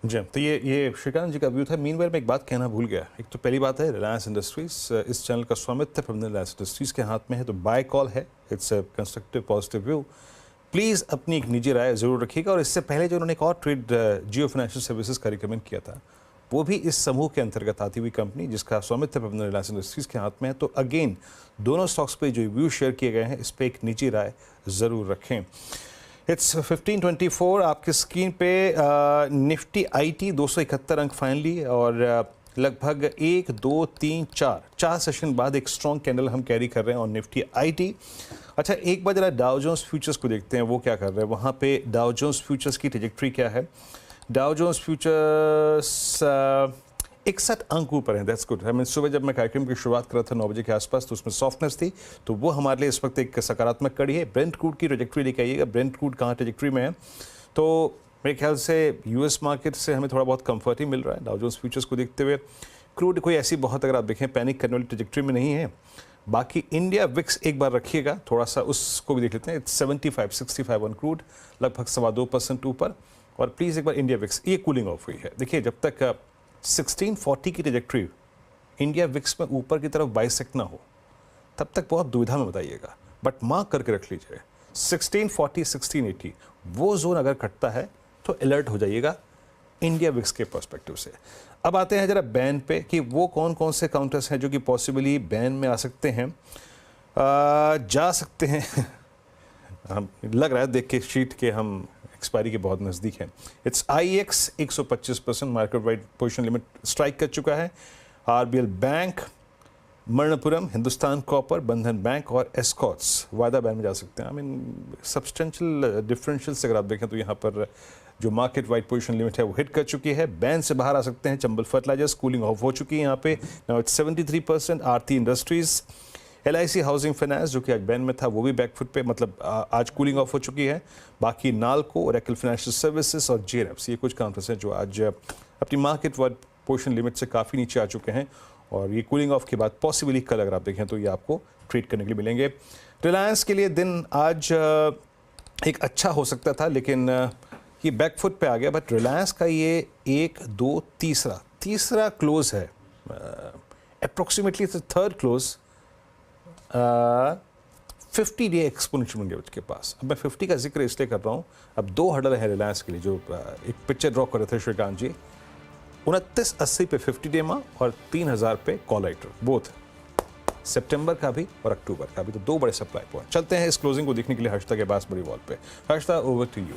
जी, तो ये श्रीकांत जी का व्यू था। मीनवाइल में एक बात कहना भूल गया। एक तो पहली बात है, रिलायंस इंडस्ट्रीज, इस चैनल का स्वामित्व प्रबंधन रिलायंस इंडस्ट्रीज के हाथ में है, तो बाय कॉल है। It's a constructive positive view. Please अपनी एक निजी राय जरूर रखिएगा। और इससे पहले जो उन्होंने एक और ट्रेड जियो फाइनेंशियल सर्विसेज का रिकमेंड किया था, वो भी इस समूह के अंतर्गत आती हुई कंपनी जिसका स्वामित्व प्रबंधन रिलायंस इंडस्ट्रीज के हाथ में है। तो अगेन दोनों स्टॉक्स पे जो व्यू शेयर किए गए हैं, इस पर एक निजी राय ज़रूर रखें। इट्स 1524 आपकी स्क्रीन पे। निफ्टी आईटी 271 अंक फाइनली, और लगभग 1 2 3 4 सेशन बाद एक स्ट्रॉन्ग कैंडल हम कैरी कर रहे हैं और निफ्टी आईटी। अच्छा, एक बार जरा डाउ जोन्स फ्यूचर्स को देखते हैं, वो क्या कर रहे हैं। वहाँ पे डाउ जोन्स फ्यूचर्स की ट्रैजेक्टरी क्या है? डाउ जोन्स फ्यूचर्स 61 अंक ऊपर है। That's good. मैं सुबह जब मैं कार्यक्रम की शुरुआत कर रहा था 9 बजे के आसपास, तो उसमें सॉफ्टनेस थी, तो वो हमारे लिए इस वक्त एक सकारात्मक कड़ी है। ब्रेंट क्रूड की ट्रैजेक्टरी लेके आइएगा। ब्रेंट क्रूड कहाँ ट्रैजेक्टरी में है, तो मेरे ख्याल से यूएस मार्केट से हमें थोड़ा बहुत कंफर्ट ही मिल रहा है डाउ जोन्स फ्यूचर्स को देखते हुए। क्रूड कोई ऐसी बहुत, अगर आप देखें, पैनिक करने वाली ट्रैजेक्टरी में नहीं है। बाकी इंडिया विक्स एक बार रखिएगा थोड़ा सा, उसको भी देख लेते हैं। इट्स 65 ऑन क्रूड, लगभग 2.25% ऊपर। और प्लीज़ एक बार इंडिया विक्स, ये कूलिंग ऑफ हुई है। देखिए, जब तक 1640 की ट्रैजेक्टरी इंडिया विक्स में ऊपर की तरफ बाइसेक्ट ना हो, तब तक बहुत दुविधा में बताइएगा। बट मार्क करके रख लीजिए 1640 1680, वो जोन अगर कटता है तो अलर्ट हो जाइएगा इंडिया विक्स के पर्सपेक्टिव से। अब आते हैं जरा बैन पे, कि वो कौन कौन से काउंटर्स हैं जो कि पॉसिबली बैन में आ सकते हैं, जा सकते हैं। हम लग रहा है देख के शीट के हम एक्सपायरी के बहुत नज़दीक हैं। It's IEX 125% market wide position limit strike कर चुका है। RBL bank Manappuram, Hindustan copper, बंधन बैंक और एस्कॉट्स वायदा बैंड में जा सकते हैं। आई मीन सब्सटेंशियल डिफरेंशियल से अगर आप देखें तो यहाँ पर जो मार्केट वाइड पोजीशन लिमिट है वो हिट कर चुकी है, बैंड से बाहर आ सकते हैं। चंबल फर्टिलाइजर्स कूलिंग ऑफ हो चुकी है यहाँ पे, now it's 73%। Aarti industries, LIC housing finance जो कि आज बैंड में था वो भी बैकफुट पे, मतलब आज कूलिंग ऑफ हो चुकी है। बाकी नालको, ओरेकल फाइनेंशियल सर्विसेज और JREPS ये कुछ काउंटर्स हैं जो आज अपनी मार्केट वाइड पोजीशन लिमिट से काफ़ी नीचे आ चुके हैं और ये कूलिंग ऑफ के बाद पॉसिबली कल अगर आप देखें तो ये आपको ट्रेड करने के लिए मिलेंगे। रिलायंस के लिए दिन आज एक अच्छा हो सकता था लेकिन ये बैकफुट पे आ गया, बट रिलायंस का ये 1, 2, तीसरा क्लोज है, approximately third close 50 day exponential movement के पास। अब मैं 50 का जिक्र इसलिए कर रहा हूँ, अब 2 हर्डल है रिलायंस के लिए जो एक पिक्चर ड्रॉ कर रहे थे श्रीकांत जी, 2980 पे 50 डे मा और 3000 पे कॉल राइटर, बोथ सितंबर का भी और अक्टूबर का भी, तो 2 बड़े सप्लाई पॉइंट। चलते हैं इस क्लोजिंग को देखने के लिए हर्षिता के पास बड़ी वॉल पे। Harshita, over to you.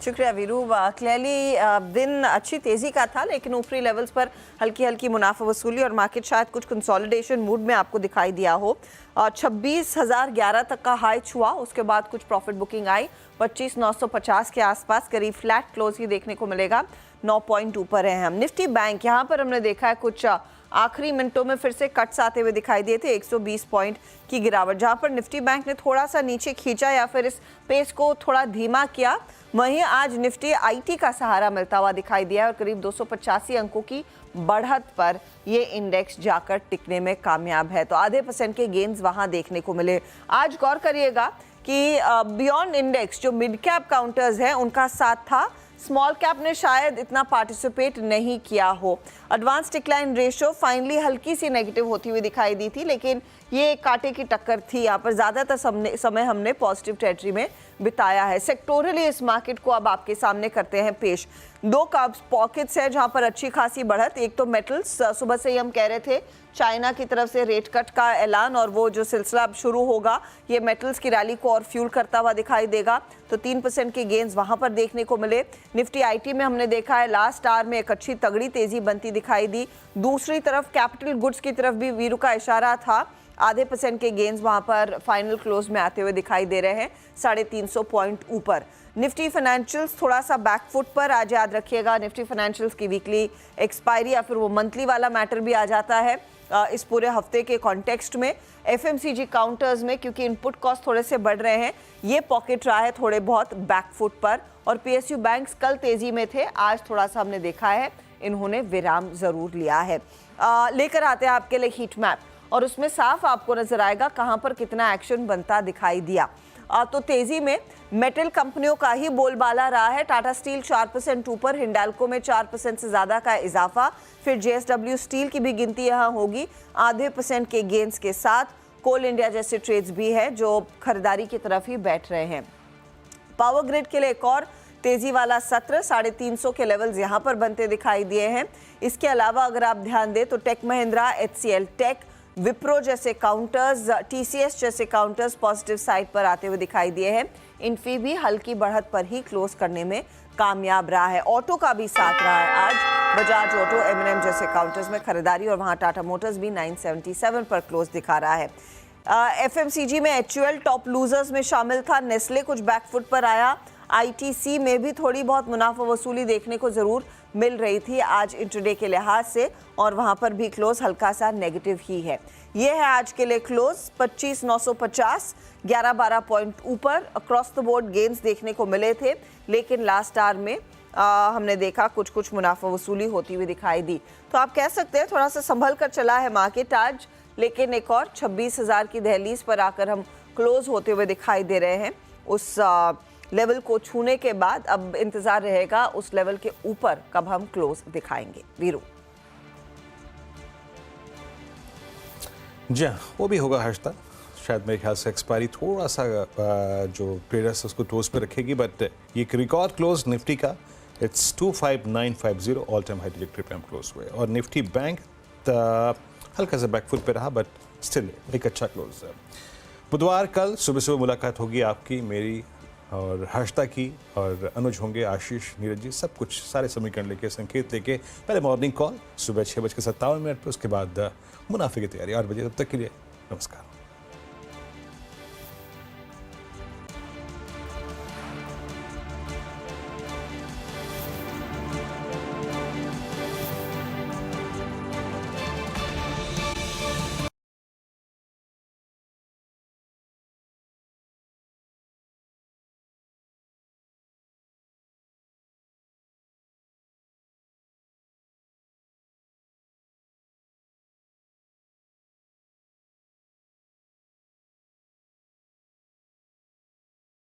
शुक्रिया वीरू। क्लियरली दिन अच्छी तेजी का था लेकिन ऊपरी लेवल्स पर हल्की हल्की मुनाफा वसूली और मार्केट शायद कुछ कंसोलिडेशन मूड में आपको दिखाई दिया हो। 26,011 तक का हाई छुआ, उसके बाद कुछ प्रॉफिट बुकिंग आई, 25,950 के आसपास करीब फ्लैट क्लोज ही देखने को मिलेगा, 9 पॉइंट ऊपर है हम। निफ्टी बैंक यहाँ पर हमने देखा है कुछ आखिरी मिनटों में फिर से कट्स आते हुए दिखाई दिए थे, 120 पॉइंट की गिरावट, जहां पर निफ्टी बैंक ने थोड़ा सा नीचे खींचा या फिर इस पेस को थोड़ा धीमा किया। वहीं आज निफ्टी IT का सहारा मिलता हुआ दिखाई दिया और करीब 285 अंकों की बढ़त पर ये इंडेक्स जाकर टिकने में कामयाब है, तो आधे % के गेन्स वहां देखने को मिले। आज गौर करिएगा कि बियॉन्ड इंडेक्स जो मिड कैप काउंटर्स हैं उनका साथ था, स्मॉल कैप ने शायद इतना पार्टिसिपेट नहीं किया हो। एडवांस डिक्लाइन रेशियो फाइनली हल्की सी नेगेटिव होती हुई दिखाई दी थी लेकिन ये कांटे की टक्कर थी, यहाँ पर ज़्यादातर समय हमने पॉजिटिव टेरिटरी में बिताया है। सेक्टोरली इस मार्केट को अब आपके सामने करते हैं पेश। 2 पॉकेट्स हैं जहाँ पर अच्छी खासी बढ़त। एक तो मेटल्स, सुबह से ही हम कह रहे थे चाइना की तरफ से रेट कट का ऐलान और वो जो सिलसिला अब शुरू होगा ये मेटल्स की रैली को और फ्यूल करता हुआ दिखाई देगा, तो 3% के गेंस वहां पर देखने को मिले। निफ्टी IT में हमने देखा है लास्ट आवर में एक अच्छी तगड़ी तेजी बनती दिखाई दी। दूसरी तरफ कैपिटल गुड्स की तरफ भी वीरू का इशारा था, आधे % के गेंस वहां पर फाइनल क्लोज में आते हुए दिखाई दे रहे हैं, 350 पॉइंट ऊपर। निफ्टी फाइनेंशियल्स थोड़ा सा बैकफुट पर, आज याद रखिएगा निफ्टी फाइनेंशियल्स की वीकली एक्सपायरी या फिर वो मंथली वाला मैटर भी आ जाता है इस पूरे हफ्ते के कॉन्टेक्स्ट में। FMCG काउंटर्स में क्योंकि इनपुट कॉस्ट थोड़े से बढ़ रहे हैं, ये पॉकेट रहा है थोड़े बहुत बैकफुट पर। और PSU बैंक्स कल तेजी में थे, आज थोड़ा सा हमने देखा है इन्होंने विराम जरूर लिया है। लेकर आते हैं आपके लिए हीट मैप और उसमें साफ आपको नजर आएगा कहां पर कितना एक्शन बनता दिखाई दिया। तो तेजी में मेटल कंपनियों का ही बोलबाला रहा है। टाटा स्टील 4% ऊपर, हिंडाल्को में 4% से ज्यादा का इजाफा, फिर JSW स्टील की भी गिनती यहाँ होगी आधे % के गेंस के साथ। कोल इंडिया जैसे ट्रेड्स भी है जो खरीदारी की तरफ ही बैठ रहे हैं। पावर ग्रिड के लिए एक और तेजी वाला सत्र, 350 के लेवल्स यहाँ पर बनते दिखाई दिए हैं। इसके अलावा अगर आप ध्यान दें तो tech Mahindra, HCL tech, Wipro जैसे काउंटर्स, TCS जैसे काउंटर्स पॉजिटिव साइड पर आते हुए दिखाई दिए हैं। इन्फी भी हल्की बढ़त पर ही क्लोज करने में कामयाब रहा है। ऑटो का भी साथ रहा है आज, बजाज ऑटो, M&M जैसे काउंटर्स में खरीदारी और वहां टाटा मोटर्स भी 977 पर क्लोज दिखा रहा है। FMCG में HUL टॉप लूजर्स में शामिल था, नेस्ले कुछ बैकफुट पर आया। ITC में भी थोड़ी बहुत मुनाफा वसूली देखने को जरूर मिल रही थी आज इंट्राडे के लिहाज से और वहां पर भी क्लोज हल्का सा नेगेटिव ही है। ये है आज के लिए क्लोज 25,950, 11-12 पॉइंट ऊपर। अक्रॉस द बोर्ड गेन्स देखने को मिले थे लेकिन लास्ट आवर में हमने देखा कुछ मुनाफा वसूली होती हुई दिखाई दी। तो आप कह सकते हैं थोड़ा सा संभल कर चला है मार्केट आज, लेकिन एक और 26,000 की दहलीज पर आकर हम क्लोज होते हुए दिखाई दे रहे हैं। उस लेवल को छूने के बाद अब इंतजार रहेगा उस लेवल के ऊपर कब हम क्लोज दिखाएंगे। वीरू जी हाँ, वो भी होगा हर्षिता, शायद मेरे ख्याल से एक्सपायरी थोड़ा सा जो ट्रेडर्स उसको टोज पे रखेगी, बट ये एक रिकॉर्ड क्लोज निफ्टी का, it's 25950 all time high trajectory पे हम क्लोज हुए। और निफ्टी बैंक हल्का सा बैकफुट पे रहा बट स्टिल एक अच्छा क्लोज है। बुधवार कल सुबह सुबह मुलाकात होगी आपकी मेरी और हर्षता की और अनुज होंगे, आशीष, नीरज जी, सब कुछ सारे समीकरण लेके, संकेत लेके पहले मॉर्निंग कॉल सुबह 6:57 पर, उसके बाद मुनाफे की तैयारी 8 बजे। तब तक के लिए नमस्कार।